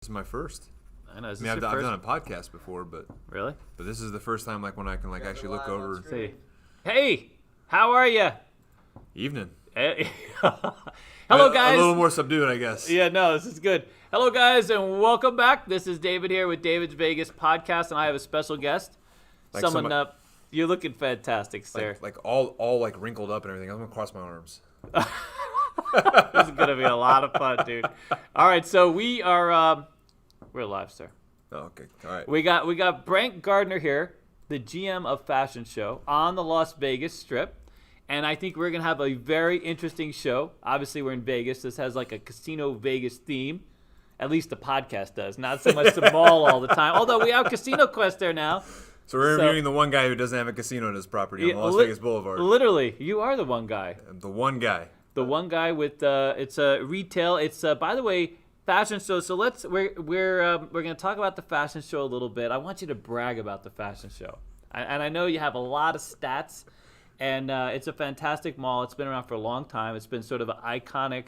This is my first. I know. I've done a podcast before, but really, this is the first time when I can actually look over. See, hey, how are you? Evening. Hey. Hello, guys. A little more subdued, I guess. Yeah, no, this is good. Hello, guys, and welcome back. This is David here with David's Vegas Podcast, and I have a special guest. You're looking fantastic, sir. Like all like wrinkled up and everything. I'm gonna cross my arms. This is gonna be a lot of fun, dude. All right, so we're live, sir. Oh, okay. All right. We got Brent Gardner here, the GM of Fashion Show on the Las Vegas Strip, and I think we're gonna have a very interesting show. Obviously, we're in Vegas. This has like a Casino Vegas theme. At least the podcast does. Not so much the mall all the time. Although we have Casino Quest there now. So we're interviewing the one guy who doesn't have a casino on his property on Las Vegas Boulevard. Literally, you are the one guy. The one guy. The one guy with it's a retail. It's by the way, fashion show. So we're gonna talk about the fashion show a little bit. I want you to brag about the fashion show, and I know you have a lot of stats, and it's a fantastic mall. It's been around for a long time. It's been sort of an iconic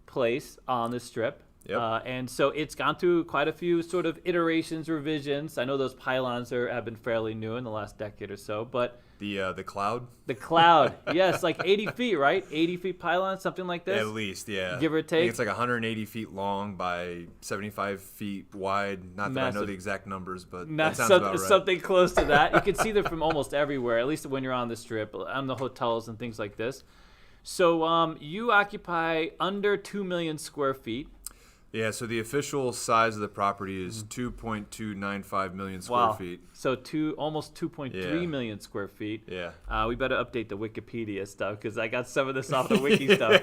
place on the Strip. Yep. And so it's gone through quite a few sort of iterations, revisions. I know those pylons have been fairly new in the last decade or so, but the cloud. The cloud, yes, like 80 feet, right? 80 feet pylon, something like this. At least, yeah. Give or I take. think it's like 180 feet long by 75 feet wide. Not that I know the exact numbers, but that sounds about right. Something close to that. You can see them from almost everywhere, at least when you're on the Strip, on the hotels and things like this. So you occupy under 2 million square feet. Yeah, so the official size of the property is 2.295 million square feet. So almost 2.3 million square feet. Yeah. We better update the Wikipedia stuff because I got some of this off the wiki stuff.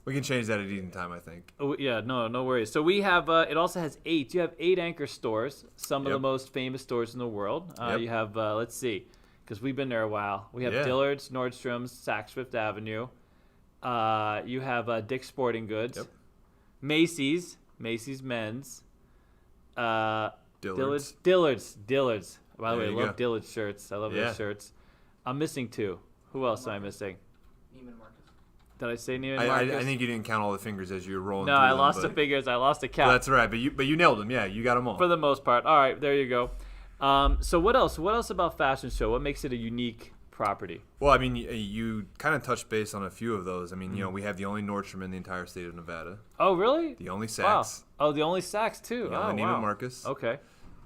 We can change that at any time, I think. Yeah, no worries. So we have, it also has 8. You have 8 anchor stores, some of the most famous stores in the world. You have, let's see, because we've been there a while. We have Dillard's, Nordstrom's, Saks Fifth Avenue. You have Dick's Sporting Goods. Yep. Macy's Men's, Dillard's. Dillard's. By the way, I love go. Dillard's shirts. I love those shirts. I'm missing 2. Who else am I missing? Neiman Marcus. Did I say Neiman Marcus? I think you didn't count all the fingers as you were rolling. No, through I them, lost the fingers. I lost the count. That's right, but you nailed them. Yeah, you got them all. For the most part. All right, there you go. So what else? What else about Fashion Show? What makes it a unique property? Well, I mean, you kind of touched base on a few of those. I mean, we have the only Nordstrom in the entire state of Nevada. Oh, really? The only Saks. Wow. Oh, the only Saks too. The only Neiman Marcus. Okay.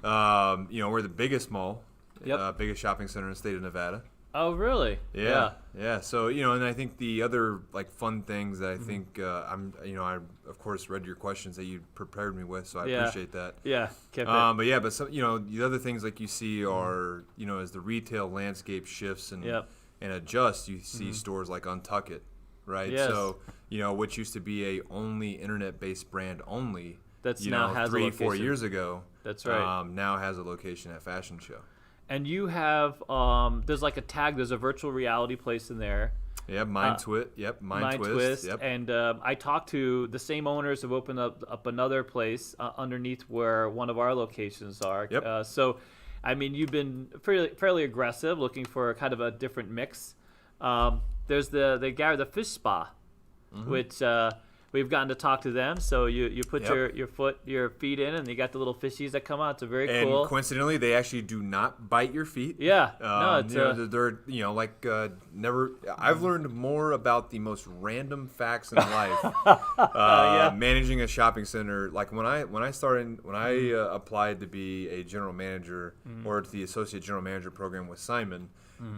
We're the biggest mall. Yep. Biggest shopping center in the state of Nevada. Oh, really? Yeah. So, and I think the other like fun things that I think I of course read your questions that you prepared me with, so I appreciate that. Yeah. But some, the other things like you see are, as the retail landscape shifts and adjusts, you see stores like Untuckit, right? Yes. So, which used to be a only internet-based brand only, that's now has 3-4 years ago. That's right. Now has a location at Fashion Show. And you have there's like a tag. There's a virtual reality place in there. Yeah, Mind Twist. Yep, Mind Twist. Yep. And I talked to the same owners who opened up another place underneath where one of our locations are. Yep. So, I mean, you've been fairly aggressive, looking for kind of a different mix. There's the fish spa, which we've gotten to talk to them. So you put your feet in, and you got the little fishies that come out. It's very cool. And coincidentally, they actually do not bite your feet. Yeah. They're never. I've learned more about the most random facts in life. Managing a shopping center, like when I applied to be a general manager or to the associate general manager program with Simon,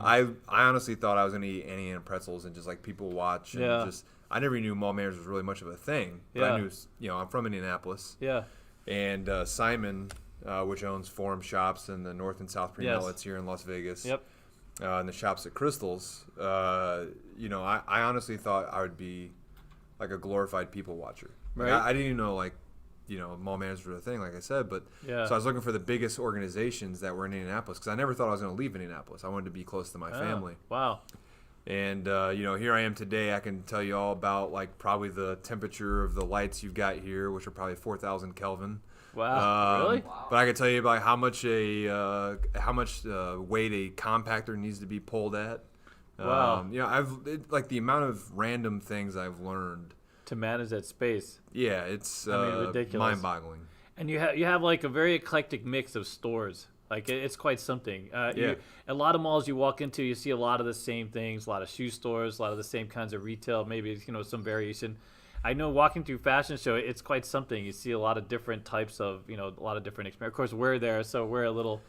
I honestly thought I was going to eat Annie and pretzels and just like people watch and just. I never knew mall managers was really much of a thing, but I knew, I'm from Indianapolis. Yeah. And Simon, which owns Forum Shops and the North and South Pre-Outlets here in Las Vegas. Yep. And the shops at Crystals, I honestly thought I would be like a glorified people watcher. Like, right. I didn't even know mall managers were a thing, like I said, but so I was looking for the biggest organizations that were in Indianapolis because I never thought I was going to leave Indianapolis. I wanted to be close to my family. Wow. And, here I am today. I can tell you all about, probably the temperature of the lights you've got here, which are probably 4,000 Kelvin. Wow. Really? But I can tell you about how much weight a compactor needs to be pulled at. Wow. The amount of random things I've learned to manage that space. Yeah, it's ridiculous. mind-boggling. And you have like a very eclectic mix of stores. Like it's quite something. A lot of malls you walk into, you see a lot of the same things. A lot of shoe stores, a lot of the same kinds of retail. Maybe some variation. I know walking through fashion show, it's quite something. You see a lot of different types of a lot of different experience. Of course, we're there, so we're a little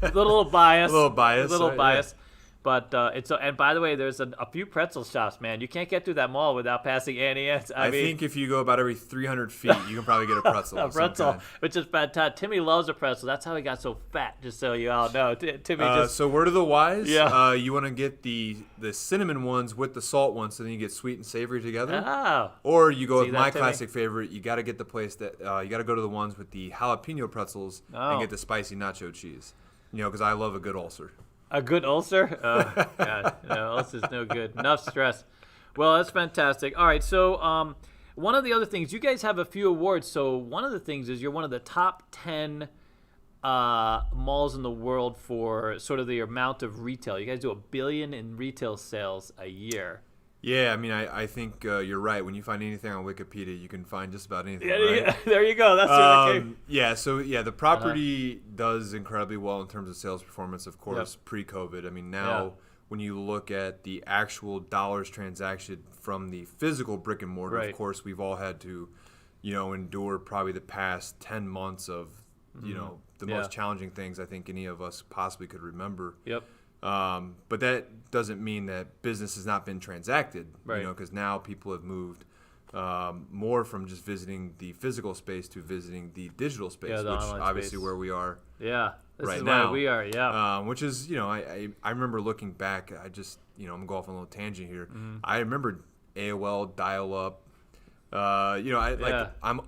biased. A little biased. Yeah. But and by the way, there's a few pretzel shops, man. You can't get through that mall without passing Annie Ann's. I think if you go about every 300 feet, you can probably get a pretzel. A pretzel, which is fantastic. Timmy loves a pretzel. That's how he got so fat, just so you all know. Timmy just. So word of the wise, yeah. You want to get the cinnamon ones with the salt ones, so then you get sweet and savory together. Oh. Or you go with my classic favorite. You got to get the place that you got to go to the ones with the jalapeno pretzels and get the spicy nacho cheese. Because I love a good ulcer. A good ulcer? Oh, God. Ulcer's no good. Enough stress. Well, that's fantastic. All right, so one of the other things, you guys have a few awards. So one of the things is you're one of the top 10 malls in the world for sort of the amount of retail. You guys do $1 billion in retail sales a year. Yeah, I mean, I think you're right. When you find anything on Wikipedia, you can find just about anything, right? Yeah, there you go. That's really key. Yeah, so, the property does incredibly well in terms of sales performance, of course, pre-COVID. I mean, now when you look at the actual dollars transacted from the physical brick and mortar, of course, we've all had to, endure probably the past 10 months of, the most challenging things I think any of us possibly could remember. Yep. But that doesn't mean that business has not been transacted, right. Because now people have moved more from just visiting the physical space to visiting the digital space, which obviously space. Where we are. Yeah, this right is now. Where we are. Yeah. Which is, I remember looking back. I just, I'm going off on a little tangent here. Mm-hmm. I remember AOL dial-up. I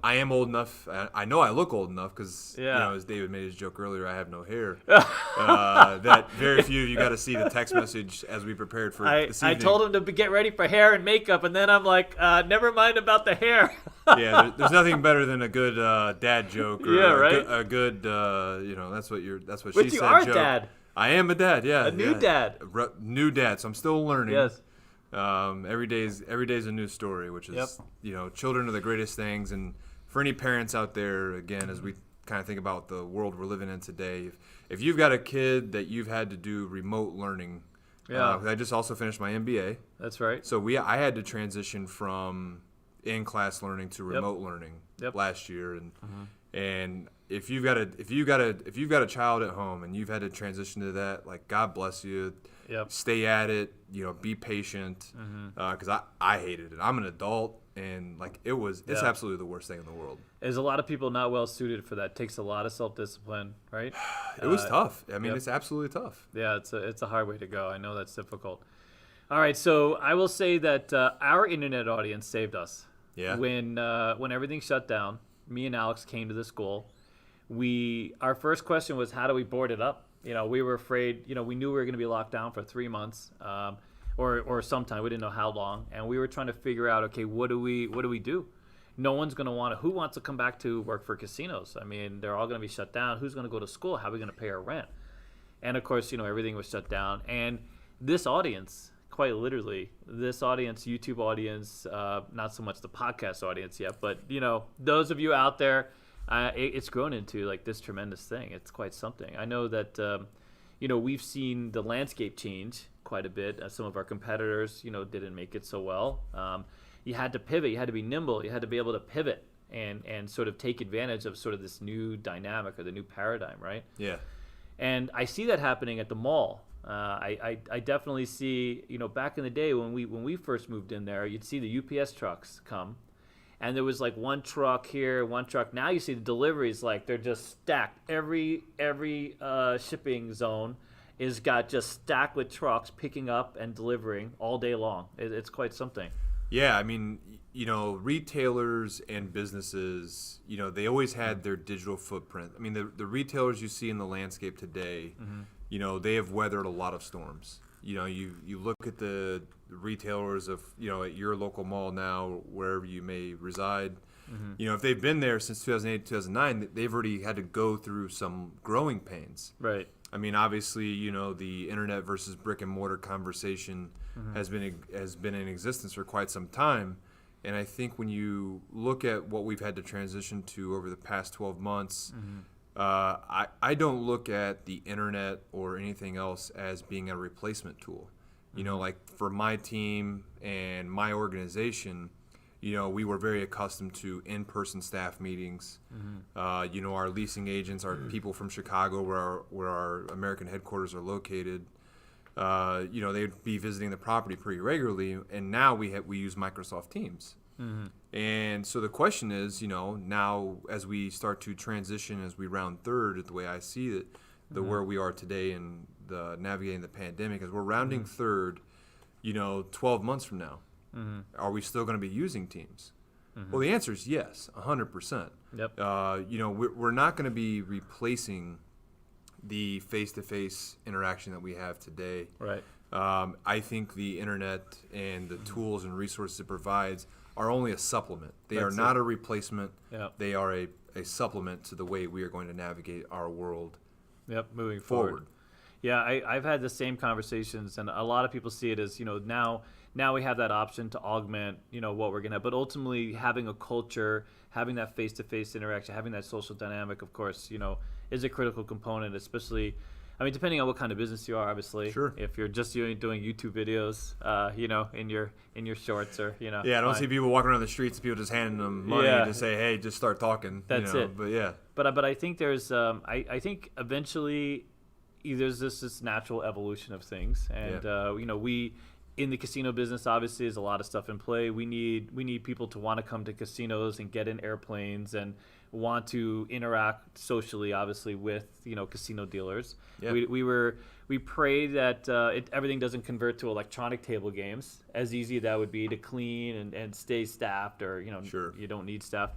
am old enough. I know I look old enough because as David made his joke earlier, I have no hair. That very few of you got to see the text message as we prepared for this evening. I told him to get ready for hair and makeup, and then I'm like, never mind about the hair. There's nothing better than a good dad joke. Or a good that's what but she said. You are joke. Dad. I am a dad. Yeah, a new dad. New dad. So I'm still learning. Yes. Every day's a new story, which is children are the greatest things. And for any parents out there, again, as we kind of think about the world we're living in today, if you've got a kid that you've had to do remote learning, I just also finished my MBA. That's right. So I had to transition from in-class learning to remote learning last year, and if you've got a child at home and you've had to transition to that, like, God bless you. Yep. Stay at it. Be patient. Because I hated it. I'm an adult, and it's absolutely the worst thing in the world. There's a lot of people not well suited for that. It takes a lot of self-discipline, right? It was tough. I mean, it's absolutely tough. Yeah, it's a hard way to go. I know that's difficult. All right, so I will say that our internet audience saved us. Yeah. When everything shut down, me and Alex came to the school. Our first question was, how do we board it up? We were afraid. We knew we were going to be locked down for 3 months, or sometime. We didn't know how long, and we were trying to figure out, okay, what do we do? No one's going to want to. Who wants to come back to work for casinos? I mean, they're all going to be shut down. Who's going to go to school? How are we going to pay our rent? And of course, everything was shut down. And this audience, quite literally, YouTube audience, not so much the podcast audience yet, but those of you out there. It's grown into this tremendous thing. It's quite something. I know that we've seen the landscape change quite a bit. Some of our competitors didn't make it so well. You had to pivot. You had to be nimble. You had to be able to pivot and sort of take advantage of sort of this new dynamic or the new paradigm, right? Yeah. And I see that happening at the mall. I definitely see back in the day when we first moved in there, you'd see the UPS trucks come. And there was one truck here, one truck. Now you see the deliveries they're just stacked. Every shipping zone is got just stacked with trucks picking up and delivering all day long. It's quite something. Yeah, I mean, retailers and businesses, they always had their digital footprint. I mean, the retailers you see in the landscape today, they have weathered a lot of storms. You look at the retailers of, at your local mall now, wherever you may reside, if they've been there since 2008, 2009, they've already had to go through some growing pains. Right. I mean, obviously, the internet versus brick and mortar conversation has been in existence for quite some time. And I think when you look at what we've had to transition to over the past 12 months, I don't look at the internet or anything else as being a replacement tool. You know, like for my team and my organization, you know, we were very accustomed to in-person staff meetings. You know, our leasing agents are people from Chicago, where our American headquarters are located. You know, they'd be visiting the property pretty regularly, and now we use Microsoft Teams. And so the question is, you know, now as we start to transition, as we round third, the way I see it, where we are today in the navigating the pandemic, as we're rounding third, you know, 12 months from now, are we still going to be using Teams? Well, the answer is yes, 100%. Yep. You know, we're not going to be replacing the face-to-face interaction that we have today. Right. I think the internet and the tools and resources it provides are only a supplement. They are not a replacement. Yep. They are a supplement to the way we are going to navigate our world. Yep, moving forward. Yeah, I've had the same conversations, and a lot of people see it as, you know, now we have that option to augment, you know, what we're going to have. But ultimately, having a culture, having that face-to-face interaction, having that social dynamic, of course, you know, is a critical component, especially, I mean, depending on what kind of business you are, obviously. Sure. If you're just doing YouTube videos, you know, in your shorts, or, you know. Yeah, I don't see people walking around the streets, people just handing them money to say, hey, just start talking. That's you know? it. But yeah. But I think there's, I think eventually there's this natural evolution of things. And, you know, we, in the casino business, obviously, there's a lot of stuff in play. We need people to want to come to casinos and get in airplanes and want to interact socially, obviously, with, you know, casino dealers. Yep. We pray that everything doesn't convert to electronic table games, as easy that would be to clean and stay staffed, or, you know, you don't need staff.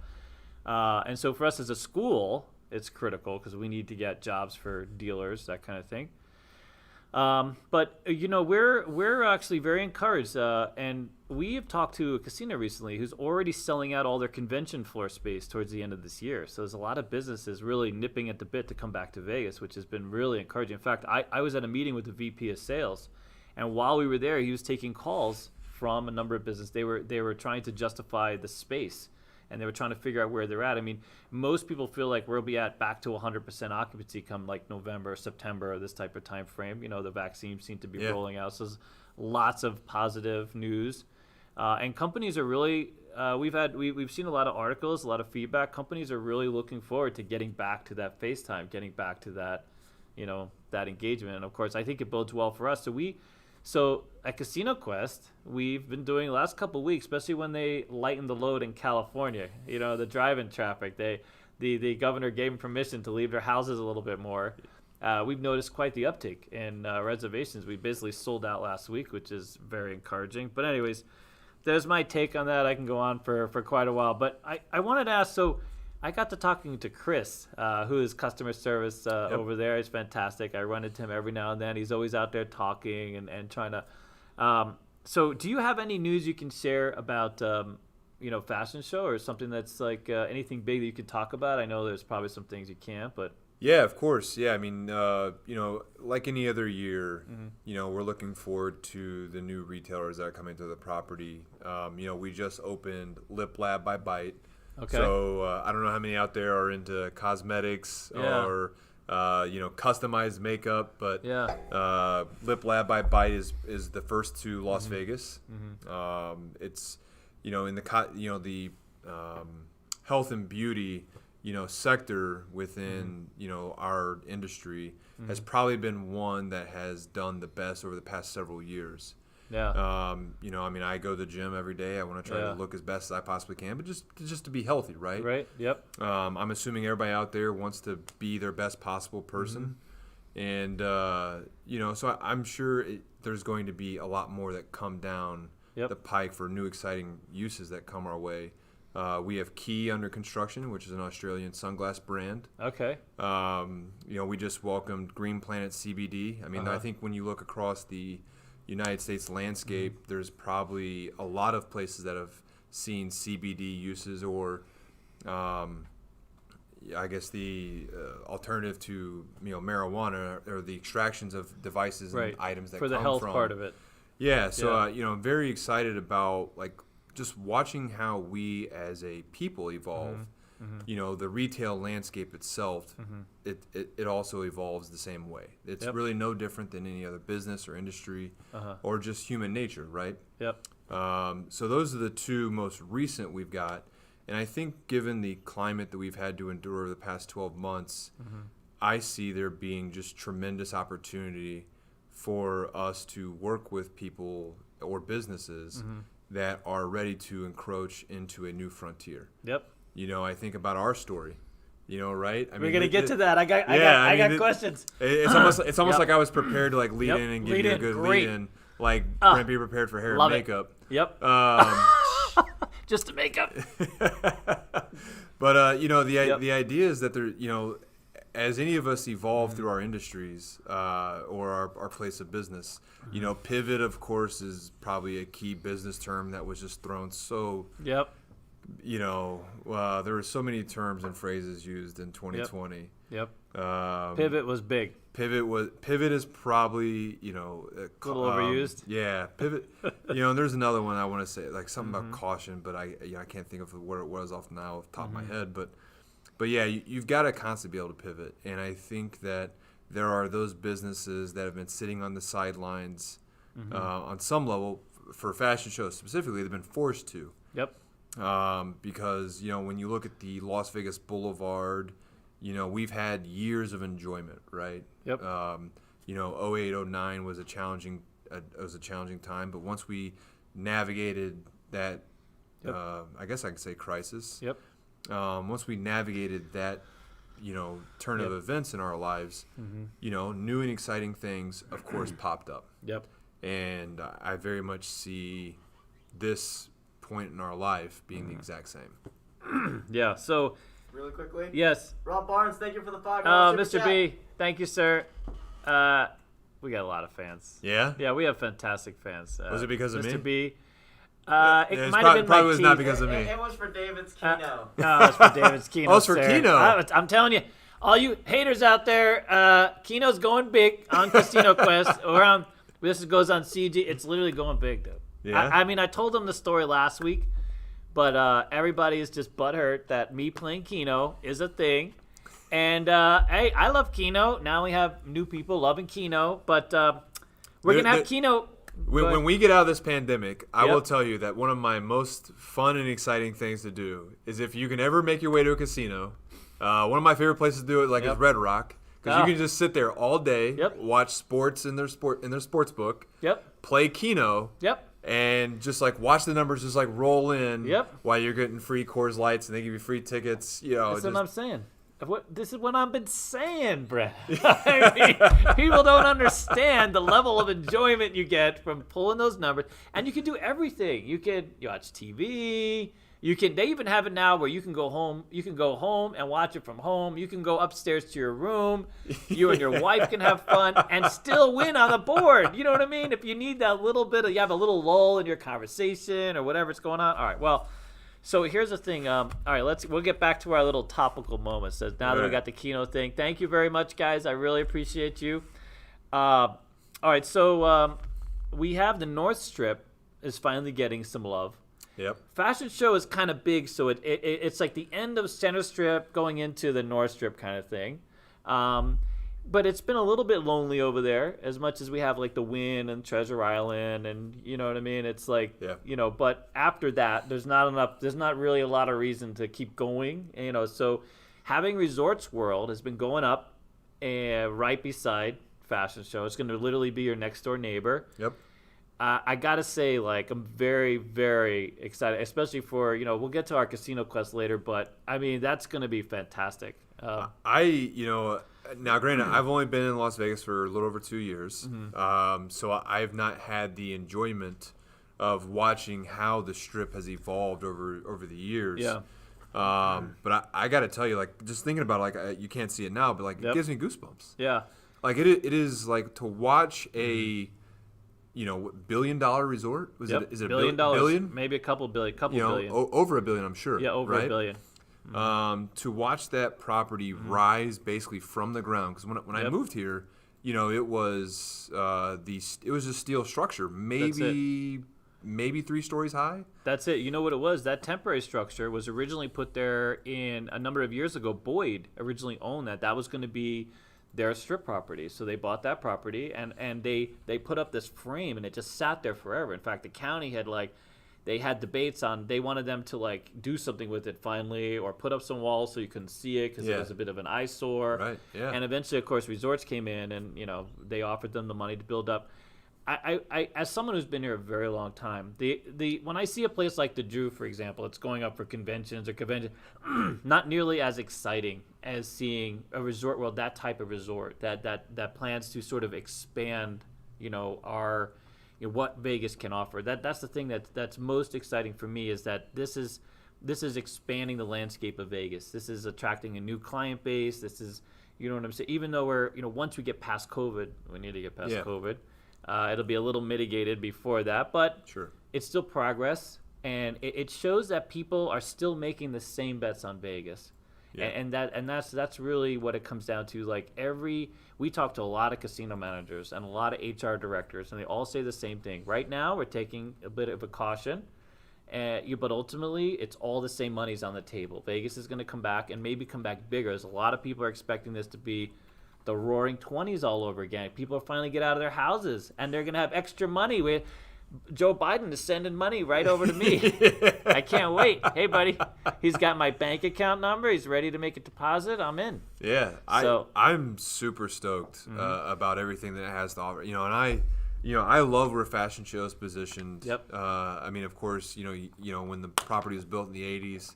And so for us as a school, it's critical because we need to get jobs for dealers, that kind of thing. But you know, we're actually very encouraged, and we have talked to a casino recently who's already selling out all their convention floor space towards the end of this year. So there's a lot of businesses really nipping at the bit to come back to Vegas, which has been really encouraging. In fact, I was at a meeting with the VP of sales, and while we were there, he was taking calls from a number of businesses. They were trying to justify the space, and they were trying to figure out where they're at. I mean, most people feel like we'll be back to 100% occupancy come like November, September, or this type of time frame. You know, the vaccines seem to be rolling out, so there's lots of positive news. And companies are really, we've seen a lot of articles, a lot of feedback. Companies are really looking forward to getting back to that FaceTime, getting back to that, you know, that engagement. And of course, I think it bodes well for us. So at Casino Quest, we've been doing the last couple of weeks, especially when they lightened the load in California, you know, the drive-in traffic. The governor gave them permission to leave their houses a little bit more. We've noticed quite the uptick in reservations. We basically sold out last week, which is very encouraging. But anyways, there's my take on that. I can go on for quite a while. But I wanted to ask, so I got to talking to Chris, who is customer service over there. He's fantastic. I run into him every now and then. He's always out there talking and trying to. So do you have any news you can share about, you know, fashion show, or something that's like anything big that you could talk about? I know there's probably some things you can't, but. Yeah, of course. Yeah, I mean, you know, like any other year, you know, we're looking forward to the new retailers that are coming to the property. You know, we just opened Lip Lab by Bite. Okay. So I don't know how many out there are into cosmetics or you know, customized makeup, but Lip Lab by Bite is the first to Las Vegas. It's, you know, in the health and beauty, you know, sector within you know, our industry has probably been one that has done the best over the past several years. Yeah. You know, I mean, I go to the gym every day. I want to try to look as best as I possibly can, but just to be healthy, right? Right. Yep. I'm assuming everybody out there wants to be their best possible person, and you know, so I'm sure there's going to be a lot more that come down the pike for new exciting uses that come our way. We have Key under construction, which is an Australian sunglass brand. Okay. You know, we just welcomed Green Planet CBD. I mean, I think when you look across the United States landscape, there's probably a lot of places that have seen CBD uses, or I guess the alternative to, you know, marijuana, or the extractions of devices and items that for come the health from. part of it. Yeah, so you know, I'm very excited about like just watching how we as a people evolve. The retail landscape itself, it also evolves the same way. It's really no different than any other business or industry or just human nature, right? Yep. So those are the two most recent we've got. And I think given the climate that we've had to endure over the past 12 months, I see there being just tremendous opportunity for us to work with people or businesses that are ready to encroach into a new frontier. Yep. I think about our story, right? We're going to get to that. I got questions. It's almost like I was prepared to lead in and give you a good lead in, like Brent, be prepared for hair and makeup. Yep. Just to make up. But the idea is that there, as any of us evolve through our industries or our place of business, pivot, of course, is probably a key business term that was just thrown so. Yep. There were so many terms and phrases used in 2020. Yep. Pivot was big. Pivot is probably, a little overused. Yeah, pivot. And there's another one I want to say, like something about caution, but I can't think of what it was off the top of my head. But yeah, you've got to constantly be able to pivot. And I think that there are those businesses that have been sitting on the sidelines on some level for fashion shows specifically. They've been forced to. Yep. Because, when you look at the Las Vegas Boulevard, we've had years of enjoyment, right? Yep. 08, 09 was a challenging time, but once we navigated that, I guess I could say crisis. Yep. Once we navigated that, turn of events in our lives, new and exciting things, of course, popped up. Yep. And I very much see this point in our life being the exact same. Yeah. So. Really quickly? Yes. Rob Barnes, thank you for the podcast. Mr. B, thank you, sir. We got a lot of fans. Yeah? Yeah, we have fantastic fans. Was it because of Mr. me? Mr. B. It might might have been probably my was teeth. not because of me. It was for David's Keno. No, it's for David's Keno. Oh, it's for sir. Keno. I'm telling you, all you haters out there, Keno's going big on Casino Quest. This goes on CEG. It's literally going big, dude. Yeah. I mean, I told them the story last week, but everybody is just butthurt that me playing Keno is a thing. And, hey, I love Keno. Now we have new people loving Keno. But we're going to have Keno. When we get out of this pandemic, I will tell you that one of my most fun and exciting things to do is if you can ever make your way to a casino, one of my favorite places to do it is Red Rock. Because you can just sit there all day, watch sports in their sports book, play Keno, and just watch the numbers just roll in while you're getting free Coors Lights and they give you free tickets. That's what I'm saying. This is what I've been saying, Brett. I mean, people don't understand the level of enjoyment you get from pulling those numbers, and you can do everything. You can watch TV. They even have it now where you can go home. You can go home and watch it from home. You can go upstairs to your room. You and your wife can have fun and still win on the board. You know what I mean? If you need that little bit you have a little lull in your conversation or whatever's going on. All right. Well, so here's the thing. All right, we'll get back to our little topical moments. So now that we got the Keno thing, thank you very much, guys. I really appreciate you. All right, so we have the North Strip is finally getting some love. Yep. Fashion show is kind of big, so it's like the end of Center Strip going into the North Strip kind of thing. But it's been a little bit lonely over there, as much as we have the Wynn and Treasure Island, and you know what I mean. It's but after that, there's not really a lot of reason to keep going. So having Resorts World has been going up, right beside Fashion Show. It's going to literally be your next door neighbor. Yep. I gotta say, I'm very, very excited, especially for we'll get to our Casino Quest later, but I mean that's going to be fantastic. Now, granted, I've only been in Las Vegas for a little over 2 years, so I've not had the enjoyment of watching how the Strip has evolved over the years. Yeah. But I got to tell you, just thinking about it, you can't see it now, but it gives me goosebumps. Yeah. It is to watch a $1 billion resort. Is it $1 billion? Billion? Maybe a couple billion. Billion. Over $1 billion, I'm sure. Yeah, over $1 billion. To watch that property rise basically from the ground, because when I moved here, it was a steel structure, maybe maybe 3 stories high. That's it. You know what it was? That temporary structure was originally put there in a number of years ago. Boyd originally owned that. That was going to be their strip property. So they bought that property and they put up this frame and it just sat there forever. In fact, the county had they had debates on, they wanted them to do something with it finally, or put up some walls so you couldn't see it because it was a bit of an eyesore. Right. Yeah. And eventually, of course, resorts came in and, they offered them the money to build up. I as someone who's been here a very long time, when I see a place like the Drew, for example, it's going up for conventions, not nearly as exciting as seeing a resort world, that type of resort that plans to sort of expand, our what Vegas can offer. That's the thing that's most exciting for me, is that this is expanding the landscape of Vegas. This is attracting a new client base. This is, you know what I'm saying? Even though we're, once we get past COVID, we need to get past COVID. It'll be a little mitigated before that, but sure, it's still progress, and it shows that people are still making the same bets on Vegas. Yeah. And that's really what it comes down to. We talk to a lot of casino managers and a lot of HR directors, and they all say the same thing. Right now, we're taking a bit of a caution, but ultimately, it's all the same money's on the table. Vegas is going to come back and maybe come back bigger. As a lot of people are expecting this to be the roaring 20s all over again. People are finally get out of their houses, and they're going to have extra money. Joe Biden is sending money right over to me. I can't wait. Hey, buddy, he's got my bank account number. He's ready to make a deposit. I'm in. Yeah, I'm super stoked about everything that it has to offer. I love where fashion show is positioned. Yep. Of course, when the property was built in the 80s,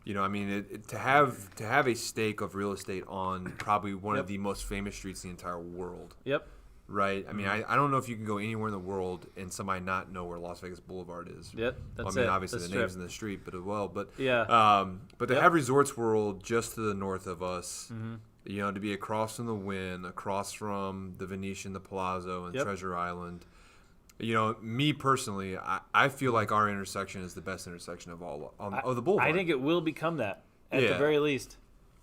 to have a stake of real estate on probably one of the most famous streets in the entire world. Yep. Right. I don't know if you can go anywhere in the world and somebody not know where Las Vegas Boulevard is. Yep. That's obviously that's the name's in the street, but as well. But yeah. But to have Resorts World just to the north of us, to be across from the Wynn, across from the Venetian, the Palazzo, and Treasure Island. Me personally, I feel like our intersection is the best intersection of all of the Boulevard. I think it will become that at the very least.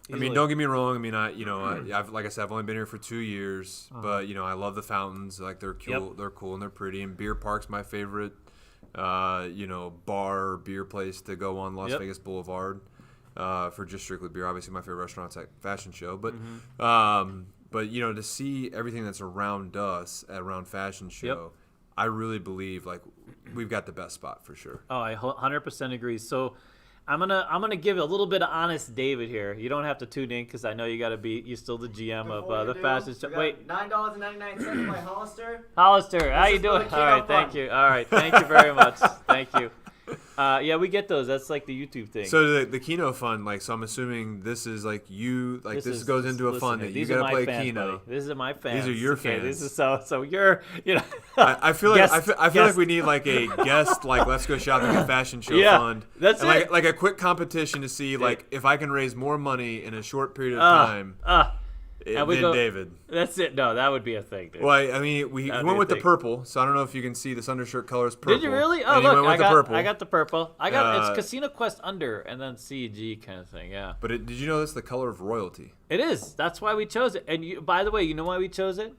Easily. Don't get me wrong. I've like I said, I've only been here for 2 years, but I love the fountains. They're cool. They're cool and they're pretty. And Beer Park's my favorite, bar beer place to go on Las Vegas Boulevard, for just strictly beer. Obviously, my favorite restaurant's at Fashion Show, but to see everything that's around us around Fashion Show. I really believe we've got the best spot for sure. Oh, I 100% agree. So I'm gonna give a little bit of honest David here. You don't have to tune in because I know you're still the GM of the fashion show. Wait, $9.99 by Hollister. Hollister, how you doing? All right, thank you. All right, thank you very much. Thank you. We get those. That's like the YouTube thing. So the Keno fund, so I'm assuming this is this goes into a fund that you gotta play Keno. Buddy. These are my fans. These are your fans. This is so you're I feel like like we need a guest let's go shopping at Fashion Show fund. That's and it. Like a quick competition to see if I can raise more money in a short period of time. David. That's it. No, that would be a thing, dude. Well, we went with the purple, so I don't know if you can see this undershirt color is purple. Did you really? Oh, and look, went with the purple. I got the purple. It's Casino Quest under and then CEG kind of thing, yeah. But did you know this is the color of royalty? It is. That's why we chose it. And by the way, you know why we chose it?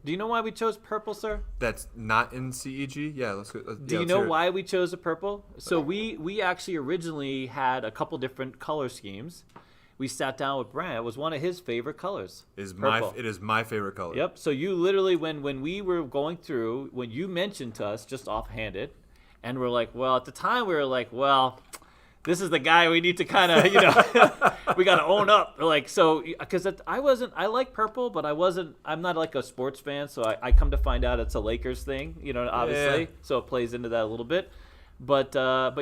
Do you know why we chose purple, sir? That's not in CEG? Yeah, let's go. Do you know why we chose the purple? So we actually originally had a couple different color schemes. We sat down with Brent. It was one of his favorite colors. It is my favorite color. Yep. So you literally, when we were going through, when you mentioned to us, just offhanded, and we're like, well, at the time we were like, well, this is the guy we need to kind of, we got to own up. Because I like purple, but I'm not like a sports fan. So I come to find out it's a Lakers thing, obviously. Yeah. So it plays into that a little bit. But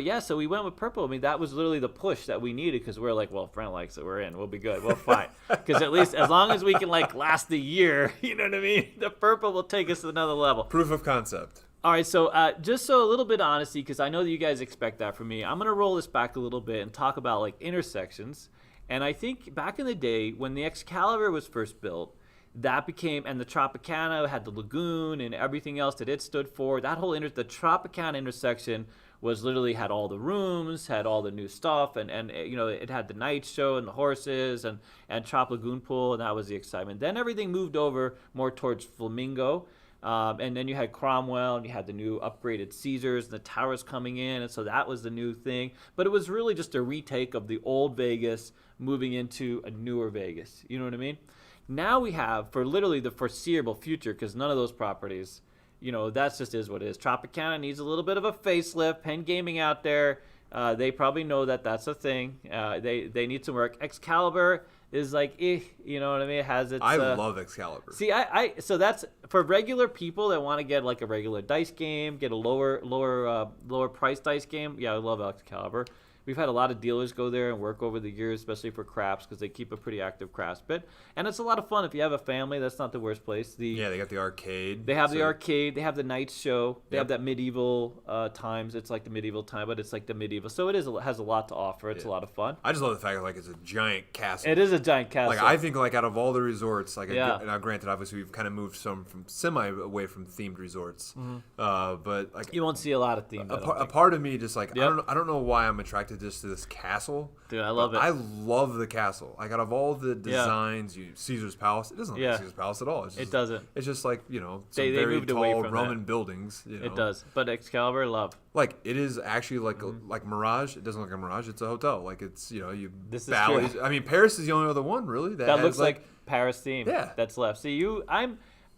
yeah, so we went with purple. That was literally the push that we needed because we're like, well, if Brent likes it, we're in. We'll be good. We'll fine. Because at least as long as we can last the year, you know what I mean? The purple will take us to another level. Proof of concept. All right, so just so a little bit of honesty, because I know that you guys expect that from me, I'm going to roll this back a little bit and talk about intersections. And I think back in the day when the Excalibur was first built, that became, and the Tropicana had the lagoon and everything else that it stood for. That whole the Tropicana intersection was literally had all the rooms, had all the new stuff, and it had the night show and the horses and Trop Lagoon Pool, and that was the excitement. Then everything moved over more towards Flamingo, And then you had Cromwell, and you had the new upgraded Caesars, and the towers coming in, and so that was the new thing. But it was really just a retake of the old Vegas moving into a newer Vegas. You know what I mean? Now we have, for literally the foreseeable future, because none of those properties, that's just is what it is. Tropicana needs a little bit of a facelift. Penn Gaming out there, they probably know that that's a thing. They need some work. Excalibur is like, you know what I mean? It has its. I love Excalibur. See, so that's for regular people that want to get like a regular dice game, get a lower price dice game. Yeah, I love Excalibur. We've had a lot of dealers go there and work over the years, especially for crafts, because they keep a pretty active crafts bit. And it's a lot of fun if you have a family. That's not the worst place. They got the arcade. They have the arcade. They have the night show. They have that medieval times. It's like the medieval time, but it's like the medieval. So it has a lot to offer. It's a lot of fun. I just love the fact that it's a giant castle. It is a giant castle. Like I think out of all the resorts, now granted, obviously we've kind of moved some from semi away from themed resorts, but you won't see a lot of themed. A part of me just I don't know why I'm attracted just to this castle. Dude, I love it. I love the castle. Out of all the designs, Caesar's Palace, it doesn't look like Caesar's Palace at all. It doesn't. It's just some they very moved tall away from Roman that. buildings. It does. But Excalibur, love. It is actually like Mirage. It doesn't look like Mirage. It's a hotel. It's This is valleys. true. I mean, Paris is the only other one really that has looks like Paris theme. Yeah. That's left. See,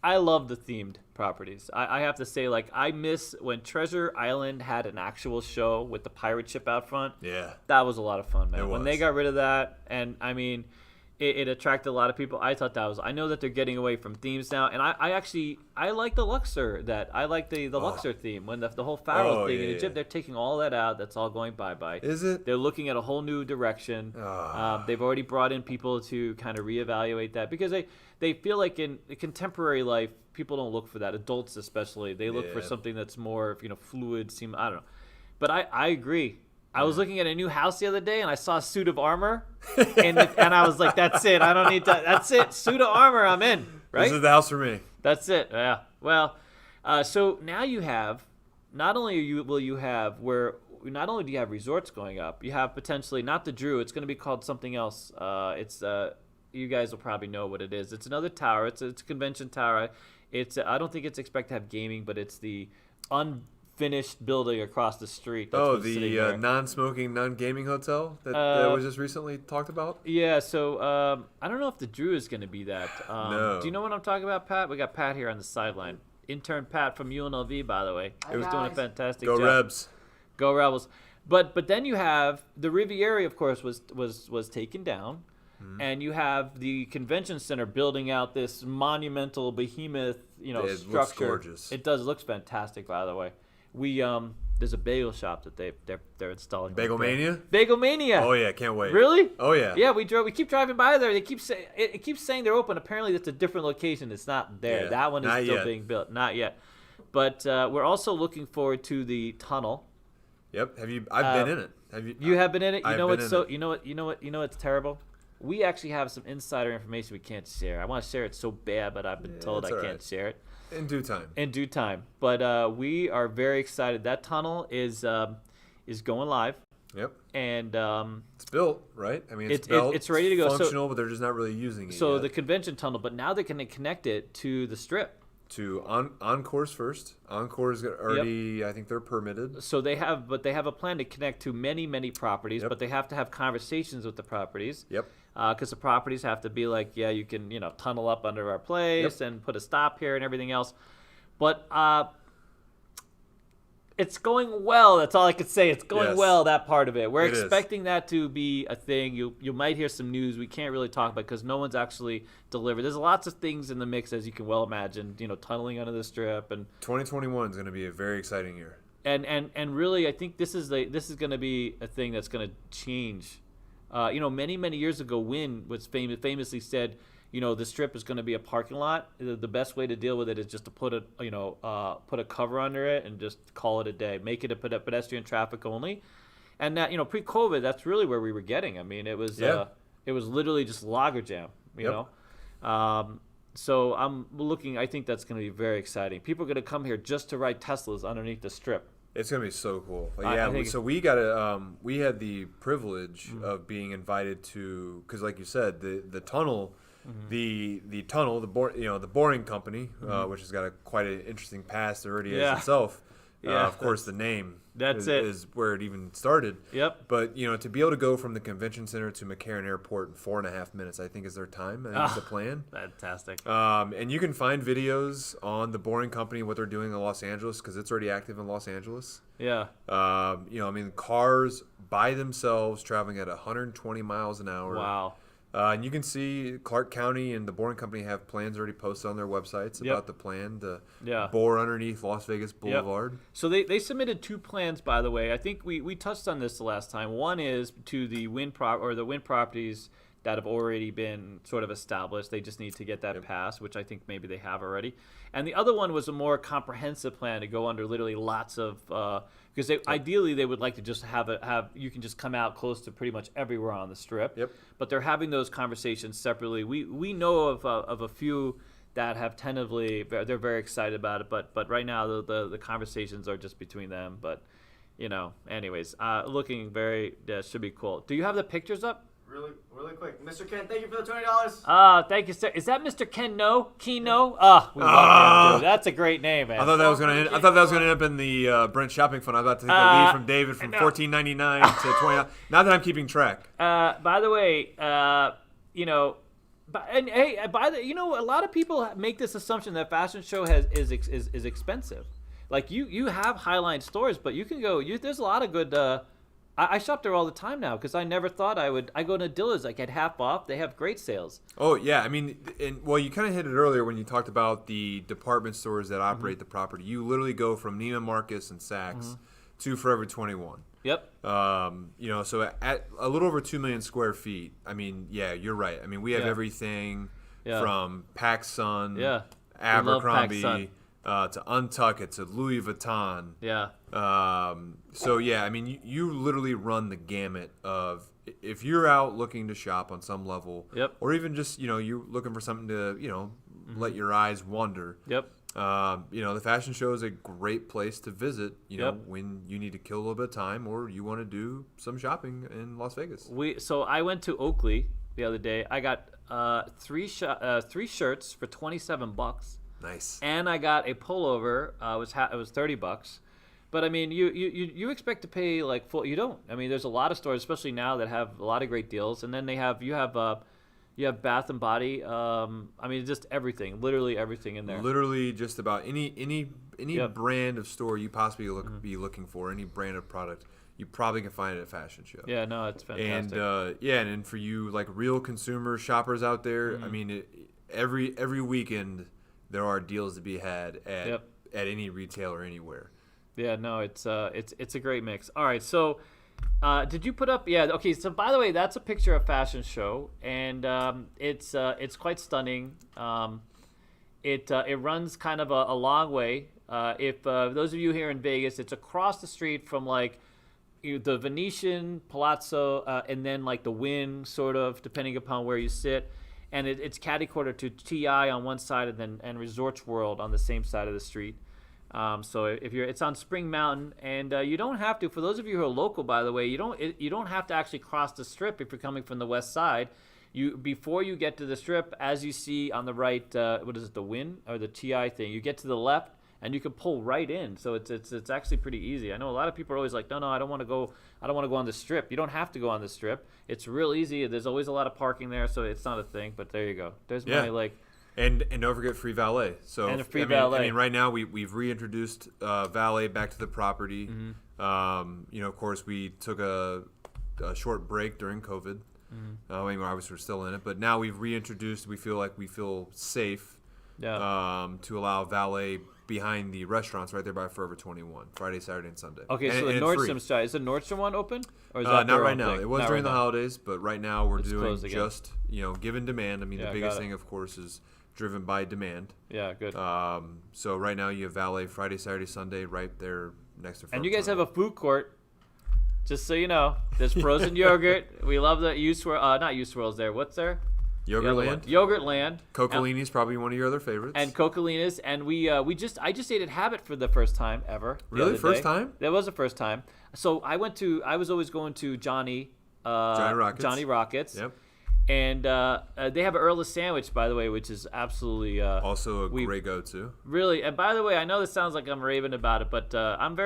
I love the themed properties. I have to say, I miss when Treasure Island had an actual show with the pirate ship out front. Yeah. That was a lot of fun, man. It was. When they got rid of that, and I mean, it attracted a lot of people. I thought I know that they're getting away from themes now, and I like the Luxor I like the Luxor theme. When the whole Pharaoh thing in Egypt, they're taking all that out. That's all going bye-bye. Is it? They're looking at a whole new direction. They've already brought in people to kind of reevaluate that because they feel like in contemporary life, people don't look for that. Adults especially, they look for something that's more fluid. I don't know, but I agree. I was looking at a new house the other day, and I saw a suit of armor, and I was like, "That's it. I don't need that. That's it. Suit of armor. I'm in." Right? This is the house for me. That's it. Yeah. Well, so now you have not only do you have resorts going up, you have potentially not the Drew. It's going to be called something else. You guys will probably know what it is. It's another tower. It's a convention tower. I don't think it's expected to have gaming, but it's the unfinished building across the street. That's the non-smoking, non-gaming hotel that was just recently talked about? Yeah, so I don't know if the Drew is going to be that. No. Do you know what I'm talking about, Pat? We got Pat here on the sideline. Intern Pat from UNLV, by the way. It was doing a fantastic job. Go Rebs. Go Rebels. But then you have the Riviera, of course, was taken down. And you have the convention center building out this monumental behemoth, structure. It looks gorgeous. It does. It looks fantastic, by the way. There's a bagel shop that they're installing. Bagel Mania? Bagel Mania. Oh yeah, can't wait. Really? Oh yeah. Yeah, we keep driving by there. They keep saying they're open. Apparently, it's a different location. It's not there. Yeah, that one is not still yet. being built. Not yet. But we're also looking forward to the tunnel. Yep. I've been in it. Have you? You have been in it. You know what's terrible? We actually have some insider information we can't share. I want to share it so bad, but I've been told I can't share it. In due time. In due time. But we are very excited. That tunnel is going live. Yep. And it's built, right? I mean, it's built. It's ready to go. Functional, but they're just not really using it So yet. the convention tunnel, but now they're going to connect it to the Strip. To Encore's first. Encore's already, I think they're permitted. So they have a plan to connect to many, many properties, Yep. but they have to have conversations with the properties. Yep. Because the properties have to be like, yeah, you can, tunnel up under our place and put a stop here and everything else. But it's going well. That's all I could say. It's going well, that part of it. We're expecting that to be a thing. You might hear some news we can't really talk about because no one's actually delivered. There's lots of things in the mix, as you can well imagine, tunneling under the Strip. And 2021 is going to be a very exciting year. And really, I think this is going to be a thing that's going to change. Many years ago, Wynn was famously said, the Strip is going to be a parking lot. The best way to deal with it is just to put a cover under it and just call it a day. Make it a pedestrian traffic only. And that, pre-COVID, that's really where we were getting. I mean, it was literally just logger jam. You know. So I'm looking. I think that's going to be very exciting. People are going to come here just to ride Teslas underneath the Strip. It's gonna be so cool. So we had the privilege of being invited to, because like you said, the tunnel the tunnel, the boring company, which has got quite an interesting past already as itself. Of course, the name is where it even started. Yep. But, to be able to go from the convention center to McCarran Airport in 4.5 minutes, I think is their time. I think it's the plan. Fantastic. And you can find videos on the Boring Company, what they're doing in Los Angeles, because it's already active in Los Angeles. Yeah. Cars by themselves traveling at 120 miles an hour. Wow. And you can see Clark County and the Boring Company have plans already posted on their websites about the plan to bore underneath Las Vegas Boulevard. So they submitted 2 plans, by the way. I think we touched on this the last time. One is to the Wynn properties that have already been sort of established. They just need to get that passed, which I think maybe they have already. And the other one was a more comprehensive plan to go under literally lots of because ideally they would like to just have you can just come out close to pretty much everywhere on the Strip. Yep. But they're having those conversations separately. We know of a few that have tentatively, they're very excited about it. But right now the conversations are just between them. But anyways, looking very should be cool. Do you have the pictures up? Really quick. Mr. Ken, thank you for the $20. Thank you, sir. Is that Mr. Keno? We love him, dude. That's a great name, man. I thought that was gonna end up in the Brent shopping fund. I was about to take the lead from David from $14.99 to $20. Now that I'm keeping track. By the way, a lot of people make this assumption that fashion show is expensive. Like you have Highline stores, but you can go. There's a lot of good. I shop there all the time now because I never thought I would. I go to Dillard's, I get half off. They have great sales. Oh, yeah. I mean, you kind of hit it earlier when you talked about the department stores that operate the property. You literally go from Neiman Marcus and Saks to Forever 21. Yep. So at a little over 2 million square feet, I mean, yeah, you're right. I mean, we have everything from PacSun, Abercrombie, to Untuckit, to Louis Vuitton. Yeah. I mean, you literally run the gamut of if you're out looking to shop on some level, or even just you're looking for something to let your eyes wander. Yep. The fashion show is a great place to visit. When you need to kill a little bit of time or you want to do some shopping in Las Vegas. So I went to Oakley the other day. I got 3 shirts for $27. Nice. And I got a pullover. It was $30. But I mean, you expect to pay like full. You don't. I mean, there's a lot of stores, especially now, that have a lot of great deals. And then you have Bath and Body. I mean, just everything, literally everything in there. Literally just about any brand of store you possibly be looking for, any brand of product, you probably can find it at fashion show. Yeah, no, it's fantastic. And for you like real consumer shoppers out there, I mean, every weekend there are deals to be had at any retailer anywhere. Yeah, no, it's a great mix. All right, so did you put up? Yeah, okay. So by the way, that's a picture of fashion show, and it's quite stunning. It runs kind of a long way. If those of you here in Vegas, it's across the street from like the Venetian, Palazzo, and then like the Wynn, sort of, depending upon where you sit. And it's catty-corner to TI on one side, and Resorts World on the same side of the street. So it's on Spring Mountain, and you don't have to. For those of you who are local, by the way, you don't have to actually cross the Strip if you're coming from the west side. Before you get to the Strip, as you see on the right, what is it, the Wynn or the TI thing? You get to the left, and you can pull right in. So it's actually pretty easy. I know a lot of people are always like, no, I don't want to go on the Strip. You don't have to go on the Strip. It's real easy. There's always a lot of parking there, so it's not a thing. But there you go. There's my like. And don't forget free valet. So valet. I mean, right now we've reintroduced valet back to the property. Of course, we took a short break during COVID. I mean, obviously we're still in it, but now we've reintroduced. We feel safe to allow valet behind the restaurants right there by Forever 21, Friday, Saturday, and Sunday. Okay, so the Nordstrom side, is the Nordstrom one open? Or is that not right now. It was not during the holidays, but right now we're doing just, given demand. I mean, the biggest thing, of course, is driven by demand. Yeah, good. So right now you have valet Friday, Saturday, Sunday right there next to Forever. And you guys have a food court. Just so you know, there's frozen yogurt. We love the not U-Swirls there. What's there? Yogurtland. Yogurtland. Coccolini's probably one of your other favorites. And Coccolini's, and I just ate at Habit for the first time ever. Really, first time? That was the first time. So I was always going to Johnny Rockets. Yep. And they have an Earl sandwich, by the way, which is absolutely Also a great go-to. really. And by the way, I know this sounds like I'm raving about it, but I'm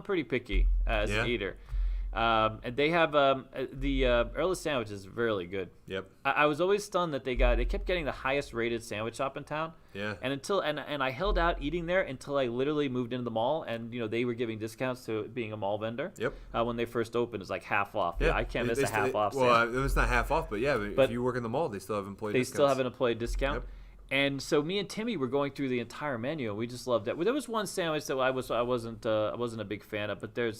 pretty picky as an eater. And they have the Earl sandwich is really good. Yep. I was always stunned that they kept getting the highest rated sandwich shop in town. Yeah. And I held out eating there until I literally moved into the mall, and they were giving discounts to being a mall vendor. Yep. When they first opened, it was like half off. Yeah, I can't miss a half off. Well, it was not half off, but if you work in the mall, they still have employee discounts. They still have an employee discount. Yep. And so me and Timmy were going through the entire menu, and we just loved it. Well, there was one sandwich that I wasn't a big fan of, but they're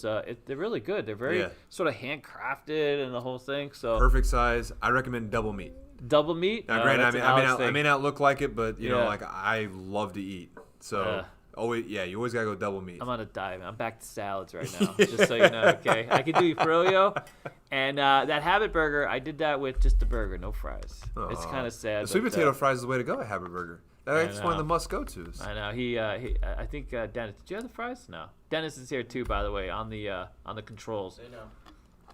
really good. They're very sort of handcrafted and the whole thing. So perfect size. I recommend double meat. Double meat. Now, granted, I may not look like it, but you know, like I love to eat. So you always gotta go double meat. I'm on a diet. I'm back to salads right now, just so you know. Okay, I can do froyo, and that Habit Burger. I did that with just the burger, no fries. It's kind of sad. The sweet potato fries is the way to go at Habit Burger. That's one of the must-go-tos. I know. I think Dennis. Did you have the fries? No. Dennis is here too, by the way, on the controls. They know.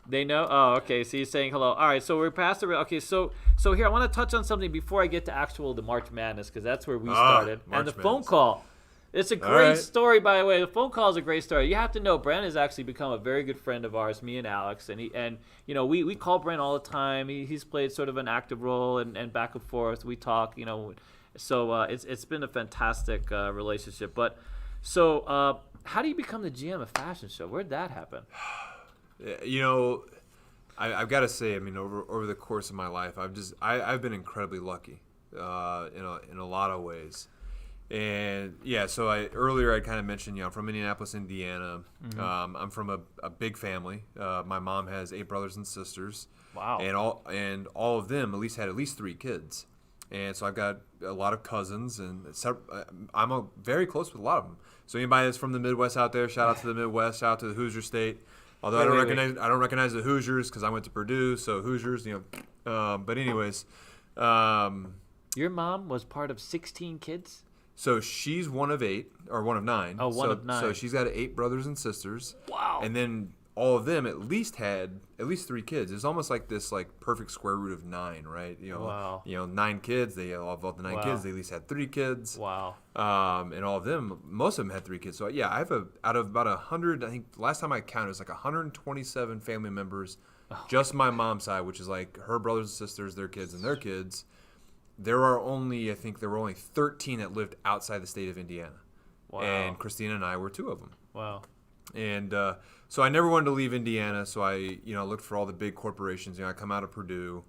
They know? Oh, okay. So you're saying hello. All right. So we're past the. Okay. So here I want to touch on something before I get to the March Madness, because that's where we started. And the phone call. It's a great story, by the way. The phone call is a great story. You have to know, Brent has actually become a very good friend of ours, me and Alex, and we call Brent all the time. He's played sort of an active role and back and forth. We talk, So it's been a fantastic relationship. But so how do you become the GM of Fashion Show? Where'd that happen? I've got to say, over the course of my life, I've been incredibly lucky, in a lot of ways. And so earlier I kind of mentioned, I'm from Indianapolis, Indiana. Mm-hmm. I'm from a big family. My mom has 8 brothers and sisters. Wow. And all of them had at least 3 kids. And so I've got a lot of cousins, and I'm very close with a lot of them. So anybody that's from the Midwest out there, shout out to the Midwest, shout out to the Hoosier State. Although I don't recognize the Hoosiers because I went to Purdue, so Hoosiers, But anyways, your mom was part of 16 kids. So she's one of 8 or one of 9. Oh, one of 9. So she's got 8 brothers and sisters. Wow. And then all of them at least had 3 kids. It's almost like this perfect square root of 9, right? Wow. 9 kids. They all of the 9 kids. They at least had 3 kids. Wow. And all of them, most of them had 3 kids. So I have out of about 100. I think last time I counted, it was 127 family members. Just my mom's side, which is her brothers and sisters, their kids, and their kids. There were only 13 that lived outside the state of Indiana. Wow. And Christina and I were 2 of them. Wow. And so I never wanted to leave Indiana, so I looked for all the big corporations. I come out of Purdue,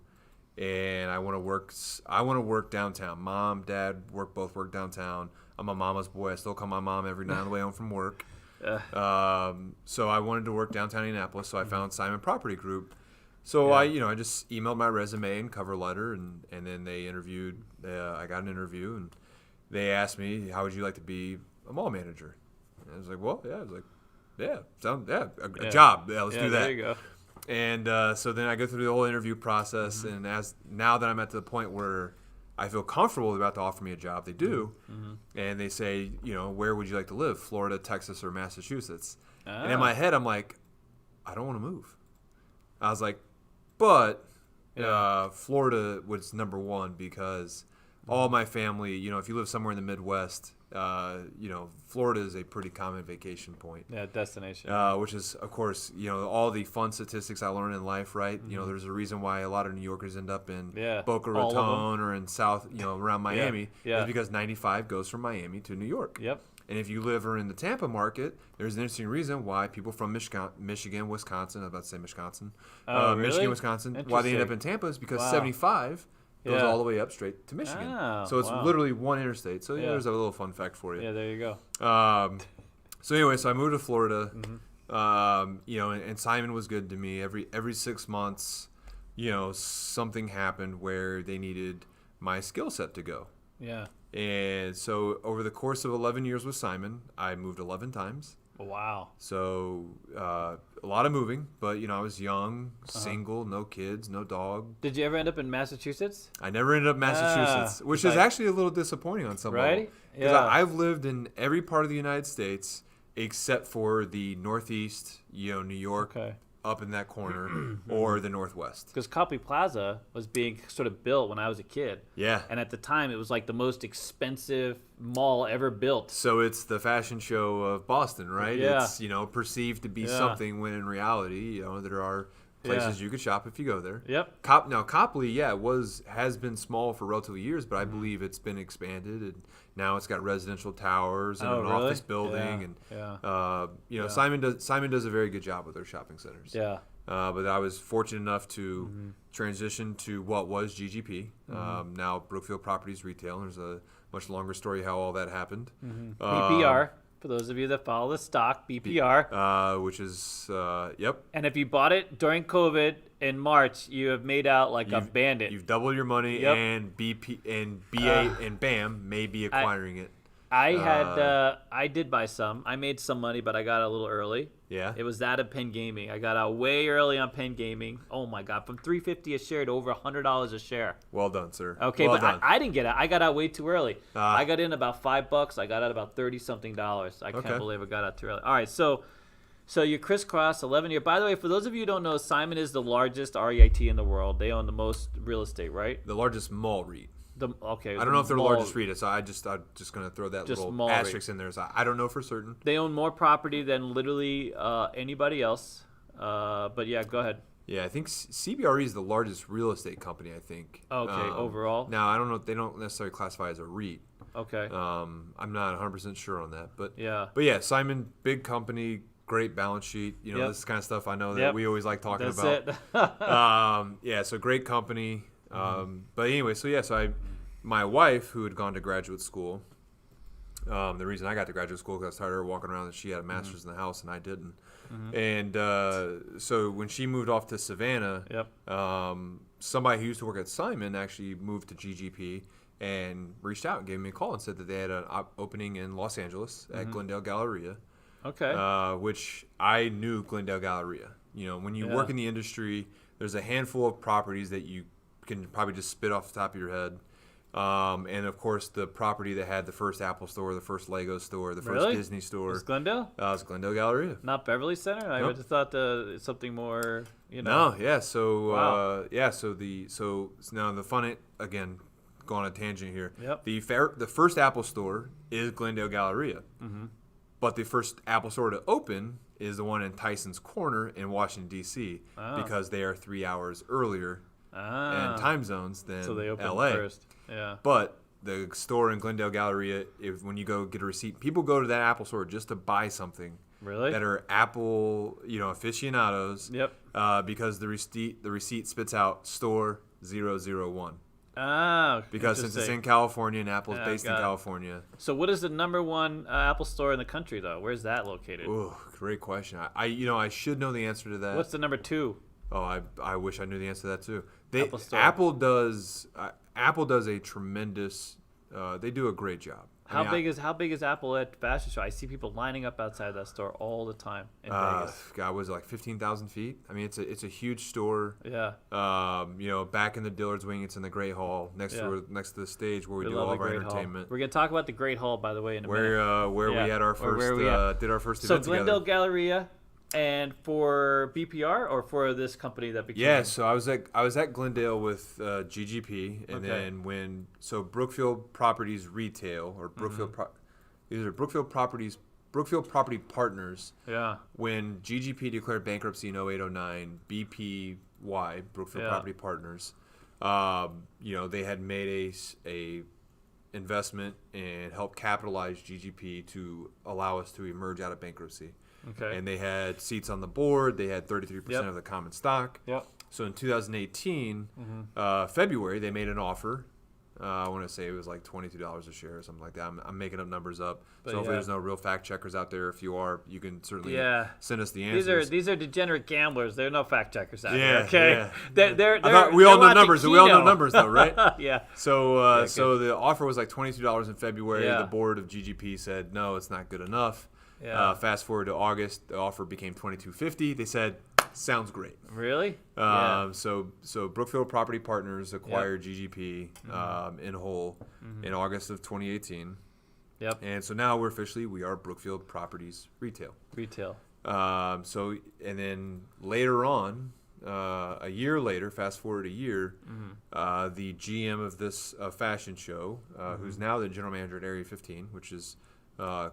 and I want to work downtown. Mom, Dad both work downtown. I'm a mama's boy. I still call my mom every night on the way home from work. So I wanted to work downtown Indianapolis, so I found Simon Property Group. So I just emailed my resume and cover letter, and then they interviewed. I got an interview, and they asked me, "How would you like to be a mall manager?" And I was like, "Well, yeah." I was like, "Yeah, a job. Yeah, let's do that." There you go. And so then I go through the whole interview process, and now that I'm at the point where I feel comfortable about to offer me a job, they do, and they say, "Where would you like to live? Florida, Texas, or Massachusetts?" And in my head, I'm like, "I don't want to move." I was like, but Florida was number 1 because all my family, if you live somewhere in the Midwest, Florida is a pretty common vacation point. Yeah, destination. Which is, of course, all the fun statistics I learned in life, right? There's a reason why a lot of New Yorkers end up in Boca Raton or in South, around Miami. It's because 95 goes from Miami to New York. Yep. And if you live in the Tampa market, there's an interesting reason why people from Michigan, Wisconsin, I was about to say Wisconsin, really? Michigan, Wisconsin, why they end up in Tampa is because 75 goes all the way up straight to Michigan. So it's literally one interstate. So there's a little fun fact for you. Yeah, there you go. So anyway, I moved to Florida, and Simon was good to me. Every 6 months, something happened where they needed my skill set to go. Yeah. And so over the course of 11 years with Simon, I moved 11 times. Wow. So a lot of moving, but, I was young, single, no kids, no dog. Did you ever end up in Massachusetts? I never ended up in Massachusetts, which is actually a little disappointing on some level. Because I've lived in every part of the United States except for the Northeast, New York, up in that corner or the Northwest. Because Copley Plaza was being sort of built when I was a kid. Yeah. And at the time, it was like the most expensive mall ever built. So it's the fashion show of Boston, right? Yeah. It's, perceived to be something when in reality, there are places you could shop if you go there. Yep. Copley, has been small for relatively years, but I believe it's been expanded, and now it's got residential towers and an office building, and Simon does a very good job with their shopping centers. Yeah. But I was fortunate enough to transition to what was GGP, now Brookfield Properties Retail. There's a much longer story how all that happened. BPR. For those of you that follow the stock, BPR. Which is, yep. And if you bought it during COVID in March, you have made out like a bandit. You've doubled your money, and BP and BA and BAM may be acquiring it. I did buy some. I made some money, but I got a little early. Yeah. It was that of Penn Gaming. I got out way early on Penn Gaming. Oh my God, from $3.50 a share to over $100 a share. Well done, sir. Okay, well but done. I didn't get out. I got out way too early. I got in about $5. I got out about $30-something. I can't believe I got out too early. All right, so you crisscross 11-year. By the way, for those of you who don't know, Simon is the largest REIT in the world. They own the most real estate, right? The largest mall REIT. I don't know if they're the largest REIT, so I'm just going to throw that little asterisk in there. So I don't know for certain. They own more property than literally anybody else. But yeah, go ahead. Yeah, I think CBRE is the largest real estate company, I think. Okay, overall? Now, I don't know. They don't necessarily classify as a REIT. Okay. I'm not 100% sure on that. But yeah, Simon, big company, great balance sheet. This is kind of stuff I know that we always like talking about. That's it. So great company. But anyway, my wife, who had gone to graduate school, the reason I got to graduate school because I was tired of her walking around and she had a master's in the house and I didn't. And so when she moved off to Savannah, somebody who used to work at Simon actually moved to GGP and reached out and gave me a call and said that they had an opening in Los Angeles at Glendale Galleria. Okay. Which I knew Glendale Galleria. When you work in the industry, there's a handful of properties that you can probably just spit off the top of your head. And of course, the property that had the first Apple store, the first Lego store, the first Disney store. Was Glendale? It was Glendale Galleria. Not Beverly Center? I would have thought something more, No, yeah. So, wow. So now the fun, again, go on a tangent here. Yep. The first Apple store is Glendale Galleria. But the first Apple store to open is the one in Tyson's Corner in Washington, D.C. Because they are 3 hours earlier and time zones than so they opened LA. First. Yeah. But the store in Glendale Galleria, when you go get a receipt, people go to that Apple store just to buy something. Really? That are Apple, aficionados. Yep. Because the receipt spits out store 001. Because since it's in California and Apple's based in California. So what is the number one Apple store in the country though? Where's that located? Ooh, great question. I should know the answer to that. What's the number two? Oh, I wish I knew the answer to that too. Apple does a tremendous. They do a great job. How big is Apple at fashion show? I see people lining up outside that store all the time in Vegas. God, was it like 15,000 feet? I mean, it's a huge store. Yeah. Back in the Dillard's wing, it's in the Great Hall next to the stage where we do all of our entertainment. We're gonna talk about the Great Hall, by the way, in a minute. Where we had our first did our first so event together. Glendale Galleria. And for BPR or for this company that became? Yeah, so I was at Glendale with GGP, and then Brookfield Properties Retail or Brookfield these are Brookfield Property Partners. Yeah. When GGP declared bankruptcy in 0809, BPY Brookfield Property Partners, they had made a investment and helped capitalize GGP to allow us to emerge out of bankruptcy. Okay. And they had seats on the board. They had 33% of the common stock. Yep. So in 2018, February, they made an offer. I want to say it was like $22 a share or something like that. I'm making up numbers up. But so hopefully there's no real fact checkers out there. If you are, you can certainly send us the answers. answers. These are degenerate gamblers. There are no fact checkers out there. Yeah, okay. Yeah. We all know numbers. We all know numbers, though, right? Yeah. So so the offer was like $22 in February. Yeah. The board of GGP said no, it's not good enough. Yeah. Fast forward to August, the offer became $22.50. They said, "Sounds great." Really? So Brookfield Property Partners acquired GGP in whole in August of 2018. Yep. And so now we are Brookfield Properties Retail. So and then later on, a year later, fast forward a year, the GM of this fashion show, who's now the general manager at Area 15, which is a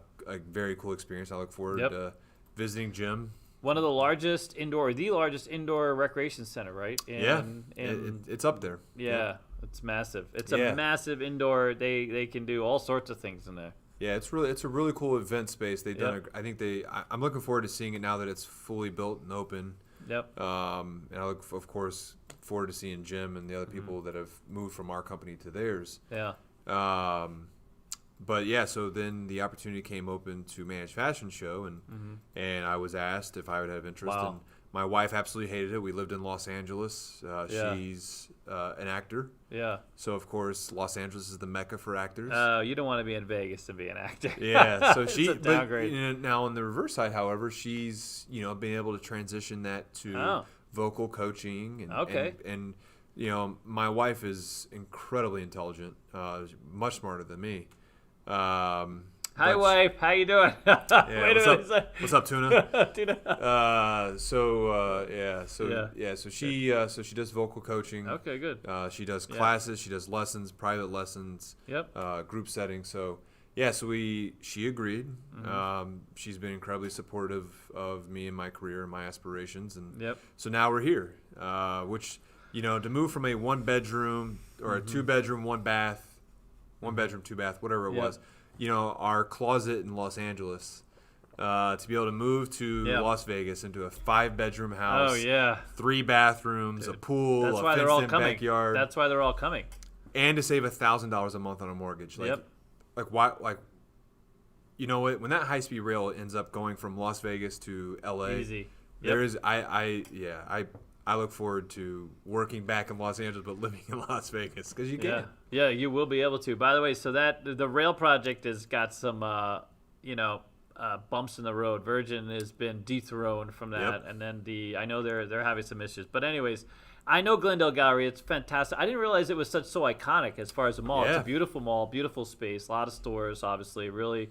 very cool experience. I look forward to visiting Jim. One of the largest indoor recreation center, right? It's up there. Yeah, it's massive. It's a massive indoor. They can do all sorts of things in there. Yeah, it's a really cool event space. They've done. I'm looking forward to seeing it now that it's fully built and open. Yep. And I look, of course, forward to seeing Jim and the other people that have moved from our company to theirs. Yeah. But yeah, so then the opportunity came open to manage fashion show, and I was asked if I would have interest. Wow. And my wife absolutely hated it. We lived in Los Angeles. She's an actor. Yeah. So of course, Los Angeles is the mecca for actors. You don't want to be in Vegas to be an actor. Yeah. So It's a downgrade. But, now on the reverse side, however, she's being able to transition that to vocal coaching and my wife is incredibly intelligent, much smarter than me. Hi, wife. How you doing? Yeah, what's up, Tuna? Tuna. So she does vocal coaching. Okay, good. She does classes. She does lessons, private lessons. Yep. Group settings. So she agreed. She's been incredibly supportive of me and my career and my aspirations, and so now we're here. Which to move from a 1-bedroom or a 2-bedroom, 1-bath, 1-bedroom, 2-bath, whatever it was. Our closet in Los Angeles, to be able to move to Las Vegas into a 5-bedroom house, 3 bathrooms, a pool, a fenced-in backyard. That's why they're all coming. And to save $1,000 a month on a mortgage. Why? When that high-speed rail ends up going from Las Vegas to LA, easy. There is I look forward to working back in Los Angeles, but living in Las Vegas because you can. Yeah, you will be able to. By the way, so that the rail project has got some, bumps in the road. Virgin has been dethroned from that, and then I know they're having some issues. But anyways, I know Glendale Gallery. It's fantastic. I didn't realize it was so iconic as far as a mall. It's a beautiful mall, beautiful space, a lot of stores, obviously, really.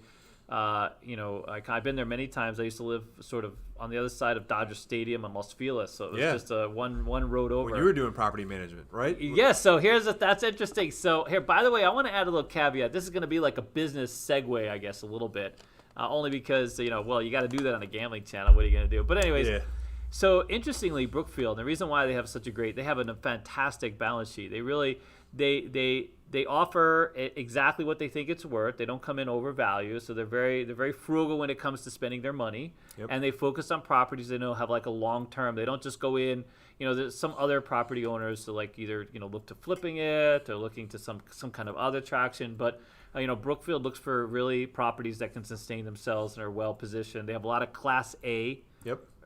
I've been there many times. I used to live sort of on the other side of Dodger Stadium in Los Feliz, so it was just one road over. When you were doing property management, right? Yeah, so that's interesting. So here, by the way, I want to add a little caveat. This is going to be like a business segue, I guess, a little bit, only because, you got to do that on a gambling channel. What are you going to do? But anyways, so interestingly, Brookfield, the reason why they have they have a fantastic balance sheet. They really, they offer exactly what they think it's worth. They don't come in overvalue, so they're very frugal when it comes to spending their money, and they focus on properties they know have like a long term. They don't just go in. There's some other property owners that either look to flipping it or looking to some kind of other traction, but Brookfield looks for really properties that can sustain themselves and are well positioned. They have a lot of Class A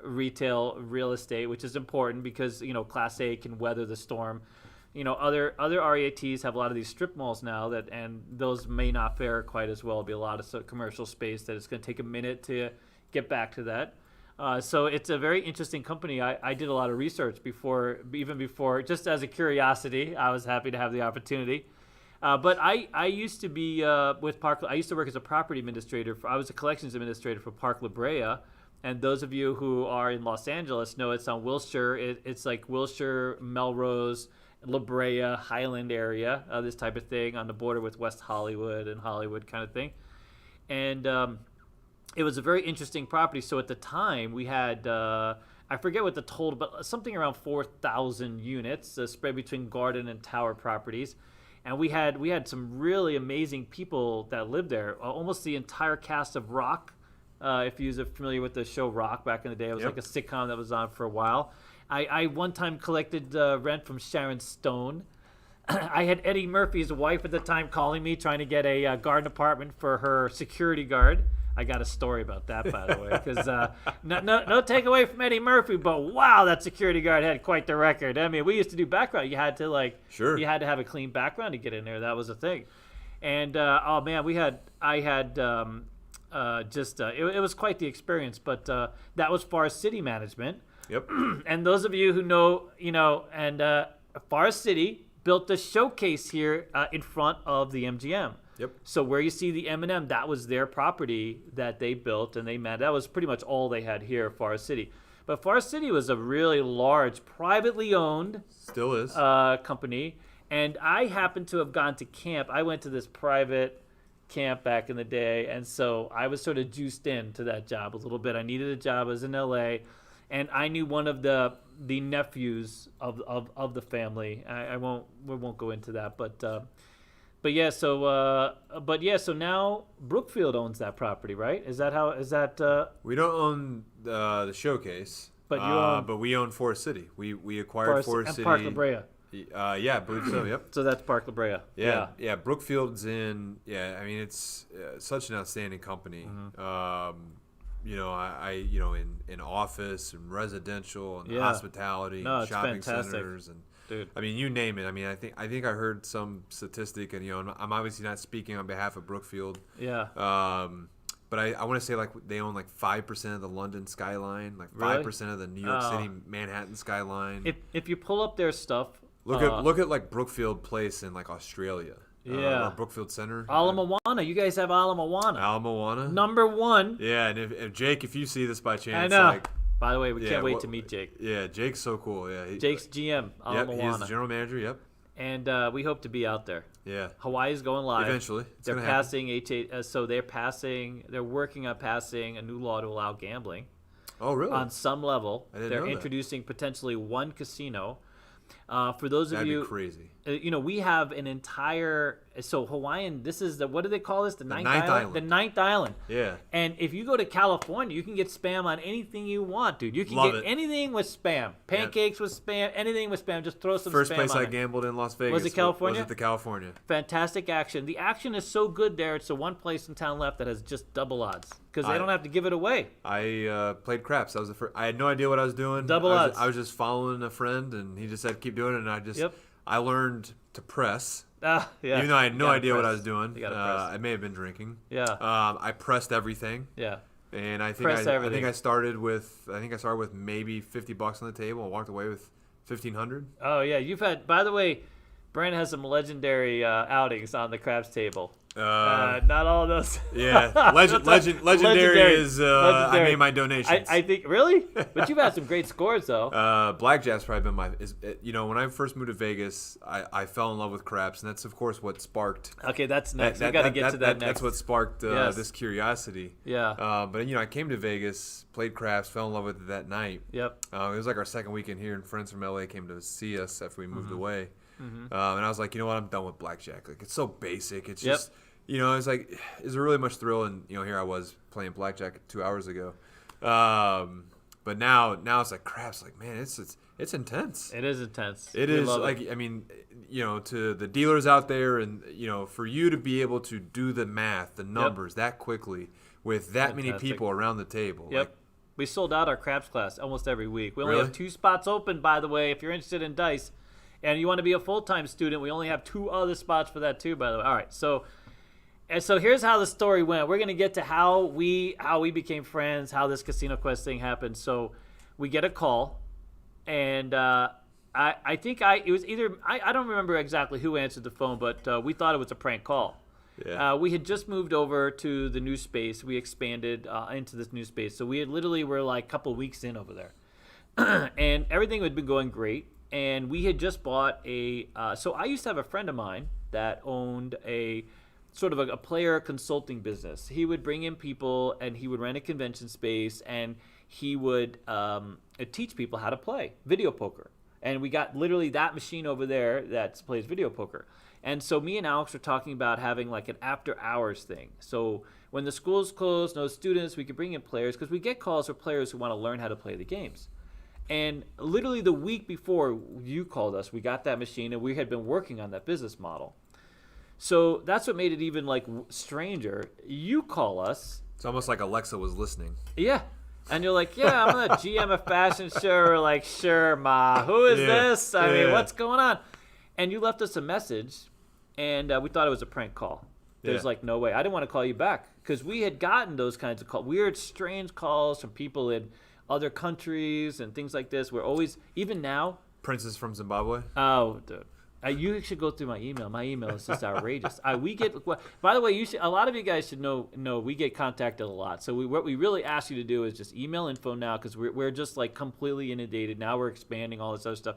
retail real estate, which is important because Class A can weather the storm. Other REITs have a lot of these strip malls now and those may not fare quite as well. It'll be a lot of commercial space that it's going to take a minute to get back to that. So it's a very interesting company. I did a lot of research before, just as a curiosity. I was happy to have the opportunity. But I used to be with Park. I used to work as a property administrator. I was a collections administrator for Park La Brea. And those of you who are in Los Angeles know it's on Wilshire. It's like Wilshire, Melrose, La Brea, Highland area, this type of thing on the border with West Hollywood and Hollywood kind of thing. And it was a very interesting property. So at the time we had, I forget what the total, but something around 4,000 units spread between garden and tower properties. And we had some really amazing people that lived there, almost the entire cast of Rock. If you're familiar with the show Rock back in the day, it was like a sitcom that was on for a while. I one time collected rent from Sharon Stone. I had Eddie Murphy's wife at the time calling me, trying to get a garden apartment for her security guard. I got a story about that, by the way, because no take away from Eddie Murphy, but wow, that security guard had quite the record. I mean, we used to do background. You had to you had to have a clean background to get in there. That was a thing. And oh man, it was quite the experience. But that was Forest City Management. Yep. And those of you who know, Forest City built the showcase here in front of the MGM. Yep. So where you see the M&M, that was their property that they built and they met. That was pretty much all they had here at Forest City. But Forest City was a really large, privately owned Still is. company. And I happened to have gone to camp. I went to this private camp back in the day. And so I was sort of juiced in to that job a little bit. I needed a job. I was in LA. And I knew one of the nephews of the family. We won't go into that. So now Brookfield owns that property, right? Is that we don't own the Showcase, but we own Forest City. We acquired Forest City. Park La Brea. Yeah, I believe so. Yep. So that's Park La Brea. Yeah. Brookfield's in. Yeah, I mean it's such an outstanding company. In office and residential and hospitality, and shopping fantastic. Centers and. Dude. I mean, you name it. I mean, I think I heard some statistic, and I'm obviously not speaking on behalf of Brookfield. Yeah. But I want to say like they own like 5% of the London skyline, like 5% of the New York City Manhattan skyline. If you pull up their stuff, look at like Brookfield Place in like Australia. Or Brookfield Center. Ala Moana. You guys have Ala Moana. Ala Moana. Number 1. Yeah, and if Jake, if you see this by chance, I know. like. By the way, we can't wait to meet Jake. Yeah, Jake's so cool. Yeah, Jake's GM, Ala Moana. He's the general manager. Yep. And we hope to be out there. Yeah. Hawaii's going live. Eventually. They're passing H8. So they're working on passing a new law to allow gambling. Oh, really? On some level. I didn't They're know that. Introducing potentially 1 casino. For those of you, that'd be crazy. We have an entire. So Hawaiian. This is what do they call this? The ninth island. The ninth island. Yeah. And if you go to California, you can get spam on anything you want, dude. You can Love get it. anything with spam. Pancakes with spam. Anything with spam. Just throw some First spam place on I it. gambled in Las Vegas. Was it California? Was it the California? Fantastic action. The action is so good there. It's the one place in town left that has just double odds because they don't have to give it away. I played craps. That was the first. I had no idea what I was doing. Double odds. I was just following a friend, and he just said keep doing it, and I learned to press. Yeah. Even though I had no idea what I was doing. You gotta press. I may have been drinking. Yeah. I pressed everything. Yeah. And I think Press everything. I started with maybe $50 on the table and walked away with $1,500. Oh yeah, you've had. By the way, Brent has some legendary outings on the craps table. Not all of those. Yeah, legendary is. I made my donations. I think really, but you've had some great scores though. Blackjack's probably been when I first moved to Vegas, I fell in love with craps, and that's of course what sparked. Okay, that's next. We got to get to that next. That's what sparked Yes. this curiosity. Yeah. But I came to Vegas, played craps, fell in love with it that night. Yep. It was like our second weekend here, and friends from LA came to see us after we moved away. And I was like, you know what, I'm done with blackjack. Like it's so basic. It's just. It's like, is there really much thrill? And here I was playing blackjack 2 hours ago, but now it's like craps. Like man, it's intense. It is intense. It is like I mean, to the dealers out there, and for you to be able to do the math, the numbers that quickly with that many people around the table. Yep. Like, we sold out our craps class almost every week. We only Really? have 2 spots open, by the way. If you're interested in dice, and you want to be a full-time student, we only have 2 other spots for that too, by the way. All right, so here's how the story went. We're gonna get to how we became friends, how this Casino Quest thing happened. So we get a call, and I think it was either I don't remember exactly who answered the phone, but we thought it was a prank call. Yeah. We had just moved over to the new space. We expanded into this new space, so we had literally were like a couple weeks in over there, and everything had been going great. And we had just bought so I used to have a friend of mine that owned a sort of a player consulting business. He would bring in people and he would rent a convention space and he would teach people how to play video poker. And we got literally that machine over there that plays video poker. And so me and Alex were talking about having like an after hours thing. So when the school's closed, no students, we could bring in players because we get calls for players who want to learn how to play the games. And literally the week before you called us, we got that machine and we had been working on that business model. So that's what made it even like stranger. You call us. It's almost like Alexa was listening. Yeah. And you're like, yeah, I'm the GM of fashion show. We're like, sure, ma. Who is this? I mean, what's going on? And you left us a message, and we thought it was a prank call. There's like no way. I didn't want to call you back because we had gotten those kinds of calls, weird, strange calls from people in other countries and things like this. We're always, even now. Princess from Zimbabwe. Oh, dude. You should go through my email. My email is just outrageous. We get. By the way, a lot of you guys should know. We get contacted a lot. So what we really ask you to do is just email info now, because we're just like completely inundated. Now we're expanding all this other stuff.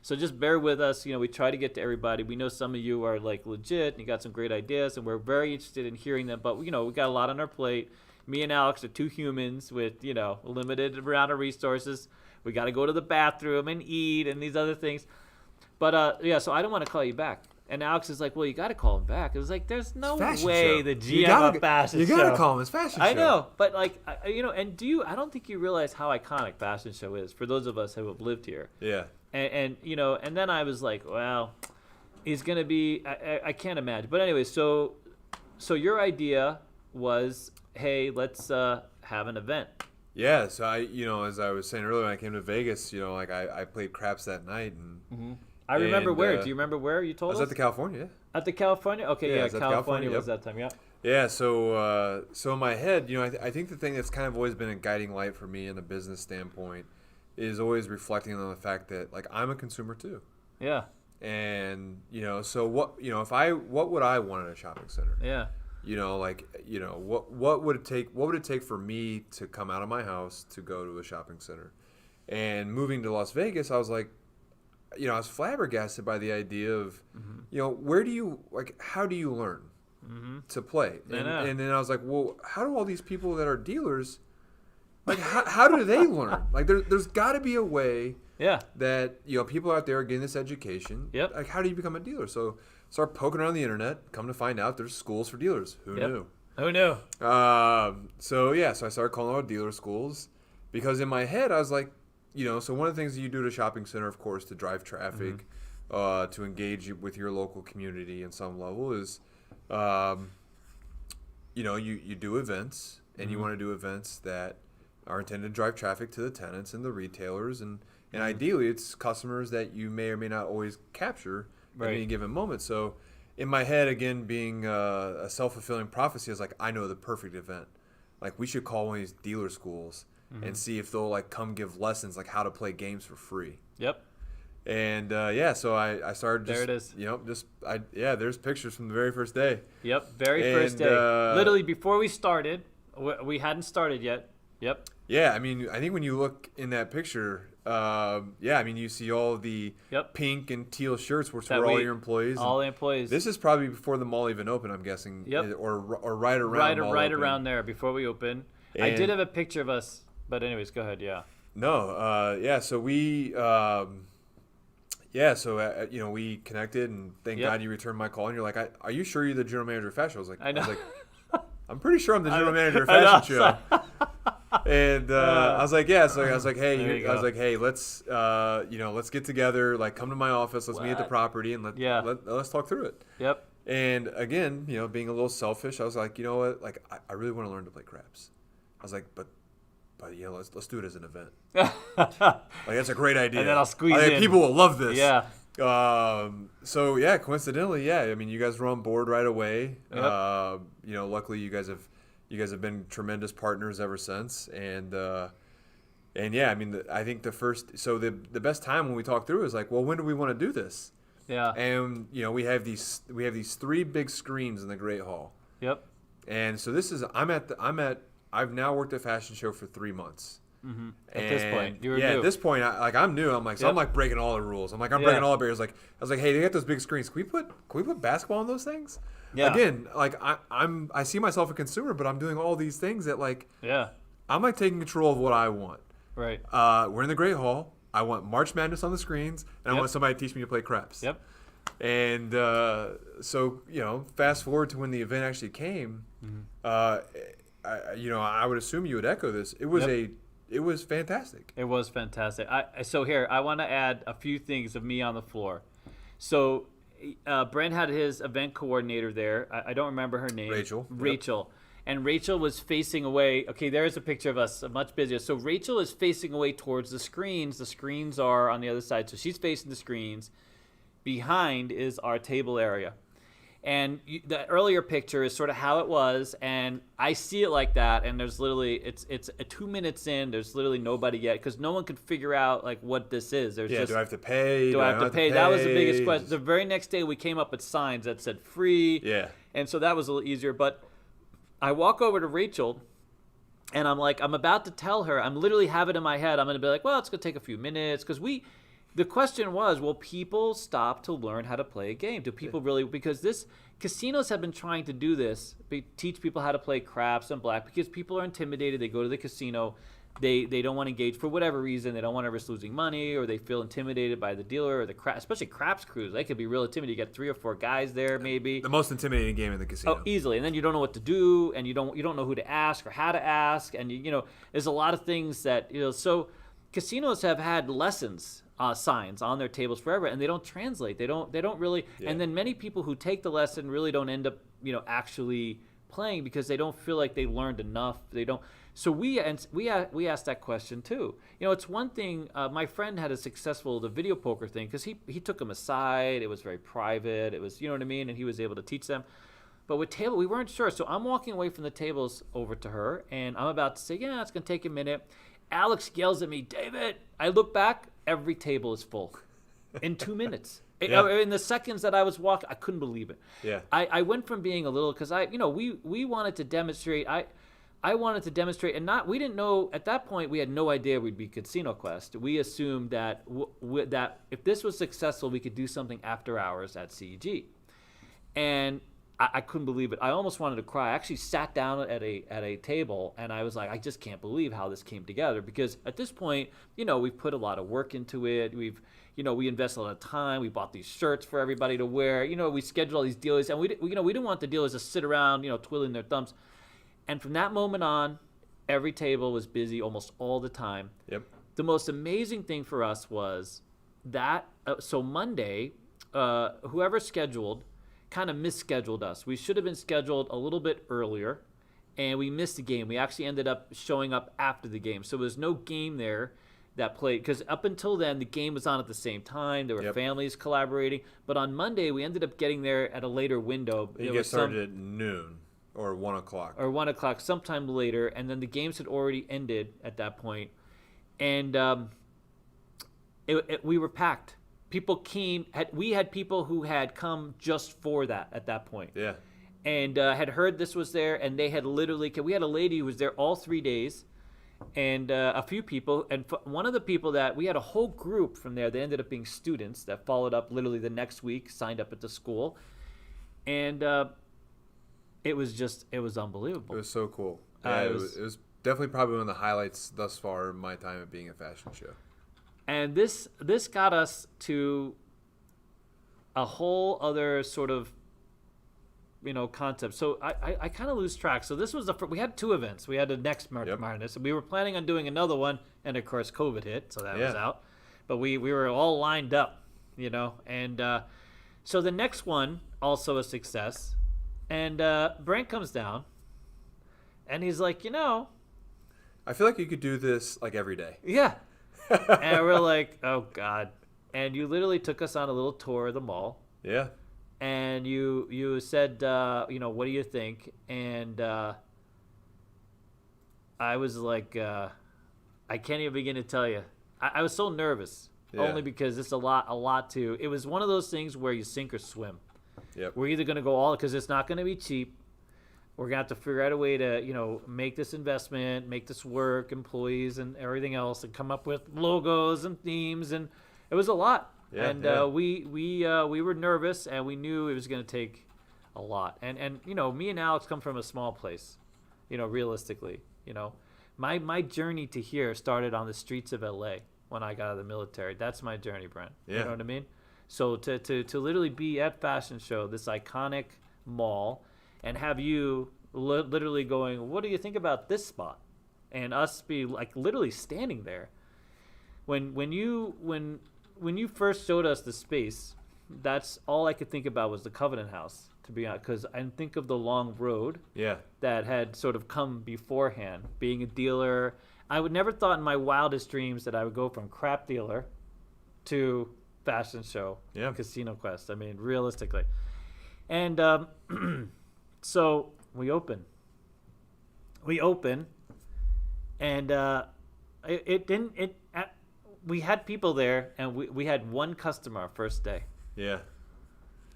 So just bear with us. We try to get to everybody. We know some of you are like legit and you got some great ideas, and we're very interested in hearing them. But we got a lot on our plate. Me and Alex are two humans with a limited amount of resources. We got to go to the bathroom and eat and these other things. But so I don't want to call you back. And Alex is like, well, you got to call him back. It was like, there's no way the GM of fashion show. You got to call him. It's fashion show. I know, but like, and I don't think you realize how iconic fashion show is for those of us who have lived here. Yeah. And then I was like, well, he's gonna be. I can't imagine. But anyway, so your idea was, hey, let's have an event. Yeah. So as I was saying earlier, when I came to Vegas, I played craps that night, and I remember where. Do you remember where you told us? I was at the California. At the California? Okay, yeah, California was yep. that time. Yeah. Yeah. So in my head, I think the thing that's kind of always been a guiding light for me in a business standpoint is always reflecting on the fact that like I'm a consumer too. Yeah. And so what would I want in a shopping center? Yeah. What would it take for me to come out of my house to go to a shopping center? And moving to Las Vegas, I was like, I was flabbergasted by the idea of, how do you learn to play? And then I was like, well, how do all these people that are dealers, like, how do they learn? Like, there's got to be a way that, people out there are getting this education. Yep. Like, how do you become a dealer? So start poking around the internet, come to find out there's schools for dealers. Who knew? Who knew? So I started calling out dealer schools because in my head I was like, so one of the things that you do at a shopping center, of course, to drive traffic, to engage with your local community in some level is, you do events, and you want to do events that are intended to drive traffic to the tenants and the retailers, and ideally it's customers that you may or may not always capture at any given moment. So in my head, again, being a self-fulfilling prophecy, I was like, I know the perfect event. Like, we should call one of these dealer schools and see if they'll like come give lessons like how to play games for free. Yep. And so I started. There it is. There's pictures from the very first day. Yep, first day. Literally before we started, we hadn't started yet. Yep. Yeah, I mean, I think when you look in that picture, you see all the pink and teal shirts, which were all your employees. All the employees. This is probably before the mall even opened, I'm guessing. Yep. Or right around. Right around there bbefore we opened. And I did have a picture of us, but anyways, go ahead. Yeah. No. So we. We connected, and thank God you returned my call. And you're like, "Are you sure you're the general manager of fashion?" I was like, "I'm pretty sure I'm the general manager of fashion show." And I was like, "Yeah." So I was like, "Hey, let's get together. Like, come to my office. Let's meet at the property, and let's talk through it." Yep. And again, being a little selfish, I was like, you know what? Like, I really want to learn to play craps. I was like, but let's do it as an event. Like, that's a great idea. And then I'll squeeze in. People will love this. Yeah. Coincidentally, I mean, you guys were on board right away. Yep. Luckily you guys have been tremendous partners ever since. And I mean, I think the best time when we talked through is like, well, when do we want to do this? Yeah. And we have these 3 big screens in the Great Hall. Yep. And so I've now worked at Fashion Show for 3 months. Mm-hmm. At this point, you were new. At this point, I'm new. I'm like, so I'm like breaking all the rules. I'm breaking all the barriers. Like, I was like, hey, they got those big screens. Can we put basketball on those things? Yeah. Again, like I see myself a consumer, but I'm doing all these things that like, I'm like taking control of what I want. Right. We're in the Great Hall. I want March Madness on the screens, and I want somebody to teach me to play craps. Yep. And fast forward to when the event actually came. I would assume you would echo this. It was fantastic. It was fantastic. So here, I want to add a few things of me on the floor. So Brent had his event coordinator there. I don't remember her name. Rachel. Yep. And Rachel was facing away. Okay, there's a picture of us, much busier. So Rachel is facing away towards the screens. The screens are on the other side. So she's facing the screens. Behind is our table area. the earlier picture is sort of how it was, and I see it like that. And there's literally it's 2 minutes in. There's literally nobody yet because no one could figure out like what this is. There's just, do I have to pay? Do I have to pay? That was the biggest question. The very next day we came up with signs that said free. Yeah. And so that was a little easier. But I walk over to Rachel, and I'm like, I'm about to tell her. I'm literally have it in my head. I'm going to be like, well, it's going to take a few minutes because the question was, will people stop to learn how to play a game? Do people really? Because casinos have been trying to do this, teach people how to play craps and black, because people are intimidated. They go to the casino, they don't want to engage for whatever reason. They don't want to risk losing money, or they feel intimidated by the dealer or especially craps crews. They could be real intimidating. You get 3 or 4 guys there, maybe. The most intimidating game in the casino. Oh, easily. And then you don't know what to do, and you don't know who to ask or how to ask, and there's a lot of things that So casinos have had lessons. Signs on their tables forever, and they don't translate. They don't really. Yeah. And then many people who take the lesson really don't end up, actually playing because they don't feel like they learned enough. They don't. So we asked that question too. It's one thing. My friend had the video poker thing because he took them aside. It was very private. It was, you know what I mean, and he was able to teach them. But with table, we weren't sure. So I'm walking away from the tables over to her, and I'm about to say, yeah, it's gonna take a minute. Alex yells at me, David. I look back. Every table is full in 2 minutes. In the seconds that I was walking, I couldn't believe it. Yeah. I went from being a little, because we wanted to demonstrate. I wanted to demonstrate, and we didn't know at that point. We had no idea we'd be Casino Quest. We assumed that that if this was successful, we could do something after hours at CEG, and I couldn't believe it. I almost wanted to cry. I actually sat down at a table, and I was like, I just can't believe how this came together. Because at this point, we've put a lot of work into it. We invest a lot of time. We bought these shirts for everybody to wear. We scheduled all these dealers, and we didn't want the dealers to sit around, twiddling their thumbs. And from that moment on, every table was busy almost all the time. Yep. The most amazing thing for us was that so Monday, whoever scheduled kind of misscheduled us. We should have been scheduled a little bit earlier, and we missed the game. We actually ended up showing up after the game. So there was no game there that played, because up until then, the game was on at the same time. There were families collaborating. But on Monday, we ended up getting there at a later window. You get started at noon or 1 o'clock. Or 1 o'clock, sometime later. And then the games had already ended at that point. And we were packed. People came. We had people who had come just for that at that point. Yeah. And had heard this was there, and they had literally. We had a lady who was there all 3 days, and a few people. And one of the people that we had a whole group from there. They ended up being students that followed up literally the next week, signed up at the school, and it was unbelievable. It was so cool. Yeah, it was definitely probably one of the highlights thus far in my time at being a fashion show. And this got us to a whole other sort of, concept. So I kind of lose track. So this was we had 2 events. We had the next Madness. We were planning on doing another one, and of course COVID hit, so that was out. But we were all lined up, And so the next one, also a success. And Brent comes down, and he's like, I feel like you could do this like every day. Yeah. And we're like, oh God. And you literally took us on a little tour of the mall. Yeah. And you said, what do you think? And I was like, I can't even begin to tell you. I was so nervous, only because it's a lot to. It was one of those things where you sink or swim. Yep. We're either going to go all, because it's not going to be cheap. We're going to have to figure out a way to, make this investment, make this work, employees and everything else, and come up with logos and themes. And it was a lot. Yeah, and we were nervous, and we knew it was going to take a lot. And me and Alex come from a small place, realistically. My journey to here started on the streets of LA when I got out of the military. That's my journey, Brent. Yeah. You know what I mean? So to literally be at Fashion Show, this iconic mall, and have you literally going, what do you think about this spot? And us be like literally standing there. When you first showed us the space, that's all I could think about was the Covenant House, to be honest, because I think of the long road that had sort of come beforehand. Being a dealer, I would never thought in my wildest dreams that I would go from crap dealer to Fashion Show, Casino Quest. I mean, realistically. And so we open, and we had people there, and we had one customer our first day, Yeah.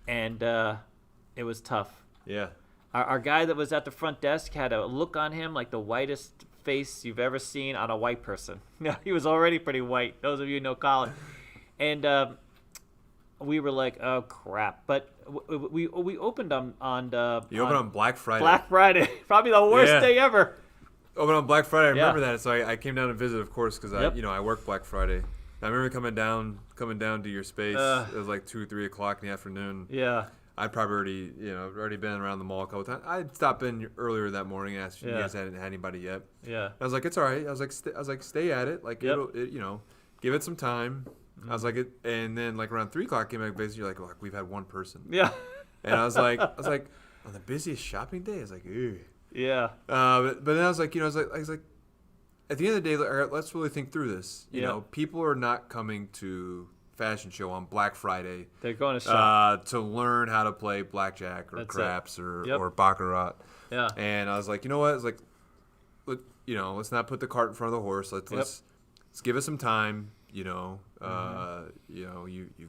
and it was tough. Yeah. Our guy that was at the front desk had a look on him like the whitest face you've ever seen on a white person. He was already pretty white. Those of you who know Colin. And we were like, oh, crap. But we opened on You opened on Black Friday. Black Friday. Probably the worst Yeah. day ever. Opened on Black Friday. I remember Yeah. that. So I came down to visit, of course, because I work Black Friday. I remember coming down to your space. It was like 2 or 3 o'clock in the afternoon. Yeah. I'd probably already been around the mall a couple times. I'd stopped in earlier that morning, asked if you guys hadn't had anybody yet. Yeah. I was like, it's all right. I was like, stay at it. Like, Yep. give it some time. I was like, and then like around 3 o'clock, came back basically like, look, we've had one person. Yeah. And I was like, on the busiest shopping day, I was like, ew. Yeah. But then I was like, I was like, at the end of the day, let's really think through this. You know, people are not coming to fashion show on Black Friday. They're going to shop. To learn how to play blackjack or craps or baccarat. Yeah. And I was like, you know what? I was like, let's not put the cart in front of the horse. Let's give it some time. You've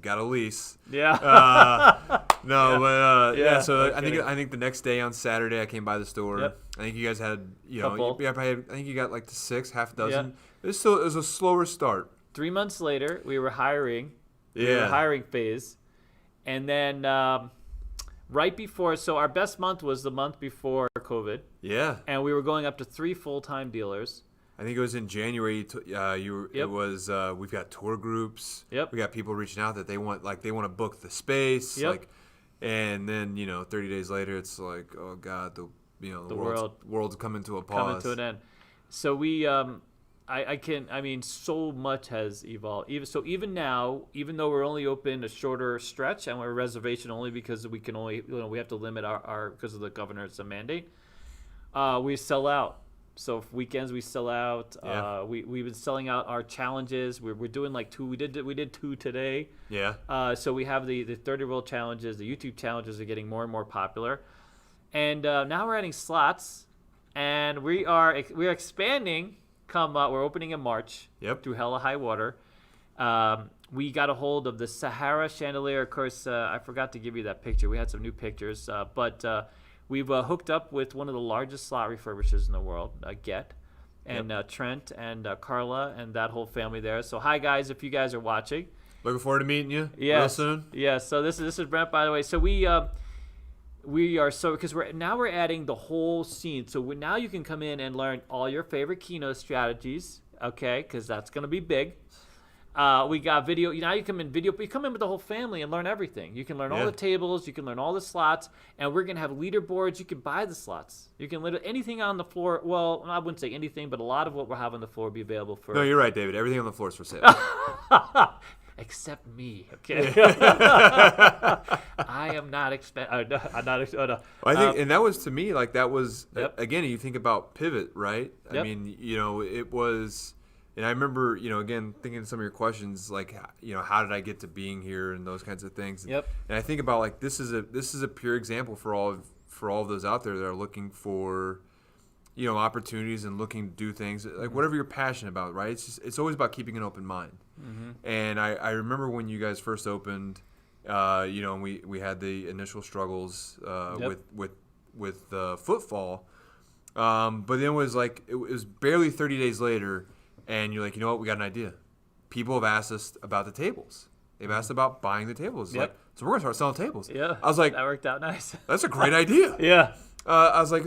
got a lease. Yeah. So I think the next day on Saturday I came by the store. Yep. I think you guys had Couple. I think you got like to 6, half a dozen. Yeah. It was a slower start. 3 months later, we were hiring. Yeah. We were hiring phase. And then right before, so our best month was the month before COVID. Yeah. And we were going up to 3 full-time dealers. I think it was in January. It was. We've got tour groups. Yep. We got people reaching out that they want to book the space. Yep. And then 30 days later, it's like, oh God, the world's coming to a pause. Coming to an end. So we, so much has evolved. Even now, even though we're only open a shorter stretch and we're reservation only because we can only, we have to limit our because of the governor, it's a mandate. We sell out. So for weekends we sell out. Yeah. We've been selling out our challenges. We're doing like 2. We did 2 today. Yeah. So we have the 30 roll challenges. The YouTube challenges are getting more and more popular, and now we're adding slots, and we're expanding. We're opening in March. Yep. Through Hella High Water. We got a hold of the Sahara chandelier. Of course, I forgot to give you that picture. We had some new pictures, but. We've hooked up with one of the largest slot refurbishers in the world, Get, and Trent and Carla and that whole family there. So hi guys, if you guys are watching. Looking forward to meeting you real Yes. soon. Yeah. So this is Brent, by the way. So we are because we're adding the whole scene. So now you can come in and learn all your favorite keynote strategies. Okay, because that's gonna be big. We got video. Now you come in video. You come in with the whole family and learn everything. You can learn all the tables. You can learn all the slots. And we're going to have leaderboards. You can buy the slots. You can literally anything on the floor. Well, I wouldn't say anything, but a lot of what we'll have on the floor will be available for. No, you're right, David. Everything on the floor is for sale. Except me. Okay. I am not I'm not. Oh, no. I think, and that was to me like that was Yep. again. You think about pivot, right? Yep. I mean, it was. And I remember, again, thinking of some of your questions, like, how did I get to being here and those kinds of things. Yep. And I think about like this is a pure example for all of those out there that are looking for, opportunities and looking to do things like whatever you're passionate about, right? It's always about keeping an open mind. Mm-hmm. And I remember when you guys first opened, and we had the initial struggles with footfall, but then it was barely 30 days later. And you're like, you know what? We got an idea. People have asked us about the tables. They've asked about buying the tables. Yep. Like, so we're gonna start selling tables. Yeah. I was like, that worked out nice. that's a great idea. Yeah. I was like,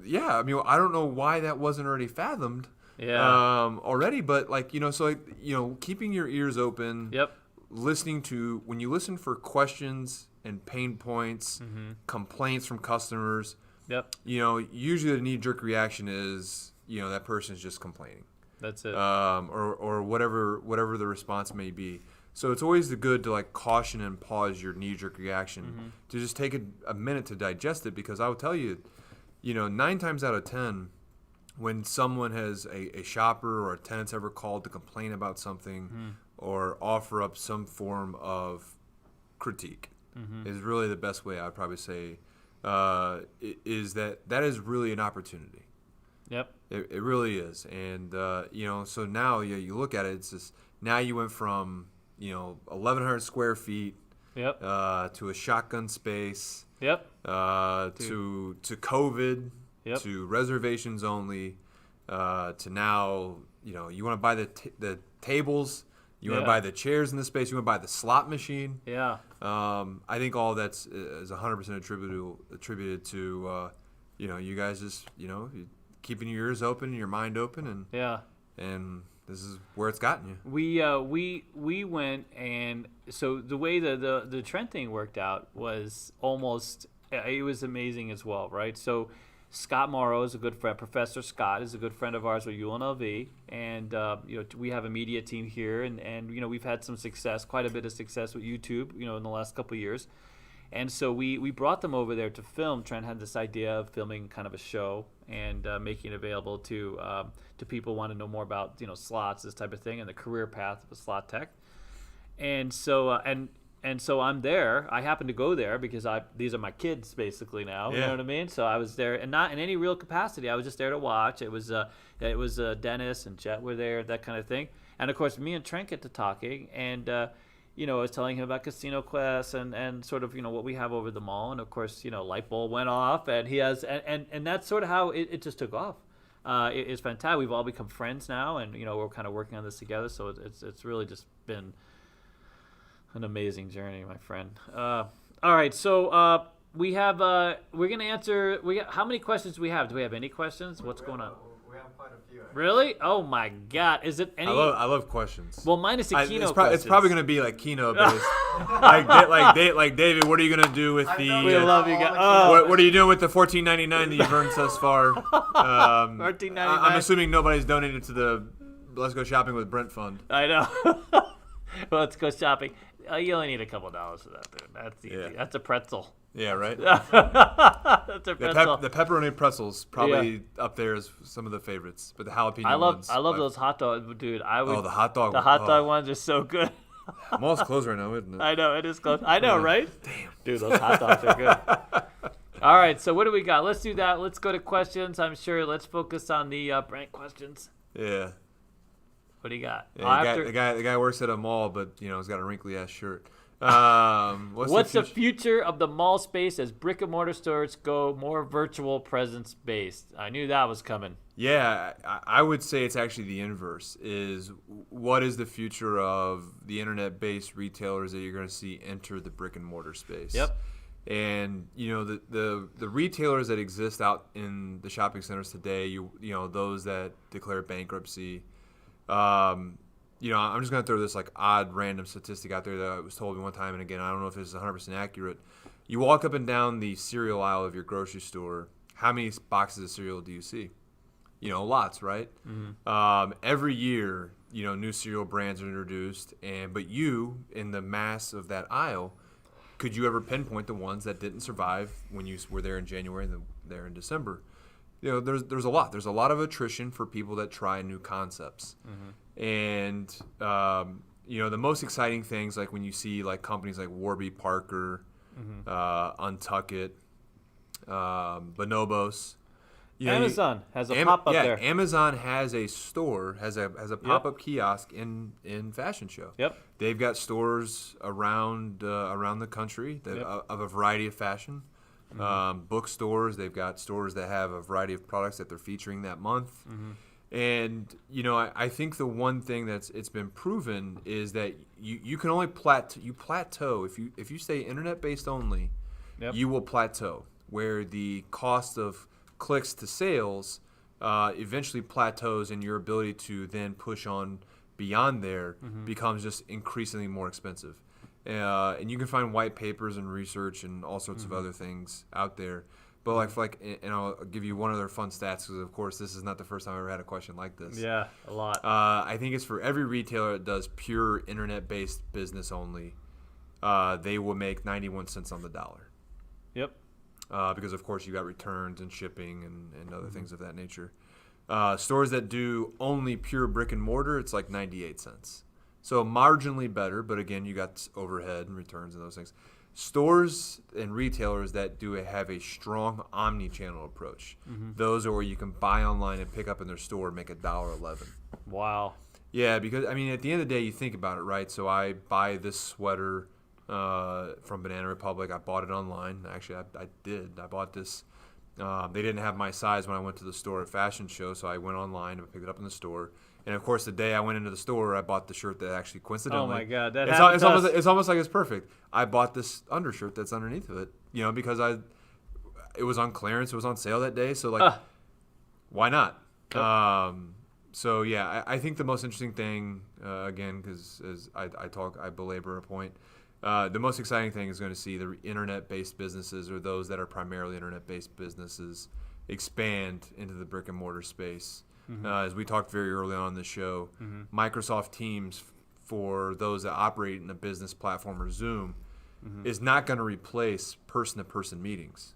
yeah. I mean, I don't know why that wasn't already fathomed. Yeah. Already, but keeping your ears open. Yep. Listening to when you listen for questions and pain points, complaints from customers. Yep. Usually the knee-jerk reaction is, that person's just complaining. That's it. Or whatever the response may be. So it's always good to caution and pause your knee-jerk reaction to just take a minute to digest it, because I will tell you, 9 times out of 10, when someone has a shopper or a tenant's ever called to complain about something or offer up some form of critique, is really the best way I would probably say. Is that is really an opportunity. Yep. It really is, and so now you look at it. It's just now you went from 1,100 square feet. Yep. To a shotgun space. Yep. To COVID. Yep. To reservations only. To now, you want to buy the tables. You want to buy the chairs in the space. You want to buy the slot machine. Yeah. I think all that's is 100% attributed to you guys just keeping your ears open and your mind open and this is where it's gotten you. We went, and so the way the Trent thing worked out was it was amazing as well, right? So Scott Morrow is a good friend. Professor Scott is a good friend of ours with UNLV, and we have a media team here, and we've had some success, quite a bit of success with YouTube, in the last couple of years. And so we brought them over there to film. Trent had this idea of filming kind of a show and making it available to people who want to know more about slots, this type of thing, and the career path of a slot tech. And so and so I'm there. I happen to go there because these are my kids basically now. Yeah. You know what I mean? So I was there, and not in any real capacity. I was just there to watch. It was Dennis and Jet were there, that kind of thing. And of course, me and Trent get to talking, and I was telling him about Casino Quest and sort of what we have over the mall. And of course, light bulb went off, and he has and that's sort of how it just took off. It's fantastic. We've all become friends now, and we're kind of working on this together. So it's really just been an amazing journey, my friend. All right, so we're gonna answer. How many questions do we have? Do we have any questions? What's going on? We have quite a few. Actually. Really? Oh my God! Is it any? I love questions. Well, minus the Keno questions. It's probably gonna be like Keno based. like David, what are you gonna do with the? We love you guys. What are you doing with the $14.99 that you've earned thus far? $14.99. I'm assuming nobody's donated to the Let's Go Shopping with Brent fund. I know. Well, let's go shopping. You only need a couple dollars for that, dude. That's easy. Yeah. That's a pretzel. Yeah, right. That's a pretzel. The pepperoni pretzels probably up there as some of the favorites, but the jalapeno ones. I love those hot dogs, dude. The hot dog. The hot dog ones are so good. Mall's closed right now, isn't it? I know it is close. I know, right? Damn, dude, those hot dogs are good. All right, so what do we got? Let's do that. Let's go to questions. I'm sure. Let's focus on the Brent questions. Yeah. What do you got? Yeah, the guy works at a mall, but he's got a wrinkly ass shirt. What's the future of the mall space as brick and mortar stores go more virtual presence based? I knew that was coming. Yeah, I would say it's actually the inverse. Is what is the future of the internet-based retailers that you're going to see enter the brick and mortar space? Yep. And the retailers that exist out in the shopping centers today, those that declare bankruptcy. I'm just going to throw this like odd random statistic out there that I was told me one time, and again, I don't know if this is 100% accurate. You walk up and down the cereal aisle of your grocery store, how many boxes of cereal do you see? Lots, right? Mm-hmm. Every year, new cereal brands are introduced, but you, in the mass of that aisle, could you ever pinpoint the ones that didn't survive when you were there in January and there in December? There's a lot. There's a lot of attrition for people that try new concepts. Mm-hmm. And, the most exciting things, like when you see like companies like Warby Parker, mm-hmm. Untuckit, Bonobos. Amazon has a pop-up there. Amazon has a store, has a pop-up kiosk in Fashion Show. Yep. They've got stores around the country of a variety of fashion. Mm-hmm. Bookstores, they've got stores that have a variety of products that they're featuring that month. Mm-hmm. And, I think the one thing it's been proven is that you can only plateau. If you stay internet-based only, you will plateau, where the cost of clicks to sales eventually plateaus, and your ability to then push on beyond there becomes just increasingly more expensive. And you can find white papers and research and all sorts of other things out there. But and I'll give you one other fun stats, because of course this is not the first time I've ever had a question like this. Yeah, a lot. I think it's for every retailer that does pure internet-based business only, they will make 91 cents on the dollar. Yep. Because of course you got returns and shipping and other things of that nature. Stores that do only pure brick and mortar, it's like 98 cents. So marginally better, but again, you got overhead and returns and those things. stores and retailers that have a strong omni-channel approach. Those are where you can buy online and pick up in their store and make $1.11. Wow. Yeah, because I mean, at the end of the day, you think about it, right? So I buy this sweater from Banana Republic. I bought it online. Actually, I did. I bought this. They didn't have my size when I went to the store at Fashion Show, so I went online and picked it up in the store. And of course, the day I went into the store, I bought the shirt that actually coincidentally. Oh my God, that it's happened to us. it's almost like it's perfect. I bought this undershirt that's underneath of it, because it was on clearance, it was on sale that day, so why not? Yep. So yeah, I think the most interesting thing, again, because as I belabor a point. The most exciting thing is going to see the internet-based businesses, or those that are primarily internet-based businesses, expand into the brick-and-mortar space. As we talked very early on in the show, Microsoft Teams, for those that operate in a business platform or Zoom, is not going to replace person-to-person meetings.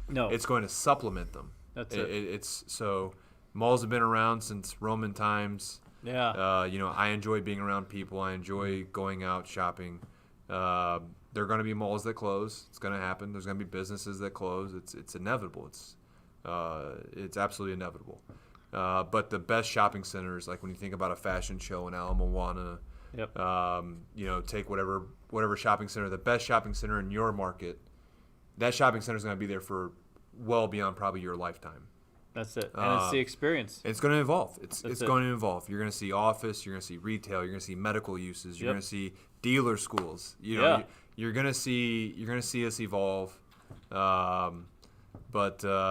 No. It's going to supplement them. That's it. So malls have been around since Roman times. Yeah. I enjoy being around people. I enjoy going out shopping. There are going to be malls that close. It's going to happen. There's going to be businesses that close. It's inevitable. It's absolutely inevitable. But the best shopping centers, like when you think about a fashion show in Ala Moana, take whatever shopping center, the best shopping center in your market, that shopping center is going to be there for well beyond probably your lifetime. That's it. And it's the experience. It's going to evolve. It's That's going to evolve. You're going to see office. You're going to see retail. You're going to see medical uses. You're going to see dealer schools. You're going to see us evolve. That's what I'm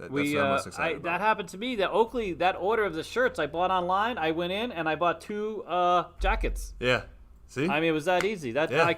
most excited about. That happened to me. That Oakley, that order of the shirts I bought online, I went in and I bought 2 jackets. Yeah. See? I mean, it was that easy. That's a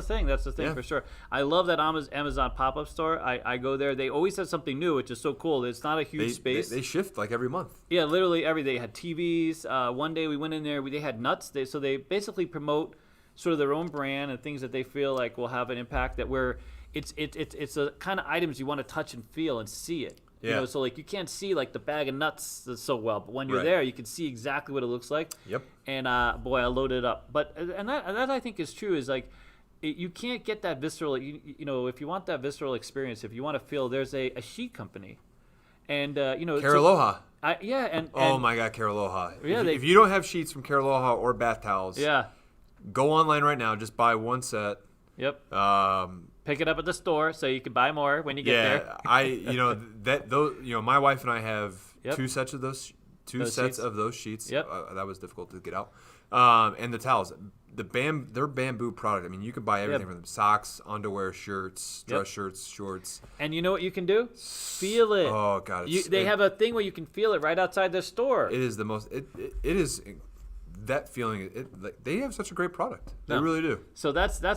thing. That's the thing for sure. I love that Amazon pop-up store. I go there. They always have something new, which is so cool. It's not a huge space. They shift like every month. Yeah, literally every day. They had TVs. One day we went in there. They had nuts. So they basically promote sort of their own brand and things that they feel like will have an impact. It's the kind of items you want to touch and feel and see it. Yeah. So like you can't see like the bag of nuts so well, but when you're there, you can see exactly what it looks like. Yep. And boy, I loaded it up. But and that I think is true. Is like you can't get that visceral. If you want that visceral experience, if you want to feel, there's a sheet company, and Caraloha. Oh my God, Caraloha. Yeah, if you don't have sheets from Caraloha or bath towels, go online right now. Just buy one set. Yep. Pick it up at the store so you can buy more when you get there. My wife and I have 2 sets of those sheets. of those sheets. Yep. That was difficult to get out. And the towels, their bamboo product. I mean, you can buy everything from them: socks, underwear, shirts, dress shirts, shorts. And you know what you can do? Feel it. Oh God! They have a thing where you can feel it right outside their store. It is the most. It is. That feeling, they have such a great product. They really do. So that's the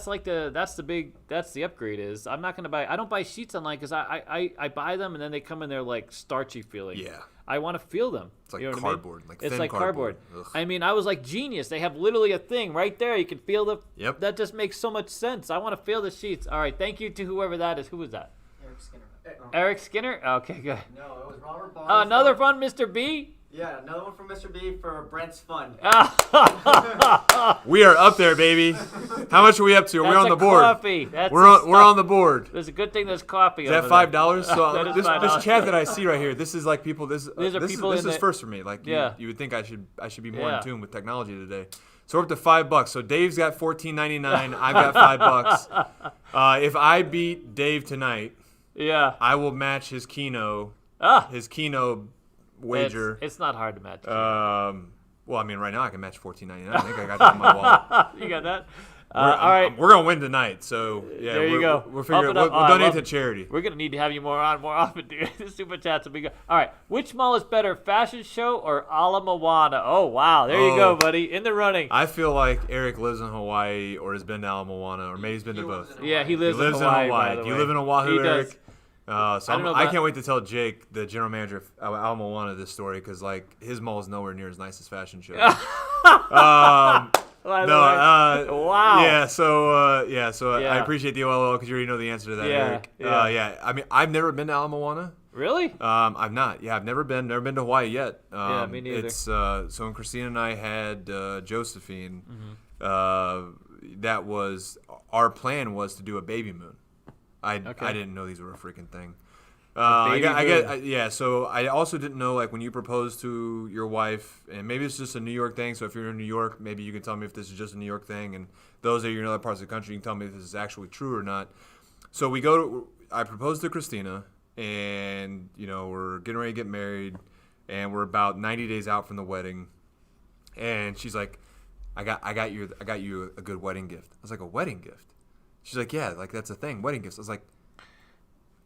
upgrade is I'm not gonna buy. I don't buy sheets online because I buy them and then they come in their like starchy feeling. Yeah. I want to feel them. It's like I cardboard, mean? like it's thin like cardboard. Ugh. I mean, I was like genius. They have literally a thing right there. You can feel the. Yep. That just makes so much sense. I want to feel the sheets. All right, thank you to whoever that is. Who was that? Eric Skinner. Eric Skinner. Okay, good. No, it was Robert Barnes. Another fun, Mr. B. Yeah, another one from Mr. B for Brent's fund. We are up there, baby. How much are we up to? We're on the board. Coffee. We're on the board. There's a good thing there's coffee. Is that $5? So That is this $5. chat that I see right here, this is like people. This is first for me. Like you would think I should be more in tune with technology today. So we're up to $5. So Dave's got $14.99. I've got $5. If I beat Dave tonight, I will match his Keno. His Keno wager. It's not hard to match. Well, I mean, right now I can match $14.99. I think I got that in my wallet. You got that? All right. We're gonna win tonight, so yeah. There you go. We'll figure. We'll donate to charity. We're gonna need to have you more often, dude. The super chats will be good. All right, which mall is better, Fashion Show or Ala Moana? Oh wow, there you go, buddy, in the running. I feel like Eric lives in Hawaii or has been to Ala Moana, or maybe he's been to both. Yeah, he lives in Hawaii. Do you live in Oahu, Eric? Does. I can't wait to tell Jake, the general manager of Ala Moana, this story because like his mall is nowhere near as nice as Fashion Show. Wow. Yeah. So I appreciate the OLL because you already know the answer to that, Eric. I mean, I've never been to Ala Moana. Really? I've not. Yeah, I've never been to Hawaii yet. Me neither. It's so when Christina and I had Josephine, that was our plan was to do a baby moon. I Okay. didn't know these were a freaking thing. baby moon. Yeah. So I also didn't know, like, when you propose to your wife, and maybe it's just a New York thing. So if you're in New York, maybe you can tell me if this is just a New York thing, and those that are in other parts of the country, you can tell me if this is actually true or not. So I proposed to Christina, and we're getting ready to get married, and we're about 90 days out from the wedding, and she's like, I got you a good wedding gift. I was like, a wedding gift? She's like, yeah, like that's a thing, wedding gifts. I was like,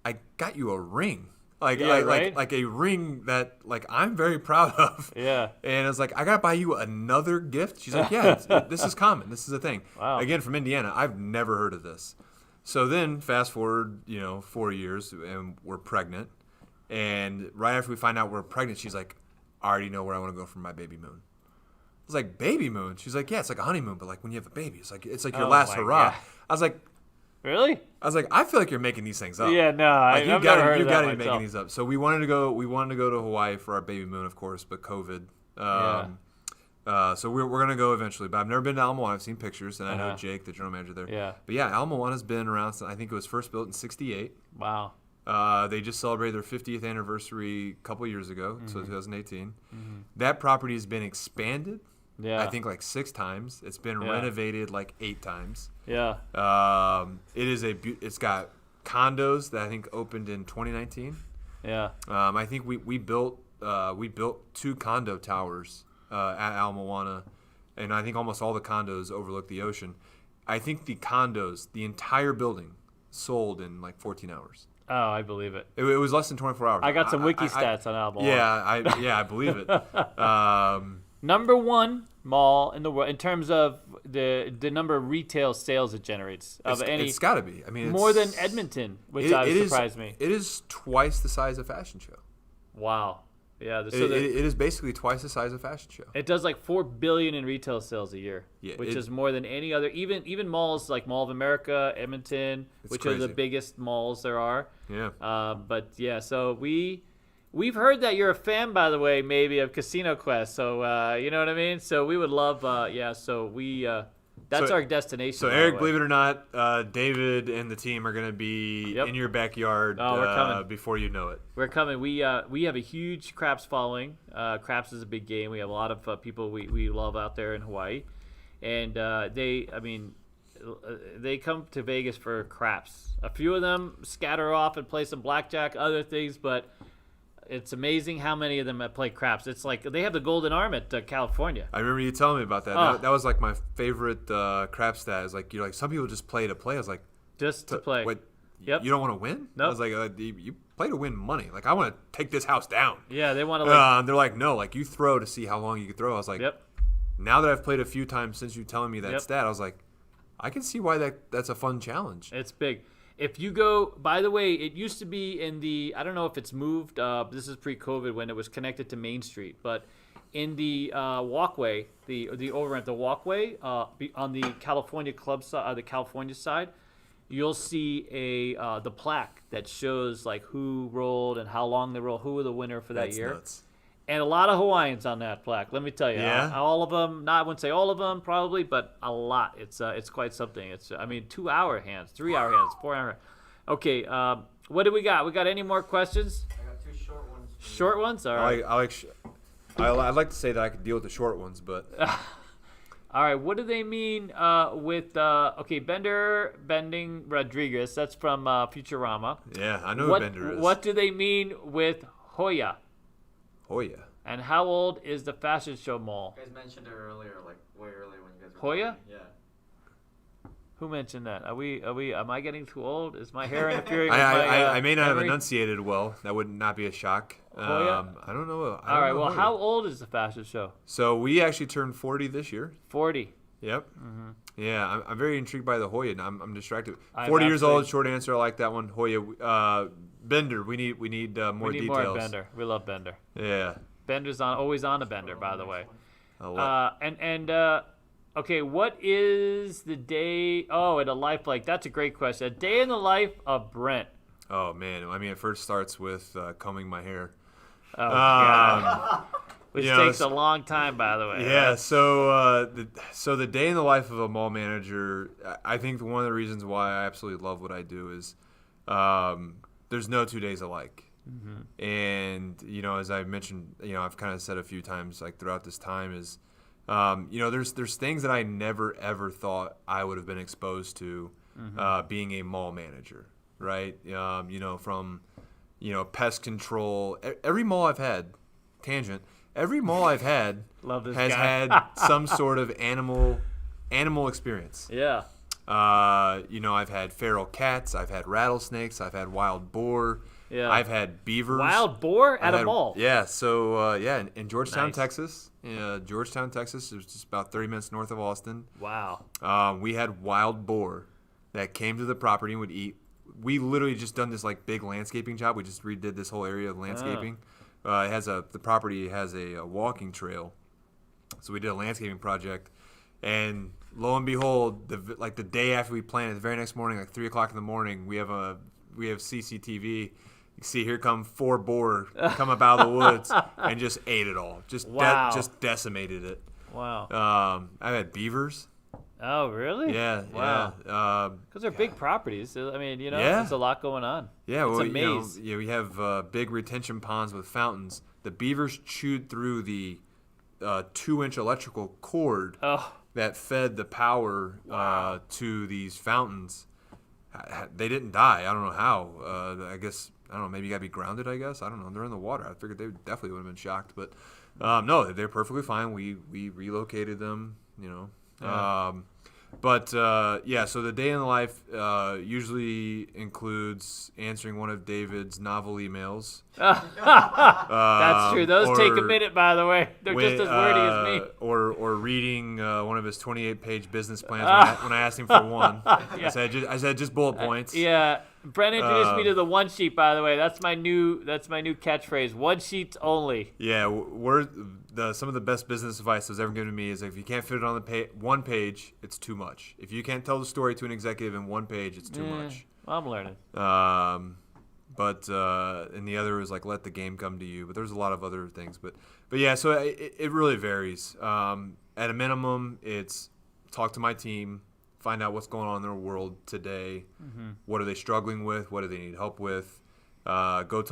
I got you a ring. Like, right? like a ring that, like, I'm very proud of. Yeah. And I was like, I gotta buy you another gift. She's like, yeah, this is common. This is a thing. Wow. Again, from Indiana, I've never heard of this. So then, fast forward, 4 years, and we're pregnant. And right after we find out we're pregnant, she's like, I already know where I want to go for my baby moon. I was like, baby moon? She's like, yeah, it's like a honeymoon, but like when you have a baby, it's like your Oh last my hurrah. God. I was like, Really? I feel like you're making these things up. Yeah, no, Like, I've never heard you of gotta that be myself. making these up. So we wanted to go to Hawaii for our baby moon, of course, but COVID. So we're gonna go eventually. But I've never been to Ala Moana. I've seen pictures, and I know Jake, the general manager there. Yeah. But yeah, Ala Moana's been around since, I think it was first built in '68. Wow. They just celebrated their 50th anniversary a couple years ago, so 2018. Mm-hmm. That property has been expanded. Yeah. I think like 6 times. It's been Yeah. renovated like 8 times. Yeah. It's got condos that I think opened in 2019. Yeah. I think we built 2 condo towers at Ala Moana, and I think almost all the condos overlook the ocean. I think the condos, the entire building, sold in like 14 hours. Oh, I believe it. It was less than 24 hours. I got some wiki stats on Ala Moana. Yeah, I believe it. Number 1 mall in the world in terms of the number of retail sales it generates It's got to be. I mean, more than Edmonton, which surprised me. It is twice the size of Fashion Show. Wow. Yeah. It is basically twice the size of Fashion Show. It does like $4 billion in retail sales a year, Yeah, which is more than any other. Even malls like Mall of America, Edmonton, which are the crazy. biggest malls there are. Yeah. But yeah, so we've heard that you're a fan, by the way, maybe of Casino Quest. So you know what I mean. So we would love. That's our destination. So by Eric, the way. believe it or not, David and the team are going to be in your backyard we're coming. before you know it. We're coming. We have a huge craps following. Craps is a big game. We have a lot of people we love out there in Hawaii, and they come to Vegas for craps. A few of them scatter off and play some blackjack, other things, but it's amazing how many of them play craps. It's like they have the golden arm at California. I remember you telling me about that. Oh. That was like my favorite crap stat. Is like, you're like, some people just play to play. I was like, Just to play. Wait, Yep. you don't want to win? Nope. I was like, you play to win money. Like, I want to take this house down. Yeah, they want to They're like, no, like, you throw to see how long you can throw. I was like, Yep. Now that I've played a few times since you telling me that Yep. stat, I was like, I can see why that's a fun challenge. It's big. If you go, by the way, it used to be in the, I don't know if it's moved, this is pre-COVID when it was connected to Main Street, but in the walkway, the overend, the walkway on the California club side, the California side, you'll see the plaque that shows like who rolled and how long they rolled, who were the winner for that That's year. nuts. And a lot of Hawaiians on that plaque. Let me tell you, Yeah? all of them. I wouldn't say all of them, probably, but a lot. It's quite something. It's 2-hour hands, 3-hour hands, 4-hour. Okay, what do we got? We got any more questions? I got 2 short ones. Short ones, all right. I'd like to say that I could deal with the short ones, but All right. What do they mean with Bending Rodriguez? That's from Futurama. yeah, I know who Bender is. What do they mean with Hoya? Hoya. And how old is the fashion show mall? You guys mentioned it earlier, like way earlier when you guys were Hoya? talking. Yeah. Who mentioned that? Am I getting too old? Is my hair interfering with my I may not have memory? enunciated well. That would not be a shock. Hoya? I don't know. All right. Well, how old is the fashion show? So we actually turned 40 this year. 40. Yep. Mm-hmm. Yeah, I'm very intrigued by the Hoya. And I'm distracted. I'm 40 years old. absolutely- Short answer. I like that one. Hoya. Bender. We need more We need details. more Bender. We love Bender. Yeah. Bender's always on a Bender, by the way. I love. Okay, what is the day? In a life like that's a great question. A day in the life of Brent. Oh man. I mean, it first starts with combing my hair. Oh God. Which You know, takes a long time, by the way. Yeah, right? so the day in the life of a mall manager, I think one of the reasons why I absolutely love what I do is there's no 2 days alike. Mm-hmm. And, as I mentioned, I've kind of said a few times like throughout this time is, there's things that I never, ever thought I would have been exposed to being a mall manager, right? From, pest control. Every mall I've had, every mall I've had has had some sort of animal experience. Yeah. I've had feral cats, I've had rattlesnakes, I've had wild boar, I've had beavers. Wild boar at a mall? Yeah. So in Georgetown, Nice. Texas. Georgetown, Texas. It was just about 30 minutes north of Austin. Wow. We had wild boar that came to the property and would eat. We literally just done this like big landscaping job. We just redid this whole area of landscaping. The property has a walking trail, so we did a landscaping project, and lo and behold, the day after we planted, the very next morning, like 3:00 in the morning, we have CCTV. You see, here come 4 boar come up out of the woods and just ate it all, just decimated it. Wow. I've had beavers. Oh, really? Yeah. Wow. Yeah. Because they're big properties. I mean, Yeah. there's a lot going on. Yeah, it's well, a maze. we have big retention ponds with fountains. The beavers chewed through the 2-inch electrical cord that fed the power to these fountains. They didn't die. I don't know how. I guess, I don't know, maybe you got to be grounded, I guess. I don't know. They're in the water. I figured they definitely would have been shocked. But, no, they're perfectly fine. We relocated them, Yeah. So the day in the life usually includes answering one of David's novel emails. That's true. Those take a minute, by the way. They're just as wordy as me. Or reading one of his 28-page business plans when I asked him for one. Yeah. I said just bullet points. Yeah. Brent introduced me to the one sheet, by the way. That's my new catchphrase. One sheet only. Yeah, some of the best business advice that's ever given to me is if you can't fit it on the one page, it's too much. If you can't tell the story to an executive in one page, it's too much. I'm learning. And the other is like let the game come to you. But there's a lot of other things. But yeah, so it really varies. At a minimum, it's talk to my team, find out what's going on in their world today. Mm-hmm. What are they struggling with? What do they need help with? Go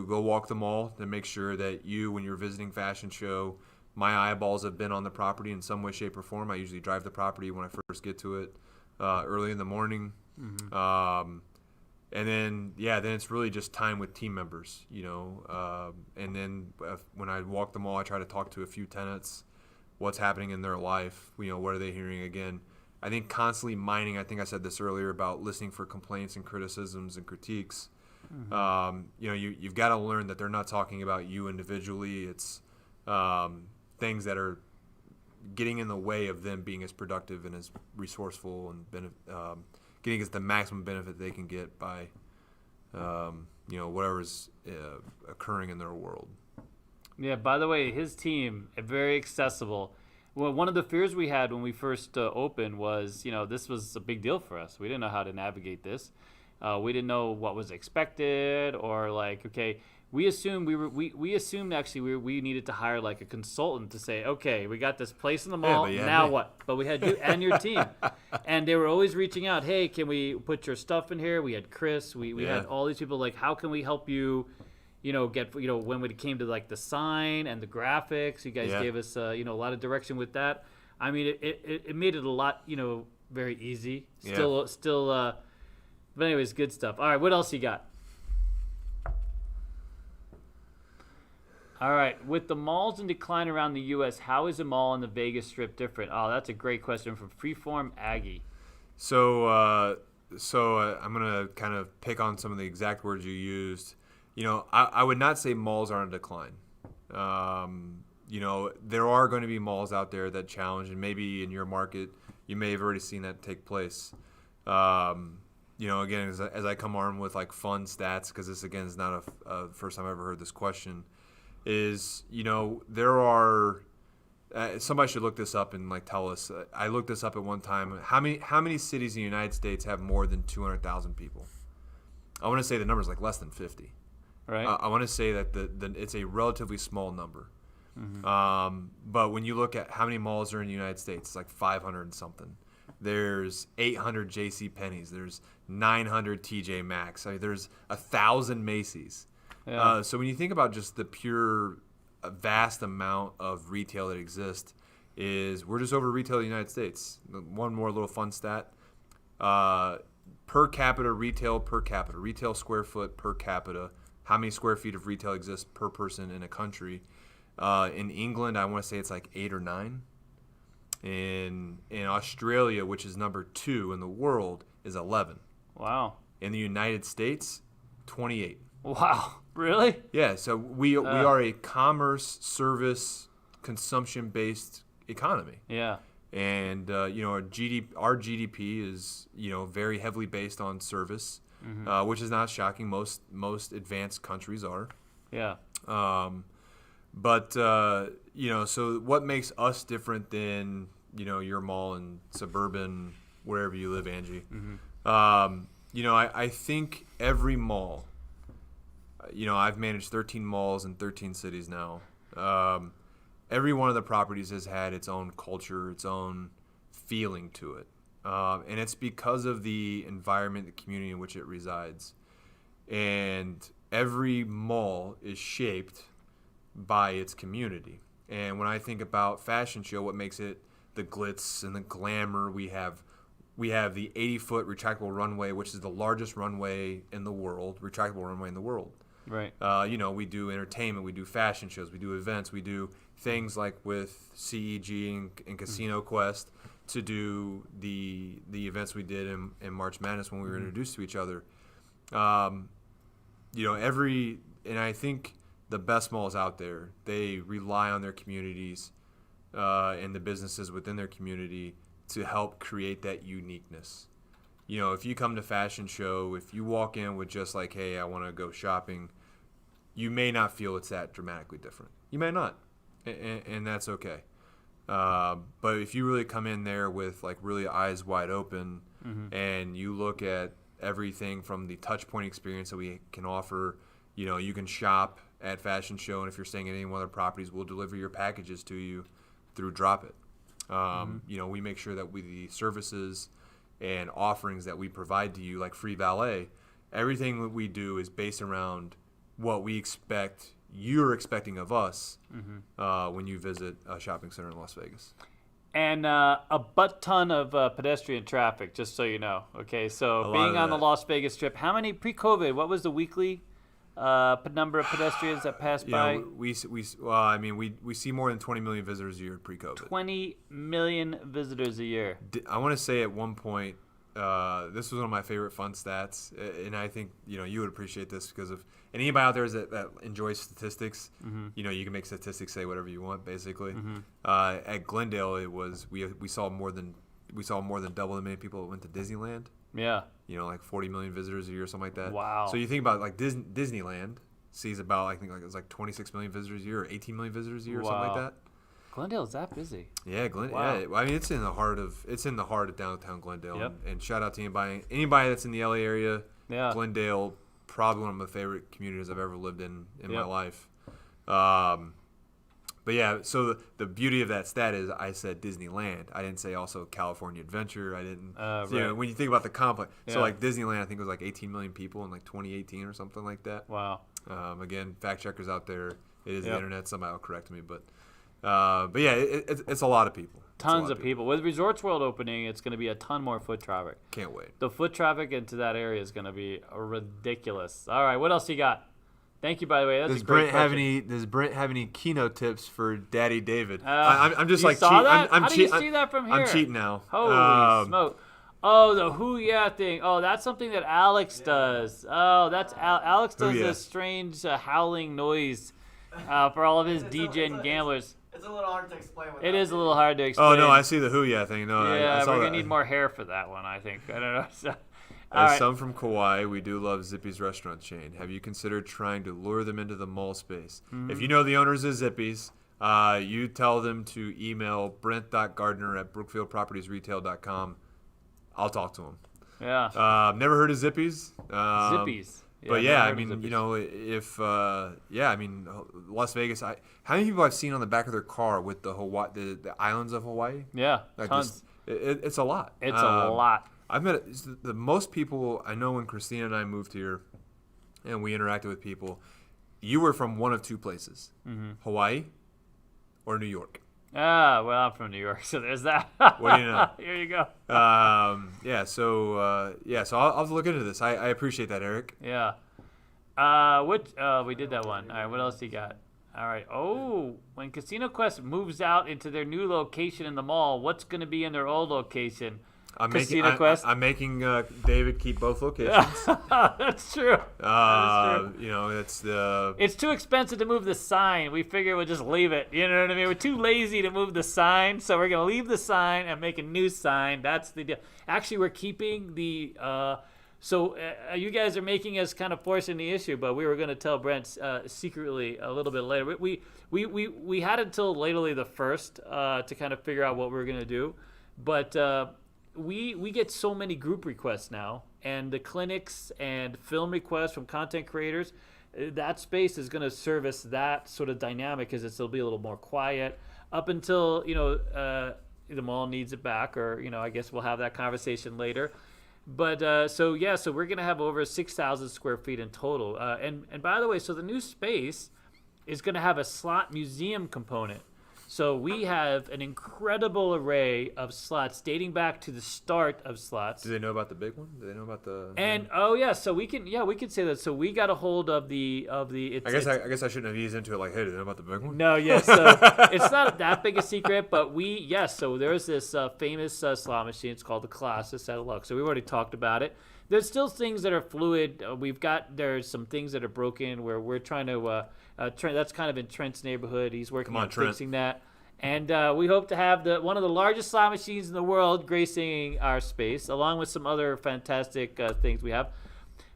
walk the mall to make sure that when you're visiting fashion show, my eyeballs have been on the property in some way, shape, or form. I usually drive the property when I first get to it early in the morning. Mm-hmm. And then it's really just time with team members, and then when I walk the mall, I try to talk to a few tenants, what's happening in their life, what are they hearing again. I think constantly mining, I think I said this earlier about listening for complaints and criticisms and critiques. Mm-hmm. You've got to learn that they're not talking about you individually. It's things that are getting in the way of them being as productive and as resourceful and getting us the maximum benefit they can get by, whatever's occurring in their world. Yeah, by the way, his team, very accessible. Well, one of the fears we had when we first opened was, this was a big deal for us. We didn't know how to navigate this. We didn't know what was expected, or we assumed we needed to hire like a consultant to say, okay, we got this place in the mall, now what? But we had you and your team, and they were always reaching out. Hey, can we put your stuff in here? We had Chris, we had all these people. Like, how can we help you? Get when it came to like the sign and the graphics, you guys gave us a lot of direction with that. I mean, it made it a lot very easy. But anyways, good stuff. All right, what else you got? All right, with the malls in decline around the U.S., how is a mall on the Vegas Strip different? Oh, that's a great question from Freeform Aggie. So I'm gonna kind of pick on some of the exact words you used. I would not say malls are on decline. There are going to be malls out there that challenge, and maybe in your market, you may have already seen that take place. Again, as I come armed with like fun stats, because this again is not a first time I ever heard this question, is there are somebody should look this up and like tell us. I looked this up at one time. How many cities in the United States have more than 200,000 people? I want to say the number is like less than 50. Right. I want to say that it's a relatively small number. But when you look at how many malls are in the United States, it's like 500 and something. There's 800 J.C. Penney's. There's 900 TJ Maxx. I mean, there's 1,000 Macy's. Yeah. So when you think about just the pure vast amount of retail that exists, we're just over retail in the United States. One more little fun stat. Per capita retail square foot per capita, how many square feet of retail exists per person in a country. In England, I want to say it's like 8 or 9. In Australia, which is number 2 in the world, is 11. Wow. In the United States, 28. Wow. Really? Yeah, so we are a commerce, service, consumption-based economy. Yeah. And our GDP is very heavily based on service, which is not shocking. Most advanced countries are. Yeah. But so what makes us different than your mall in suburban wherever you live, Angie? I think every mall. I've managed 13 malls in 13 cities now. Every one of the properties has had its own culture, its own feeling to it. And it's because of the environment, the community in which it resides. And every mall is shaped by its community. And when I think about fashion show, what makes it the glitz and the glamour, we have the 80-foot retractable runway, which is the largest runway in the world, retractable runway in the world. Right. We do entertainment, we do fashion shows, we do events, we do things like with CEG and Casino Quest to do the events we did in March Madness when we were introduced to each other. And I think the best malls out there, they rely on their communities and the businesses within their community to help create that uniqueness. If you come to fashion show, if you walk in with just like, hey, I want to go shopping, you may not feel it's that dramatically different. You may not, and that's okay. But if you really come in there with like really eyes wide open and you look at everything from the touch point experience that we can offer, you can shop at fashion show, and if you're staying at any one of the properties, we'll deliver your packages to you through Drop It. We make sure that the services and offerings that we provide to you, like free valet, everything that we do is based around what we expect you're expecting of us when you visit a shopping center in Las Vegas. And a butt ton of pedestrian traffic, just so you know. Okay, so being on the Las Vegas Strip, how many pre-COVID? What was the weekly number of pedestrians that passed by? We see more than 20 million visitors a year pre-COVID. 20 million visitors a year. I want to say at one point, this was one of my favorite fun stats, and I think you would appreciate this because of anybody out there that enjoys statistics. You can make statistics say whatever you want, basically. At Glendale, it was we saw more than double the many people that went to Disneyland. Yeah. Like 40 million visitors a year or something like that. Wow. So you think about like Disneyland sees about it was like 26 million visitors a year or 18 million visitors a year or something like that. Glendale's that busy. Yeah, Glendale. Wow. Yeah, it's in the heart of downtown Glendale. Yep. And shout out to anybody that's in the LA area. Yeah. Glendale, probably one of my favorite communities I've ever lived in my life. But yeah, so the beauty of that stat is I said Disneyland. I didn't say also California Adventure. I didn't. Right. When you think about the complex, Yeah. so like Disneyland, I think it was like 18 million people in like 2018 or something like that. Wow. Again, fact checkers out there. It is Yep. the internet. Somebody will correct me, but yeah, it's a lot of people. Tons of people. With Resorts World opening, it's going to be a ton more foot traffic. Can't wait. The foot traffic into that area is going to be ridiculous. All right, what else you got? Thank you, by the way. That's a great question. Does Brent have any keynote tips for Daddy David? I'm just you like saw cheating. that? I'm How do you see that from here? I'm cheating now. Holy smoke! Oh, the who yeah thing. Oh, that's something that Alex does. Oh, that's Alex does Hoo-yeah. this strange howling noise for all of his DJ and gamblers. It's a little hard to explain. It is a little hard to explain. Oh no, I see the Hoo-yeah thing. No, yeah, I saw we're that. gonna need more hair for that one. I think. I don't know. So, As right. some from Kauai, we do love Zippy's restaurant chain. Have you considered trying to lure them into the mall space? If you know the owners of Zippy's, you tell them to email brent.gardner@brookfieldpropertiesretail.com. I'll talk to them. Yeah. Never heard of Zippy's? Zippies. But yeah, I mean, if I mean, Las Vegas. How many people I've seen on the back of their car with the the islands of Hawaii? Yeah, like tons. It's a lot. It's a lot. I've met the most people I know when Christina and I moved here, and we interacted with people. You were from one of two places, Hawaii or New York. Well, I'm from New York, so there's that. What do you know? Here you go. So I'll have to look into this. I appreciate that, Eric. Yeah. We did that one. All right, what else you got? All right. Oh, when Casino Quest moves out into their new location in the mall, what's going to be in their old location? I'm Quest. making David keep both locations. That's true. It's too expensive to move the sign. We figure we'll just leave it. You know what I mean? We're too lazy to move the sign, so we're gonna leave the sign and make a new sign. That's the deal. Actually, we're keeping the. You guys are making us kind of forcing the issue, but we were going to tell Brent secretly a little bit later. We had until literally the 1st to kind of figure out what we were going to do, but we get so many group requests now, and the clinics and film requests from content creators. That space is going to service that sort of dynamic because it'll be a little more quiet up until the mall needs it back, or I guess we'll have that conversation later. But so we're gonna have over 6,000 square feet in total. And by the way, so the new space is gonna have a slot museum component. So we have an incredible array of slots dating back to the start of slots. Do they know about the big one? Do they know about the? And so we can say that. So we got a hold of the. I guess I shouldn't have eased into it like, hey, do they know about the big one? No, yeah. So it's not that big a secret, but so there's this famous slot machine. It's called the Colossus at Lux. So we've already talked about it. There's still things that are fluid. There's some things that are broken where we're trying to. Trent, that's kind of in Trent's neighborhood. He's working on fixing that. And we hope to have one of the largest slot machines in the world gracing our space, along with some other fantastic things we have.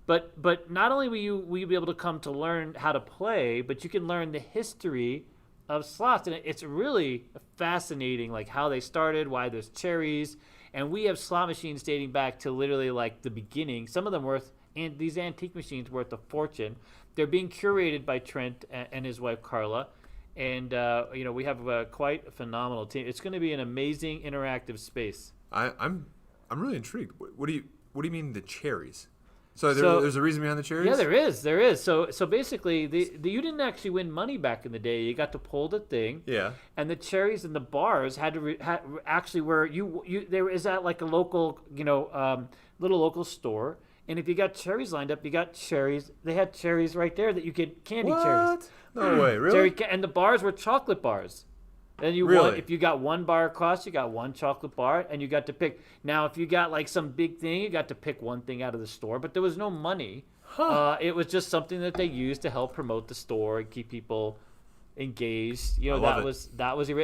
But not only will you be able to come to learn how to play, but you can learn the history of slots. And it's really fascinating, like how they started, why there's cherries. And we have slot machines dating back to literally like the beginning. Some of them and these antique machines worth a fortune. They're being curated by Trent and his wife Carla, and we have quite a phenomenal team. It's going to be an amazing interactive space. I'm really intrigued. What do you mean the cherries? So there's a reason behind the cherries? Yeah, there is. So basically, you didn't actually win money back in the day. You got to pull the thing. Yeah. And the cherries and the bars had actually were there is at like a local little local store. And if you got cherries lined up, you got cherries. They had cherries right there that you could candy cherries. No way, really? And the bars were chocolate bars. And won, if you got one bar across, you got one chocolate bar, and you got to pick. Now, if you got like some big thing, you got to pick one thing out of the store, but there was no money. It was just something that they used to help promote the store and keep people engaged. That was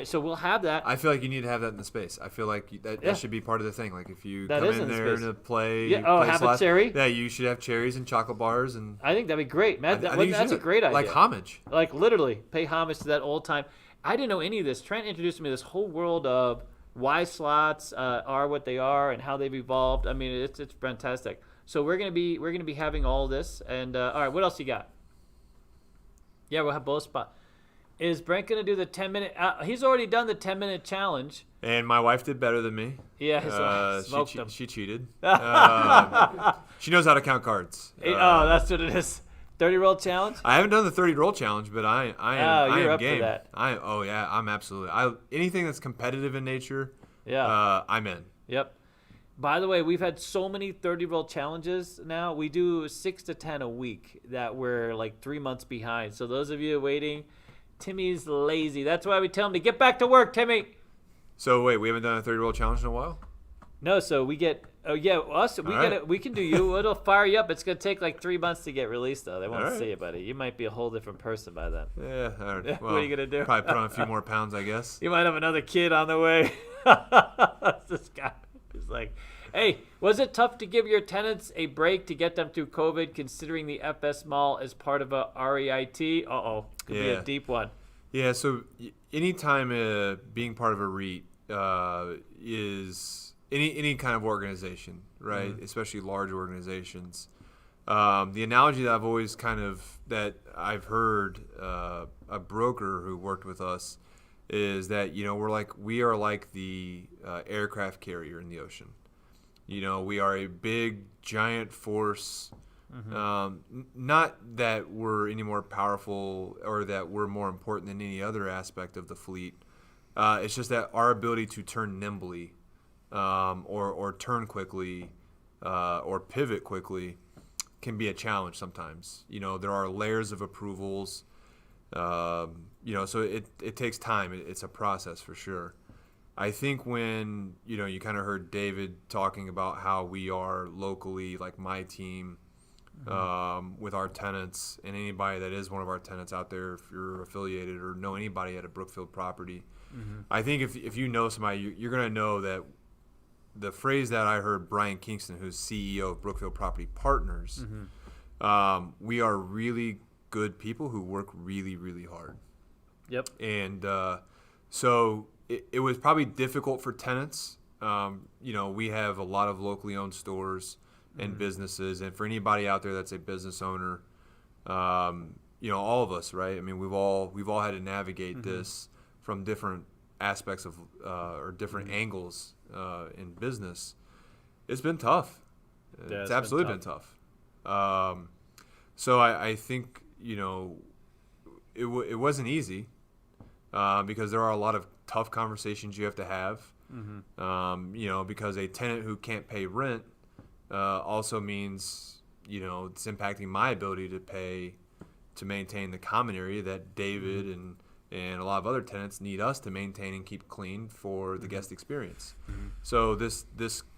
so we'll have that. I feel like you need to have that in the space. I feel like that should be part of the thing. Like if you come in there to play, have slots, a cherry. Yeah, you should have cherries and chocolate bars, and I think that'd be great, man. That's a great idea. Like homage, like literally pay homage to that old time. I didn't know any of this. Trent introduced me to this whole world of why slots are what they are and how they've evolved. I mean, it's fantastic. So we're gonna be having all this. And all right, what else you got? Yeah, we'll have both spots. Is Brent going to do the 10-minute? He's already done the 10-minute challenge. And my wife did better than me. Yeah, his wife smoked him. She cheated. She knows how to count cards. That's what it is. 30-roll challenge? I haven't done the 30-roll challenge, but I am up game. For that. I'm absolutely. Anything that's competitive in nature, I'm in. Yep. By the way, we've had so many 30-roll challenges now. We do 6 to 10 a week that we're like 3 months behind. So those of you waiting, Timmy's lazy. That's why we tell him to get back to work, Timmy. So wait, we haven't done a 30-roll challenge in a while? No, so we get we can do you. It'll fire you up. It's gonna take like 3 months to get released though. They won't see it, buddy. You might be a whole different person by then. Yeah, all right. Well, what are you gonna do? Probably put on a few more pounds, I guess. You might have another kid on the way. This guy is like, hey, was it tough to give your tenants a break to get them through COVID, considering the FS Mall is part of a REIT? Could be a deep one. Yeah, so anytime being part of a REIT is any kind of organization, right? Mm-hmm. Especially large organizations. The analogy that I've heard a broker who worked with us is that, we are like the aircraft carrier in the ocean. We are a big, giant force. Not that we're any more powerful or that we're more important than any other aspect of the fleet. It's just that our ability to turn nimbly or turn quickly or pivot quickly can be a challenge sometimes. There are layers of approvals. So it takes time. It's a process for sure. I think when, you kind of heard David talking about how we are locally, like my team, with our tenants and anybody that is one of our tenants out there, if you're affiliated or know anybody at a Brookfield property, I think if you know somebody, you're going to know that the phrase that I heard Brian Kingston, who's CEO of Brookfield Property Partners, we are really good people who work really, really hard. Yep. And so it was probably difficult for tenants. We have a lot of locally owned stores and businesses, and for anybody out there that's a business owner, all of us, right? I mean, we've all had to navigate this from different aspects of or different angles in business. It's been tough. Yeah, it's absolutely been tough. So I think it wasn't easy because there are a lot of tough conversations you have to have. Because a tenant who can't pay rent also means it's impacting my ability to maintain the common area that David and a lot of other tenants need us to maintain and keep clean for the guest experience. So this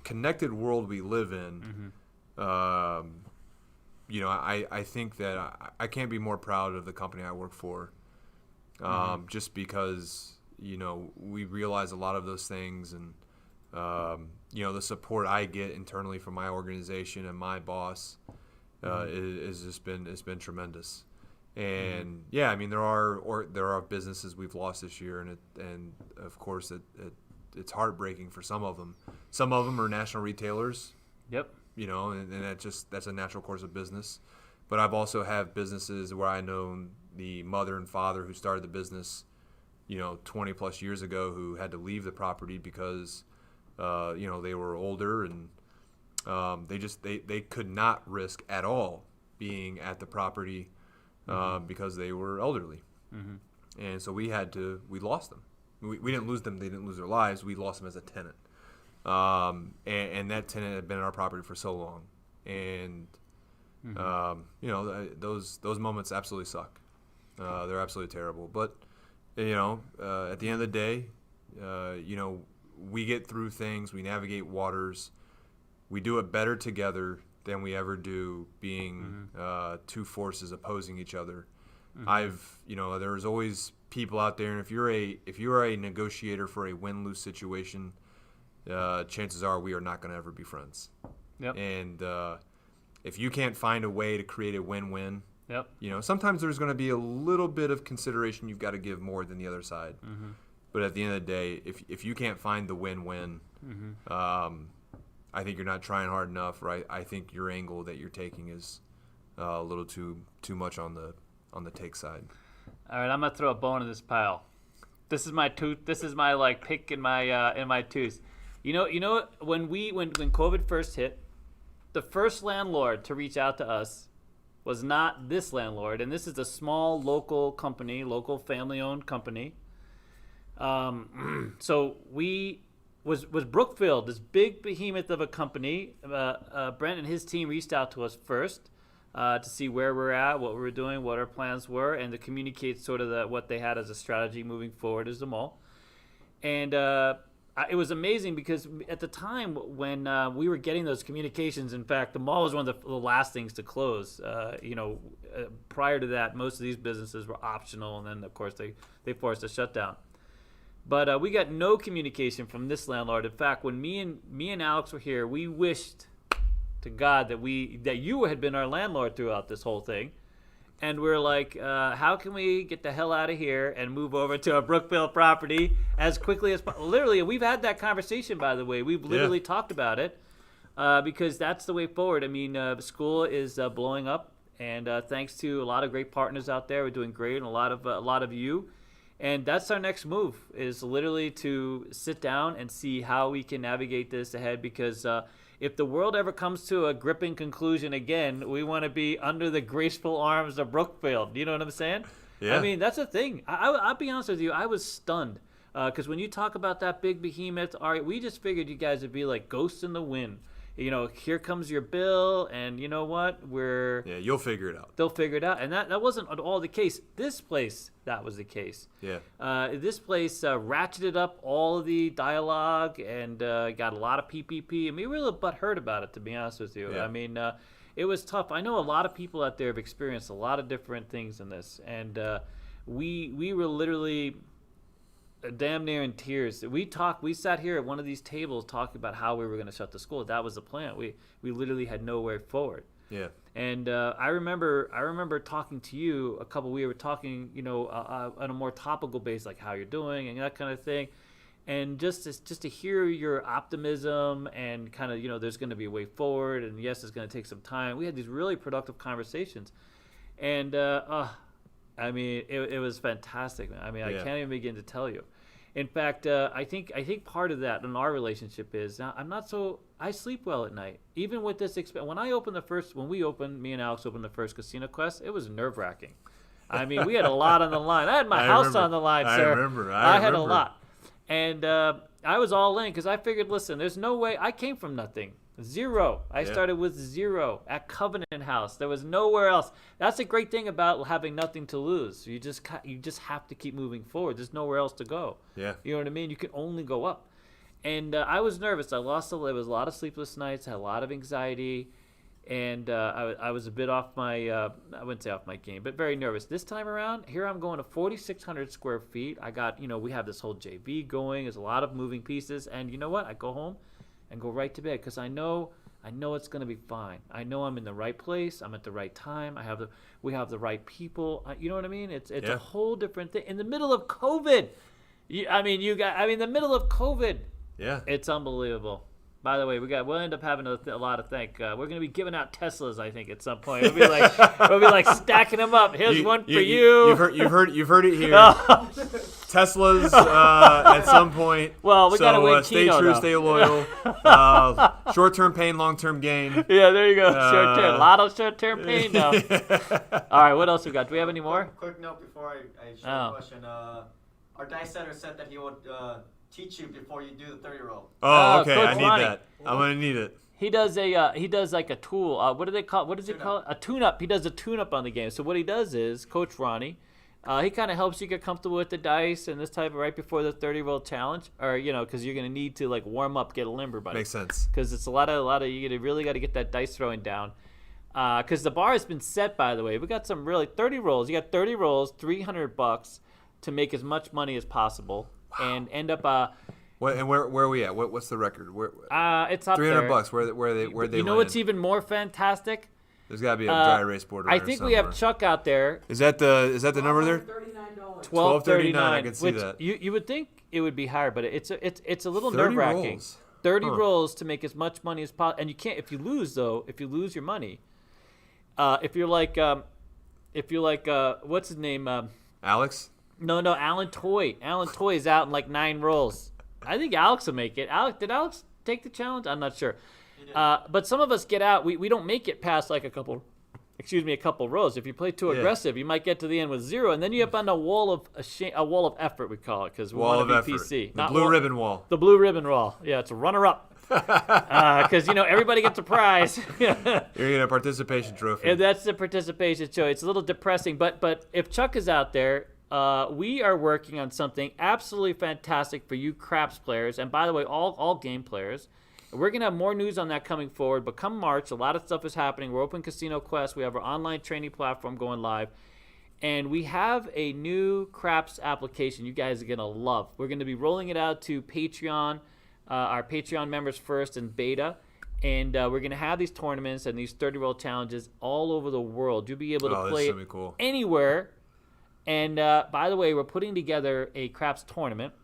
connected world we live in, I think that I can't be more proud of the company I work for, just because we realize a lot of those things, and the support I get internally from my organization and my boss it's been tremendous. And I mean, there are businesses we've lost this year, and of course it's heartbreaking for some of them. Some of them are national retailers. Yep. And that's a natural course of business. But I've also have businesses where I know the mother and father who started the business 20 plus years ago, who had to leave the property because they were older, and they could not risk at all being at the property because they were elderly. And so we lost them. We didn't lose them. They didn't lose their lives. We lost them as a tenant. And that tenant had been in our property for so long. And, those moments absolutely suck. They're absolutely terrible. But, at the end of the day, we get through things. We navigate waters. We do it better together than we ever do being two forces opposing each other. There's always people out there, and if you're a negotiator for a win-lose situation, chances are we are not going to ever be friends. Yep. And if you can't find a way to create a win-win, sometimes there's going to be a little bit of consideration you've got to give more than the other side. But at the end of the day, if you can't find the win-win, I think you're not trying hard enough, right? I think your angle that you're taking is a little too much on the take side. All right, I'm gonna throw a bone in this pile. This is my tooth. This is my pick in my tooth. When COVID first hit, the first landlord to reach out to us was not this landlord, and this is a small local company, local family-owned company. So was Brookfield, this big behemoth of a company. Brent and his team reached out to us first to see where we're at, what we were doing, what our plans were, and to communicate sort of what they had as a strategy moving forward as the mall. And it was amazing because at the time when we were getting those communications, in fact, the mall was one of the last things to close. Prior to that, most of these businesses were optional, and then, of course, they forced a shutdown. But we got no communication from this landlord. In fact, when me and Alex were here, we wished to God that you had been our landlord throughout this whole thing. And we're like, how can we get the hell out of here and move over to a Brookfield property as quickly as possible? Literally, we've had that conversation, by the way. We've literally talked about it. because that's the way forward. I mean, the school is blowing up, and thanks to a lot of great partners out there, we're doing great, and a lot of you. And that's our next move, is literally to sit down and see how we can navigate this ahead, because if the world ever comes to a gripping conclusion again, we want to be under the graceful arms of Brookfield. You know what I'm saying? Yeah. I mean, that's the thing. I'll be honest with you. I was stunned. Because when you talk about that big behemoth, Aria, we just figured you guys would be like ghosts in the wind. You know, here comes your bill, and you know what? Yeah, you'll figure it out. They'll figure it out. And that wasn't at all the case. This place, that was the case. Yeah. This place ratcheted up all of the dialogue and got a lot of PPP. I mean, we were a little butthurt about it, to be honest with you. Yeah. I mean, it was tough. I know a lot of people out there have experienced a lot of different things in this. And we were literally damn near in tears. We sat here at one of these tables talking about how we were going to shut the school. That was the plan. We literally had no way forward. Yeah. And I remember talking to you we were talking, you know, on a more topical base, like how you're doing and that kind of thing. And just to hear your optimism and kind of, you know, there's going to be a way forward, and yes, it's going to take some time. We had these really productive conversations. And I mean, it was fantastic, man. I mean, I can't even begin to tell you. In fact, I think part of that in our relationship is now I sleep well at night, even with this when me and Alex opened the first Casino Quest, it was nerve wracking. I mean, we had a lot on the line. I had my house on the line, sir. I remember. I had a lot, and I was all in because I figured, listen, there's no way. I came from nothing. Zero. I started with zero at Covenant House. There was nowhere else. That's a great thing about having nothing to lose. You just have to keep moving forward. There's nowhere else to go. Yeah. You know what I mean? You can only go up. And I was nervous. There was a lot of sleepless nights. I had a lot of anxiety, and I was a bit off my I wouldn't say off my game, but very nervous. This time around, here I'm going to 4,600 square feet. I got, you know, we have this whole JV going. There's a lot of moving pieces, and you know what? I go home and go right to bed because I know it's going to be fine. I know I'm in the right place. I'm at the right time. We have the right people. You know what I mean? It's a whole different thing in the middle of COVID. In the middle of COVID. Yeah. It's unbelievable. By the way, we'll end up having a lot of thank. We're going to be giving out Teslas, I think, at some point. We'll be like stacking them up. Here's one for you. You've heard it here. Teslas at some point. Well, we got to win stay Keno, true, though. stay loyal. Short-term pain, long-term gain. Yeah, there you go. Short-term. A lot of short-term pain now. All right, what else we got? Do we have any more? Quick note before I show a question. Our dice setter said that he would teach you before you do the 30 roll. Oh, okay. Coach I need Ronnie. that. I'm gonna need it. He does like a tool. What do they call? What does he call it? A tune-up. He does a tune-up on the game. So what he does is, Coach Ronnie, he kind of helps you get comfortable with the dice and this type of right before the 30 roll challenge, or you know, because you're gonna need to like warm up, get a limber, buddy. Makes sense. Because it's a lot of you really got to get that dice throwing down. Because the bar has been set, by the way. We got some really 30 rolls. You got 30 rolls, $300 to make as much money as possible, and end up. Where are we at? What's the record? It's up there. $300. Where they You know what's even more fantastic? There's got to be a dry erase board. I think we have Chuck out there. Is that the number there? $39. $12.39. I can see which that. You would think it would be higher, but it's a little 30 nerve-wracking. rolls. 30 rolls to make as much money as possible, and you can't if you lose your money. If you're like what's his name? Alex? No, Alan Toy. Alan Toy is out in like 9 rolls. I think Alex will make it. Did Alex take the challenge? I'm not sure. But some of us get out. We don't make it past like a couple rows. If you play too aggressive, you might get to the end with 0, and then you up on a wall of effort, we call it, because we want to be PC. The blue ribbon wall. The blue ribbon wall. Yeah, it's a runner-up. Because everybody gets a prize. You're getting a participation trophy. And that's the participation show. It's a little depressing, but if Chuck is out there, we are working on something absolutely fantastic for you craps players, and by the way, all game players. We're going to have more news on that coming forward, but come March, a lot of stuff is happening. We're open Casino Quest. We have our online training platform going live, and we have a new craps application you guys are going to love. We're going to be rolling it out to Patreon, our Patreon members first in beta, and we're going to have these tournaments and these 30-roll challenges all over the world. You'll be able to play it cool. anywhere. And by the way, we're putting together a craps tournament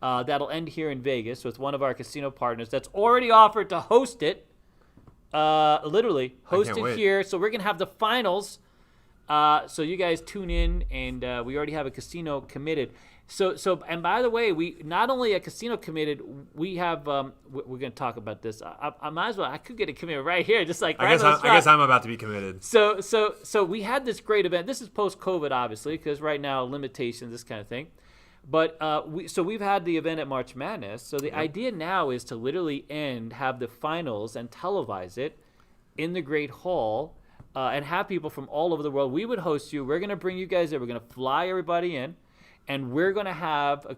that'll end here in Vegas with one of our casino partners that's already offered to host it. literally hosted wait. here. So we're gonna have the finals. So you guys tune in, and we already have a casino committed. So and by the way, we not only a casino committed, we have we're going to talk about this. I might as well. I could get it committed right here, just like I guess I'm about to be committed. So we had this great event. This is post-COVID, obviously, because right now limitations, this kind of thing. But we've had the event at March Madness. So the idea now is to literally have the finals and televise it in the Great Hall. And have people from all over the world. We would host you. We're going to bring you guys in. We're going to fly everybody in. And we're going to have, Done.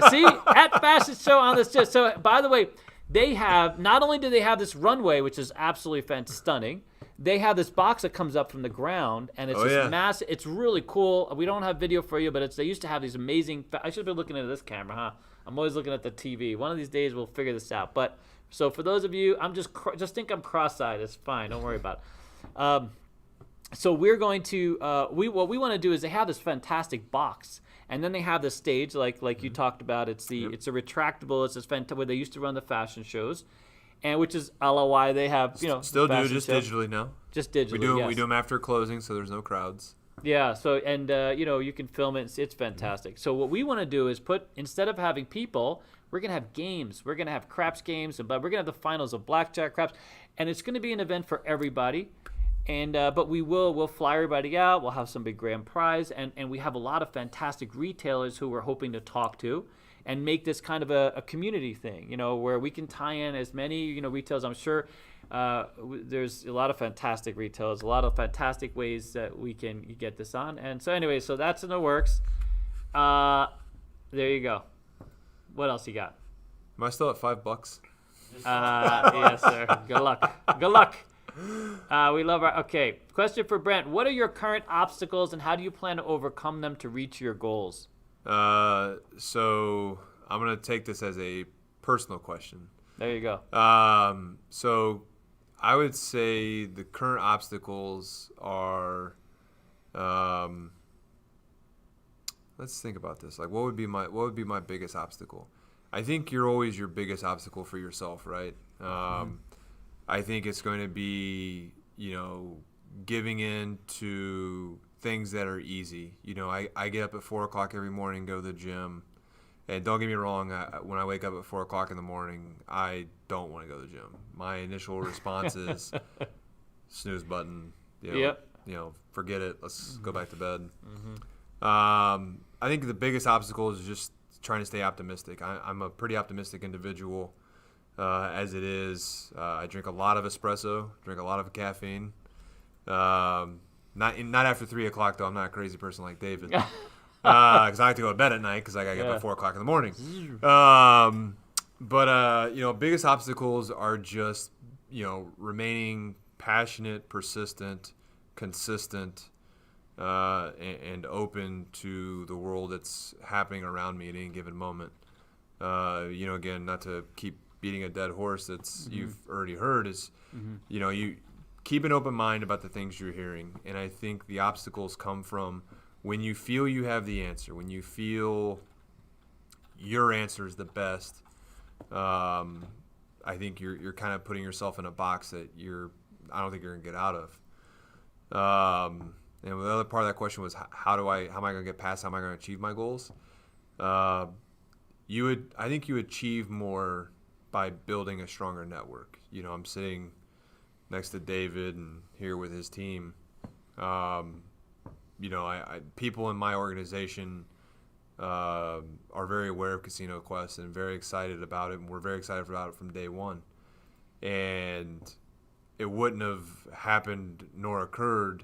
See, at Fashion Show on this. So, by the way, they have, not only do they have this runway, which is absolutely stunning, they have this box that comes up from the ground, and it's massive. It's really cool. We don't have video for you, but they used to have these amazing, I should have been looking at this camera, huh? I'm always looking at the TV. One of these days we'll figure this out. But, so for those of you, I'm just think I'm cross-eyed. It's fine. Don't worry about it. So we're going to what we want to do is they have this fantastic box, and then they have the stage like you talked about. It's a retractable. It's this where they used to run the fashion shows, and which is why they have still do just digitally now. Just digitally. We do them after closing, so there's no crowds. Yeah. So and you can film it. It's fantastic. So what we want to do is instead of having people, we're gonna have games. We're gonna have craps games, but we're gonna have the finals of blackjack, craps, and it's gonna be an event for everybody. And but we'll fly everybody out. We'll have some big grand prize, and we have a lot of fantastic retailers who we're hoping to talk to, and make this kind of a community thing. Where we can tie in as many retailers. I'm sure there's a lot of fantastic retailers, a lot of fantastic ways that we can get this on. And so anyway, so that's in the works. There you go. What else you got? Am I still at $5? Yes, sir. Good luck. Good luck. We love our. Okay. Question for Brent. What are your current obstacles, and how do you plan to overcome them to reach your goals? So I'm going to take this as a personal question. There you go. So I would say the current obstacles are, let's think about this. Like, what would be my biggest obstacle? I think you're always your biggest obstacle for yourself, right? I think it's going to be, giving in to things that are easy. I get up at 4 o'clock every morning, go to the gym. And don't get me wrong, when I wake up at 4 o'clock in the morning, I don't want to go to the gym. My initial response is snooze button. Forget it. Let's go back to bed. I think the biggest obstacle is just trying to stay optimistic. I'm a pretty optimistic individual as it is. I drink a lot of espresso, drink a lot of caffeine. Not after 3 o'clock, though. I'm not a crazy person like David. Because I have to go to bed at night because I got to get up at 4 o'clock in the morning. Biggest obstacles are just, remaining passionate, persistent, consistent, and open to the world that's happening around me at any given moment. Again, not to keep beating a dead horse that's you've already heard is, you keep an open mind about the things you're hearing. And I think the obstacles come from when you feel you have the answer, when you feel your answer is the best. I think you're kind of putting yourself in a box that I don't think you're gonna get out of. And the other part of that question was how am I gonna get past? How am I gonna achieve my goals? I think you achieve more by building a stronger network. I'm sitting next to David and here with his team. People in my organization are very aware of Casino Quest and very excited about it, and we're very excited about it from day one. And it wouldn't have happened nor occurred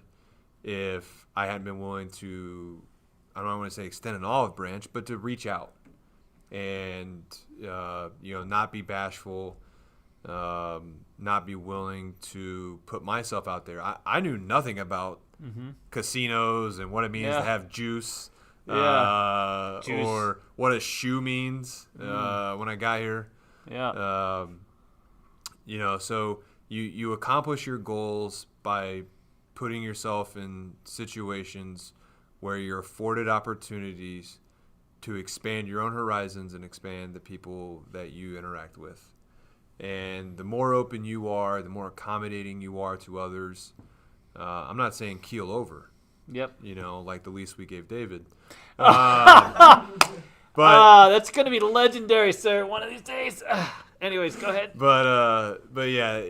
if I hadn't been willing to, I don't want to say extend an olive branch, but to reach out and not be bashful, not be willing to put myself out there. I knew nothing about casinos and what it means to have juice, or what a shoe means when I got here. So you accomplish your goals by putting yourself in situations where you're afforded opportunities to expand your own horizons and expand the people that you interact with. And the more open you are, the more accommodating you are to others. I'm not saying keel over. Yep. Like the lease we gave David. But that's going to be legendary, sir, one of these days. Anyways, go ahead. But yeah,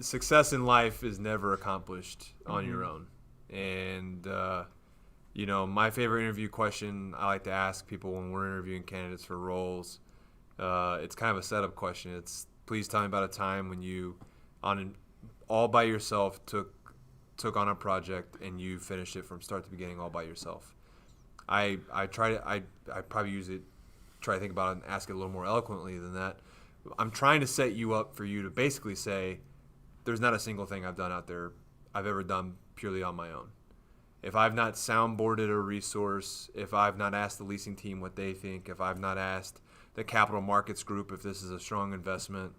success in life is never accomplished on your own. And my favorite interview question I like to ask people when we're interviewing candidates for roles, it's kind of a setup question. It's, please tell me about a time when you, all by yourself, took on a project and you finished it from start to beginning all by yourself. I probably try to think about it and ask it a little more eloquently than that. I'm trying to set you up for you to basically say, there's not a single thing I've done out there I've ever done purely on my own. If I've not soundboarded a resource, if I've not asked the leasing team what they think, if I've not asked the capital markets group if this is a strong investment,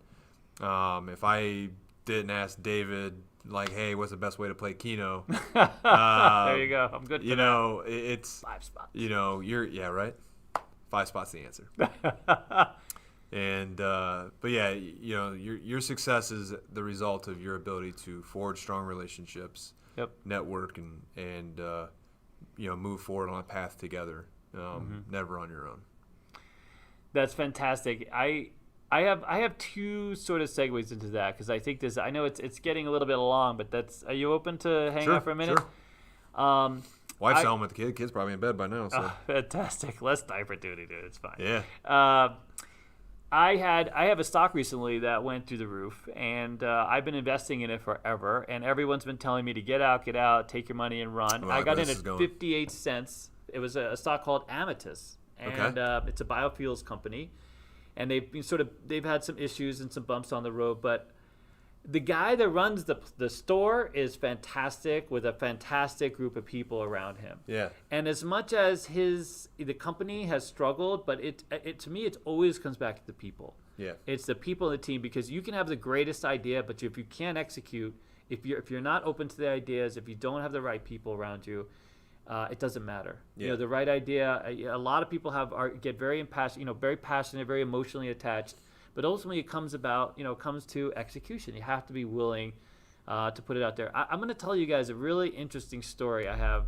if I didn't ask David, like, hey, what's the best way to play Keno? There you go. I'm good for that. It's 5 spots. Right? 5 spots the answer. And but yeah, your success is the result of your ability to forge strong relationships, network, and move forward on a path together, never on your own. That's fantastic. I have 2 sort of segues into that, because I think I know it's getting a little bit long, but are you open to hang out for a minute? Sure. Wife's home with the kid. Kid's probably in bed by now. So. Oh, fantastic. Less diaper duty, dude. It's fine. Yeah. I have a stock recently that went through the roof, and I've been investing in it forever, and everyone's been telling me to get out, take your money and run. Well, I got in at 58 cents. It was a stock called Amatus, and it's a biofuels company, and they've had some issues and some bumps on the road, but the guy that runs the store is fantastic, with a fantastic group of people around him. Yeah. And as much as the company has struggled, but it to me, it always comes back to the people. Yeah. It's the people in the team, because you can have the greatest idea, but if you can't execute, if you're not open to the ideas, if you don't have the right people around you, it doesn't matter. Yeah. The right idea. A lot of people get very impassioned, very passionate, very emotionally attached. But ultimately, it comes to execution. You have to be willing to put it out there. I'm going to tell you guys a really interesting story I have,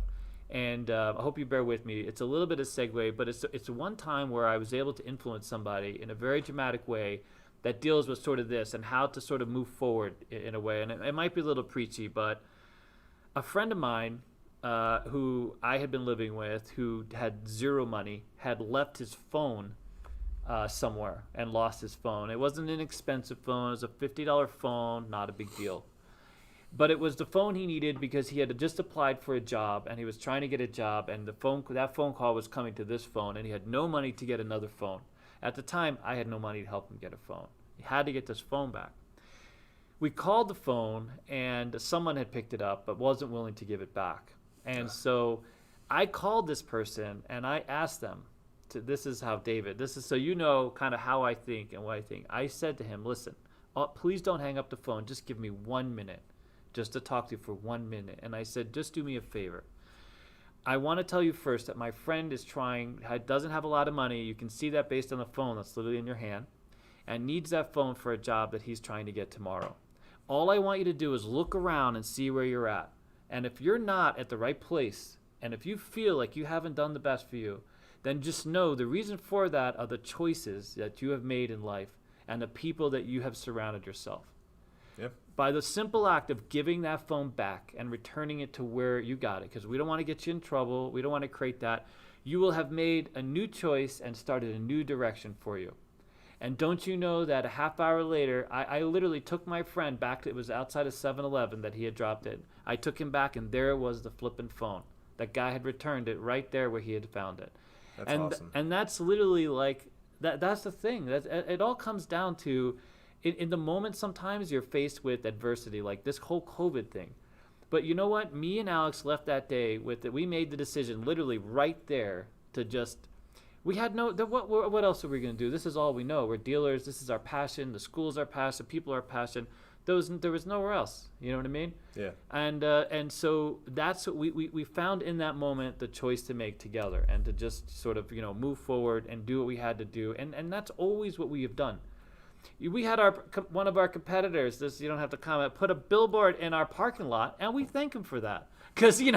and I hope you bear with me. It's a little bit of a segue, but it's one time where I was able to influence somebody in a very dramatic way that deals with sort of this and how to sort of move forward in a way. And it might be a little preachy, but a friend of mine who I had been living with, who had zero money, had left his phone somewhere and lost his phone. It wasn't an expensive phone. It was a $50 phone, not a big deal. But it was the phone he needed because he had just applied for a job, and he was trying to get a job, and that phone call was coming to this phone, and he had no money to get another phone. At the time, I had no money to help him get a phone. He had to get this phone back. We called the phone, and someone had picked it up but wasn't willing to give it back. And so I called this person, and I asked them, this is how David, this is so kind of how I think and what I think. I said to him, listen, please don't hang up the phone. Just give me 1 minute just to talk to you for 1 minute. And I said, just do me a favor. I want to tell you first that my friend doesn't have a lot of money. You can see that based on the phone that's literally in your hand, and needs that phone for a job that he's trying to get tomorrow. All I want you to do is look around and see where you're at. And if you're not at the right place, and if you feel like you haven't done the best for you, then just know the reason for that are the choices that you have made in life and the people that you have surrounded yourself. Yep. By the simple act of giving that phone back and returning it to where you got it, because we don't want to get you in trouble, we don't want to create that, you will have made a new choice and started a new direction for you. And don't you know that a half hour later, I literally took my friend back. It was outside of 7-Eleven that he had dropped it. I took him back, and there was the flippin' phone. That guy had returned it right there where he had found it. That's awesome. And that's literally like that. That's the thing. It all comes down to, in the moment. Sometimes you're faced with adversity, like this whole COVID thing. But you know what? Me and Alex left that day with it. We made the decision, literally right there, to just. We had what else are we going to do? This is all we know. We're dealers. This is our passion. The school's our passion. People are our passion. There was nowhere else. You know what I mean? Yeah. And so that's what we found in that moment, the choice to make together and to just sort of move forward and do what we had to do. And that's always what we have done. We had one of our competitors, this you don't have to comment, put a billboard in our parking lot, and we thank him for that. Because, he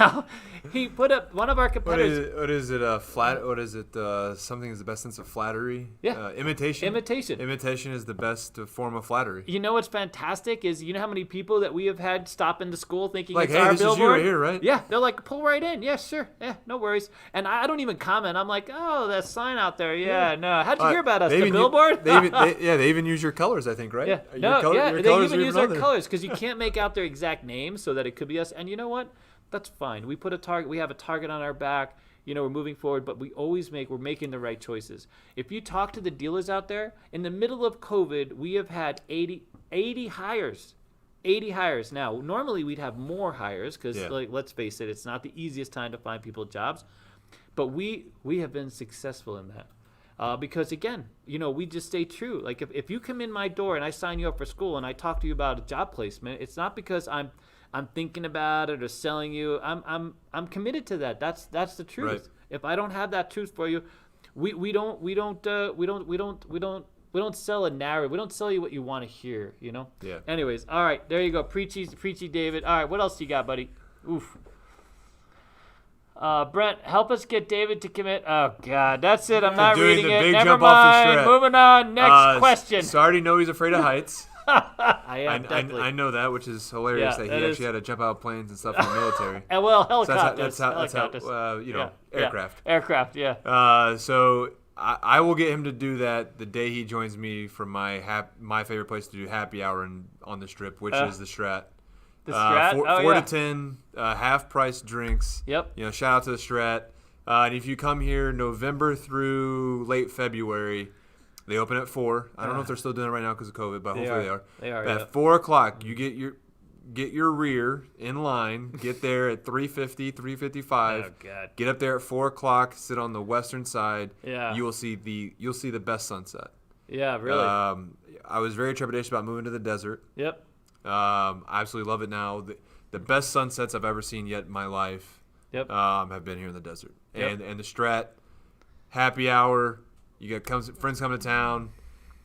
put up one of our competitors. What is it? What is it? Something is the best sense of flattery. Yeah. Imitation. Imitation. Imitation is the best form of flattery. You know what's fantastic is how many people that we have had stop into school thinking like, it's hey, our this billboard? Is you right here, right? Yeah, they're like, pull right in. Yeah, sure. Yeah, no worries. And I don't even comment. I'm like, oh, that sign out there. Yeah, no. How'd you hear about us? The billboard? They even use your colors, I think, right? Yeah. They even use our colors because you can't make out their exact name so that it could be us. And you know what? That's fine. We put a target. We have a target on our back. We're moving forward, but we're making the right choices. If you talk to the dealers out there, in the middle of COVID, we have had 80 hires. 80 hires. Now, normally we'd have more hires because, let's face it, it's not the easiest time to find people jobs. But we have been successful in that. Because, again, we just stay true. Like, if you come in my door and I sign you up for school and I talk to you about a job placement, it's not because I'm thinking about it or selling you. I'm committed to that. That's the truth. Right. If I don't have that truth for you, we don't sell a narrative. We don't sell you what you want to hear. Yeah. Anyways, all right, there you go. Preachy David. All right, what else you got, buddy? Oof. Brent, help us get David to commit. Oh God, that's it. I'm not reading it. Never mind. Moving on. Next question. So I already know he's afraid of heights. I know that, which is hilarious that he actually had to jump out of planes and stuff in the military. And helicopters. So that's how aircraft. Aircraft, yeah. So I will get him to do that the day he joins me for my favorite place to do happy hour on the Strip, which is the Strat. The Strat? 4 to 10, half price drinks. Yep. Shout out to the Strat. And if you come here November through late February, they open at 4. I don't know if they're still doing it right now because of COVID, but hopefully they are. They are. At 4 o'clock, you get your rear in line. Get there at 3:50, 3:55. Oh God. Get up there at 4 o'clock. Sit on the western side. Yeah. You'll see the best sunset. Yeah, really. I was very trepidatious about moving to the desert. Yep. I absolutely love it now. The best sunsets I've ever seen yet in my life. Yep. Have been here in the desert. Yep. And the Strat, happy hour. You got friends coming to town.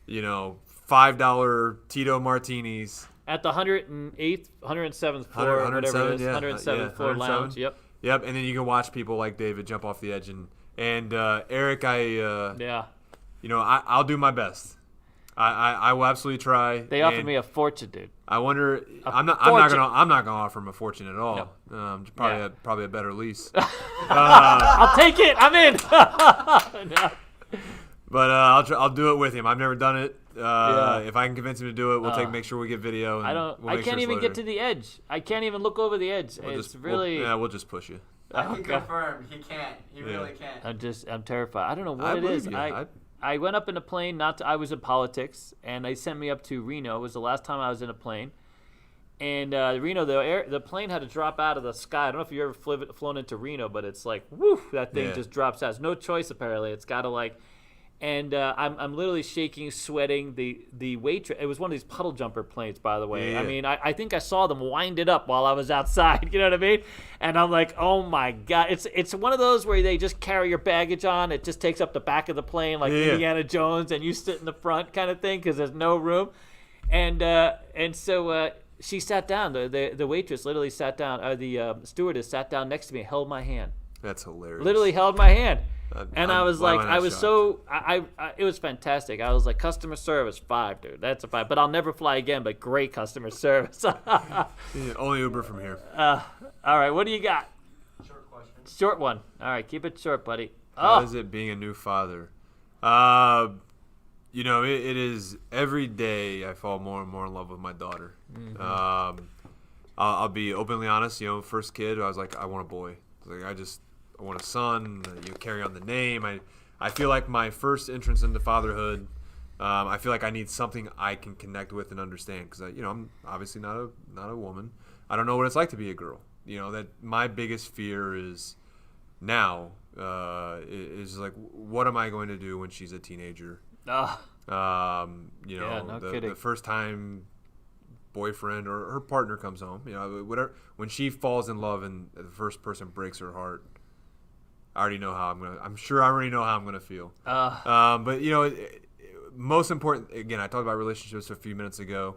$5 Tito martinis. At the 108th, 107th floor, whatever it is, 107th floor lounge. Yep. Yep. And then you can watch people like David jump off the edge and Eric. I'll do my best. I will absolutely try. They offered me a fortune, dude. I wonder. I'm not gonna offer him a fortune at all. No. Probably a better lease. I'll take it. I'm in. No. But I'll do it with him. I've never done it. If I can convince him to do it, we'll make sure we get video. And I can't even get to the edge. I can't even look over the edge. We'll just push you. I can confirm he can't. He really can't. I'm terrified. I don't know what it is. I went up in a plane. I was in politics, and they sent me up to Reno. It was the last time I was in a plane. And Reno, the plane had to drop out of the sky. I don't know if you ever flown into Reno, but it's like, woof, that thing just drops out. There's no choice apparently. It's got to and I'm literally shaking, sweating. The waitress, it was one of these puddle jumper planes, by the way. Yeah. I mean, I think I saw them wind it up while I was outside. You know what I mean? And I'm like, oh my God. It's one of those where they just carry your baggage on. It just takes up the back of the plane like Indiana Jones, and you sit in the front kind of thing because there's no room. And so she sat down. The waitress literally sat down. The stewardess sat down next to me and held my hand. That's hilarious. Literally held my hand. And I was like, it was fantastic. I was like, customer service 5, dude. That's a 5. But I'll never fly again. But great customer service. Only Uber from here. All right, what do you got? Short question. Short one. All right, keep it short, buddy. How is it being a new father? It is every day I fall more and more in love with my daughter. Mm-hmm. I'll be openly honest. First kid, I was like, I want a boy. I want a son. You carry on the name. I feel like my first entrance into fatherhood. I feel like I need something I can connect with and understand because I'm obviously not a woman. I don't know what it's like to be a girl. That my biggest fear is now is like, what am I going to do when she's a teenager? No kidding. The first time boyfriend or her partner comes home, whatever, when she falls in love and the first person breaks her heart, I'm sure I already know how I'm gonna feel. But most important, again, I talked about relationships a few minutes ago.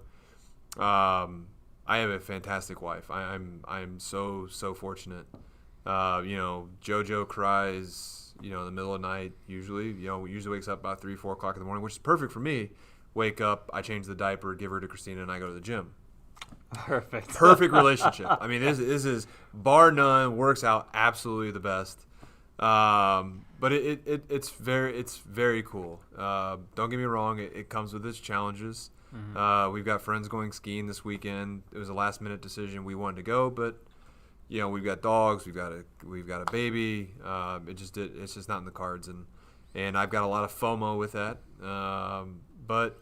I have a fantastic wife. I'm so fortunate. JoJo cries, in the middle of the night usually. Usually wakes up about 3, 4 o'clock in the morning, which is perfect for me. Wake up, I change the diaper, give her to Christina, and I go to the gym. Perfect relationship. I mean, this is bar none, works out absolutely the best. But it's very cool. Don't get me wrong, it comes with its challenges. Mm-hmm. We've got friends going skiing this weekend. It was a last minute decision. We wanted to go, but we've got dogs, we've got a baby. It's just not in the cards, and I've got a lot of FOMO with that. But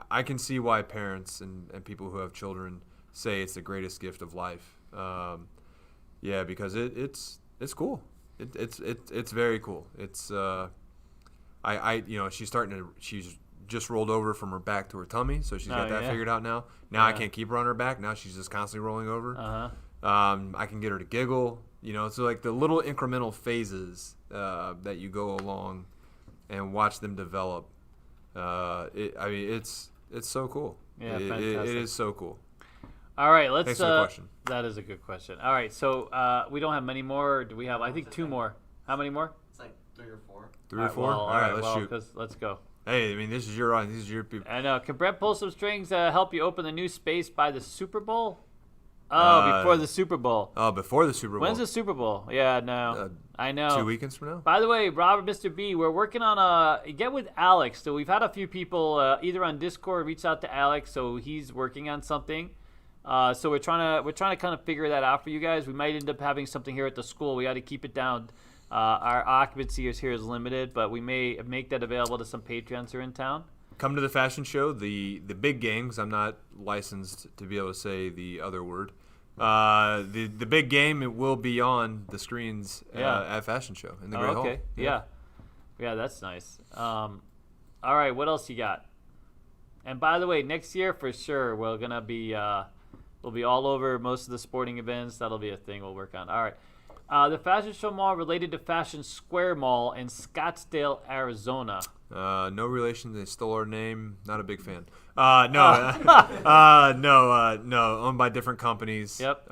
I can see why parents and people who have children say it's the greatest gift of life. Because it's cool. It's very cool. It's she's just rolled over from her back to her tummy, so she's got that figured out now. I can't keep her on her back. Now she's just constantly rolling over. I can get her to giggle. So like the little incremental phases that you go along and watch them develop. It's so cool. Yeah, it is so cool. All right, let's. Thanks for the question. That is a good question. All right, so we don't have many more. Do we have? I think 2 more. How many more? It's like 3 or 4. 3 or 4. All right, let's shoot. Let's go. Hey, this is your people. I know. Can Brent pull some strings to help you open the new space by the Super Bowl? Oh, before the Super Bowl. Oh, before the Super Bowl. When's the Super Bowl? Yeah, no. I know. 2 weekends from now? By the way, Robert, Mr. B, we're working on get with Alex. So we've had a few people either on Discord reach out to Alex, so he's working on something. So we're trying to kind of figure that out for you guys. We might end up having something here at the school. We got to keep it down. Our occupancy here is limited, but we may make that available to some Patreons who are in town. Come to the fashion show, the big game, because I'm not licensed to be able to say the other word. The big game, it will be on the screens at fashion show in the Great Hall. Okay, yeah, that's nice. All right, what else you got? And by the way, next year for sure we're gonna be we'll be all over most of the sporting events. That'll be a thing we'll work on. All right. The Fashion Show Mall related to Fashion Square Mall in Scottsdale, Arizona. No relation. They stole our name. Not a big fan. No. Owned by different companies. Yep.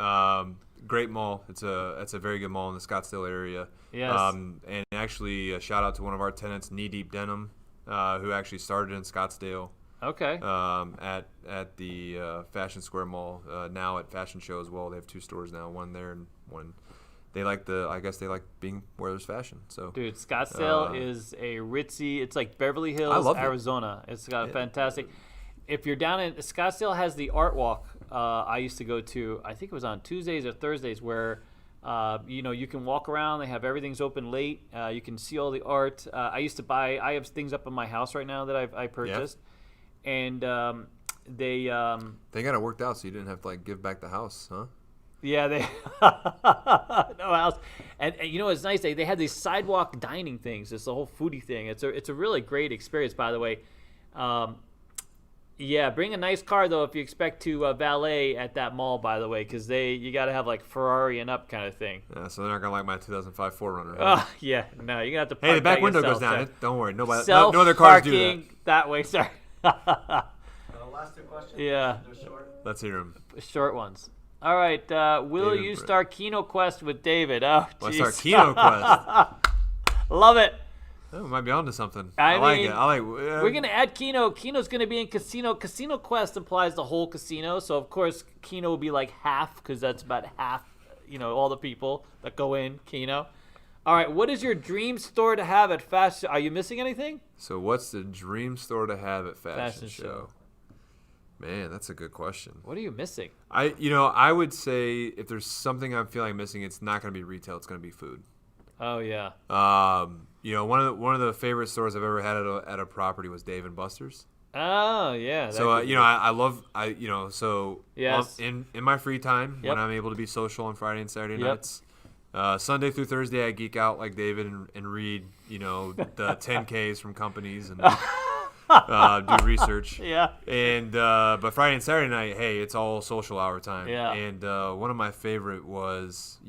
Great mall. It's a very good mall in the Scottsdale area. Yes. And actually, a shout out to one of our tenants, Knee Deep Denim, who actually started in Scottsdale. Okay. At the Fashion Square Mall. Now at Fashion Show as well. They have 2 stores now. One there and one. I guess they like being where there's fashion. So, dude, Scottsdale is a ritzy. It's like Beverly Hills, Arizona. It's got a fantastic. If you're down in Scottsdale, has the art walk. I used to go to. I think it was on Tuesdays or Thursdays where, you can walk around. They have everything's open late. You can see all the art. I used to buy. I have things up in my house right now that I purchased, and they got it worked out so you didn't have to give back the house, huh? Yeah, they no house, and it's nice. They had these sidewalk dining things. It's the whole foodie thing. It's a really great experience, by the way. Bring a nice car though if you expect to valet at that mall, by the way, because you got to have Ferrari and up kind of thing. Yeah, so they're not gonna like my 2005 4Runner. Huh? Yeah, no, you're gonna have to. Park hey, the back window yourself, goes down. so. Don't worry, no other cars do that way. Sorry. The last 2 questions. Yeah. They're short. Let's hear them. Short ones. All right, will David you Brett. start Kino Quest with David? Oh, Let's geez. start Kino Quest. Love it. Oh, we might be onto something. I like mean, it. I like. We're gonna add Kino. Kino's gonna be in Casino. Casino Quest implies the whole casino, so of course Kino will be half because that's about half. All the people that go in Kino. All right, what is your dream store to have at Fashion? Are you missing anything? So what's the dream store to have at Fashion Show? Man, that's a good question. What are you missing? I would say if there's something I'm feeling missing, it's not going to be retail. It's going to be food. Oh yeah. One of the favorite stores I've ever had at a property was Dave and Buster's. Oh yeah. So I love Yes. In my free time Yep. when I'm able to be social on Friday and Saturday nights, Sunday through Thursday I geek out like David and read the 10Ks from companies and. Do research. Yeah. And but Friday and Saturday night, hey, it's all social hour time. Yeah. And one of my favorite was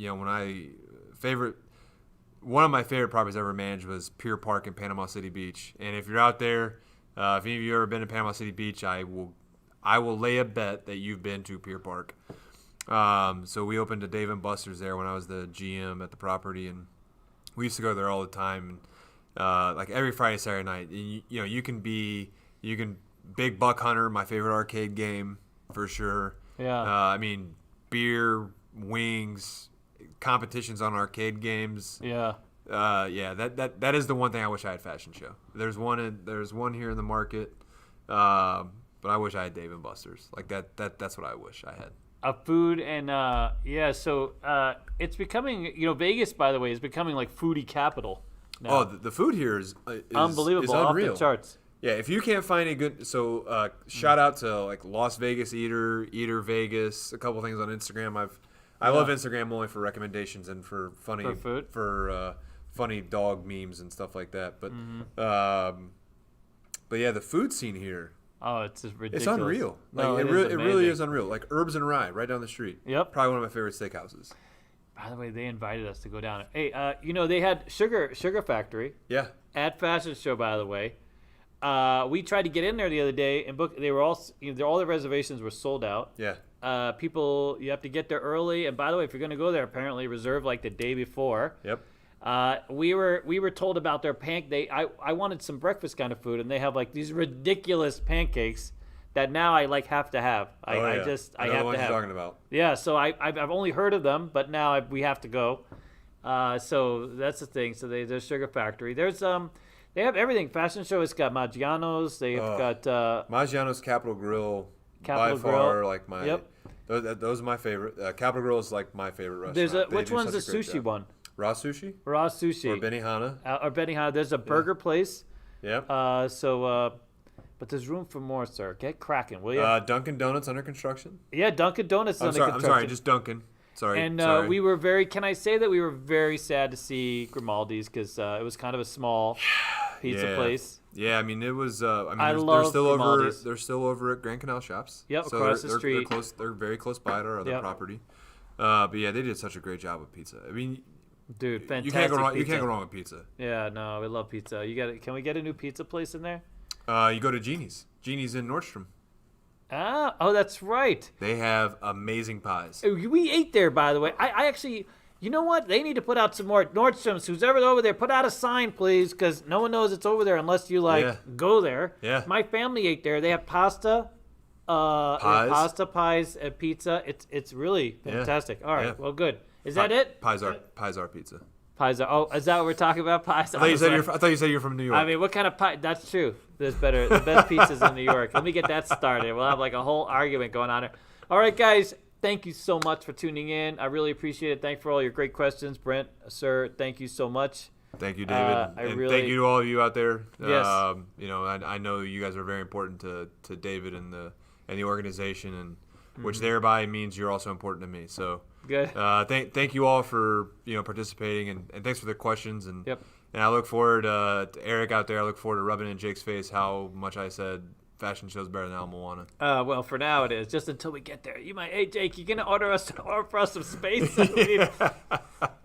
one of my favorite properties I ever managed was Pier Park in Panama City Beach. And if you're out there, if any of you have ever been to Panama City Beach, I will lay a bet that you've been to Pier Park. So we opened a Dave & Buster's there when I was the GM at the property, and we used to go there all the time. Like every Friday, Saturday night, you can Big Buck Hunter, my favorite arcade game for sure. Yeah. I mean, beer, wings, competitions on arcade games. Yeah. That is the one thing I wish I had. Fashion show. There's one here in the market, but I wish I had Dave & Buster's. Like that's what I wish I had. Food and so it's becoming, Vegas, by the way, is becoming like foodie capital now. Oh, the food here is unbelievable, is unreal. off the charts. Yeah, if you can't find a good, shout out to like Las Vegas Eater Vegas, a couple things on Instagram. I love Instagram only for recommendations and for funny food, funny dog memes and stuff like that. But but yeah, the food scene here. Oh, it's just ridiculous. It's unreal. Like it really is unreal. Like Herbs and Rye right down the street. Yep. Probably one of my favorite steakhouses. By the way, they invited us to go down. Hey, they had Sugar Factory. Yeah. At Fashion Show, by the way. We tried to get in there the other day and book. They were all the reservations were sold out. Yeah. People, you have to get there early. And by the way, if you're going to go there, apparently reserve like the day before. Yep. We were told about their I wanted some breakfast kind of food, and they have like these ridiculous pancakes that now I like have to have. I have to have. What you're talking about. Yeah, so I've only heard of them, but now we have to go. So that's the thing. So there's Sugar Factory. There's they have everything. Fashion Show has got Maggiano's. They've got Maggiano's Capital Grill. Capital by far, Grill. Like my. Yep. Those are my favorite. Capital Grill is like my favorite restaurant. Which one's the sushi one? Raw Sushi? Raw Sushi. Or Benihana. There's a burger place. Yep. But there's room for more, sir. Get cracking, will you? Dunkin' Donuts under construction. Yeah, Dunkin' Donuts is under construction. I'm sorry, just Dunkin'. Sorry. And sorry. we were can I say that we were very sad to see Grimaldi's because it was kind of a small pizza place. Yeah, I mean it was. They're still over at Grand Canal Shops. Yep, so across the street. They're close. They're very close by to our other property. But yeah, they did such a great job with pizza. I mean, dude, fantastic. You can't go wrong. Pizza. You can't go wrong with pizza. Yeah, no, we love pizza. Can we get a new pizza place in there? You go to Genie's. Genie's in Nordstrom. Oh, that's right. They have amazing pies. We ate there, by the way. I actually, you know what? They need to put out some more Nordstrom's. Who's ever over there, put out a sign, please, because no one knows it's over there unless you go there. Yeah. My family ate there. They have pasta, pies, and pizza. It's really fantastic. All right, well, good. Is that it? Pies are pizza. Pies are. Oh, is that what we're talking about? Pies. I thought you said you're from New York. I mean, what kind of pie? That's true. There's the best pizzas in New York. Let me get that started. We'll have like a whole argument going on here. All right, guys. Thank you so much for tuning in. I really appreciate it. Thanks for all your great questions, Brent, sir. Thank you so much. Thank you, David. Thank you to all of you out there. Yes. I know you guys are very important to David and the organization, and which thereby means you're also important to me. So good. Thank you all for participating, and thanks for the questions. And yep. And I look forward to Eric out there. I look forward to rubbing in Jake's face how much I said fashion show's better than Al Moana. Well, for now it is. Just until we get there. Hey, Jake, you gonna order for us some space?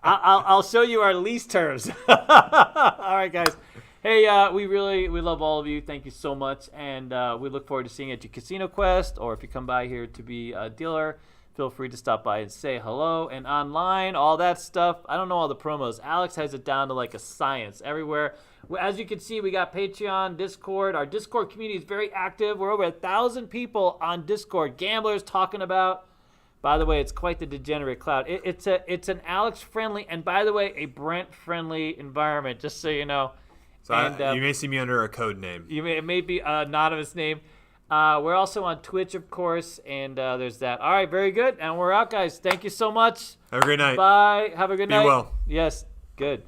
I'll show you our lease terms. All right, guys. Hey, we love all of you. Thank you so much, and we look forward to seeing you at your Casino Quest, or if you come by here to be a dealer, feel free to stop by and say hello. And online, all that stuff. I don't know all the promos. Alex has it down to like a science everywhere. As you can see, we got Patreon, Discord. Our Discord community is very active. We're over 1,000 people on Discord. Gamblers talking about. By the way, it's quite the degenerate cloud. It's an Alex-friendly, and by the way, a Brent-friendly environment, just so you know. So you may see me under a code name. It may be an anonymous name. We're also on Twitch, of course, and there's that. All right, very good. And we're out, guys. Thank you so much. Have a great night. Bye. Have a good night. Be well. Yes, good.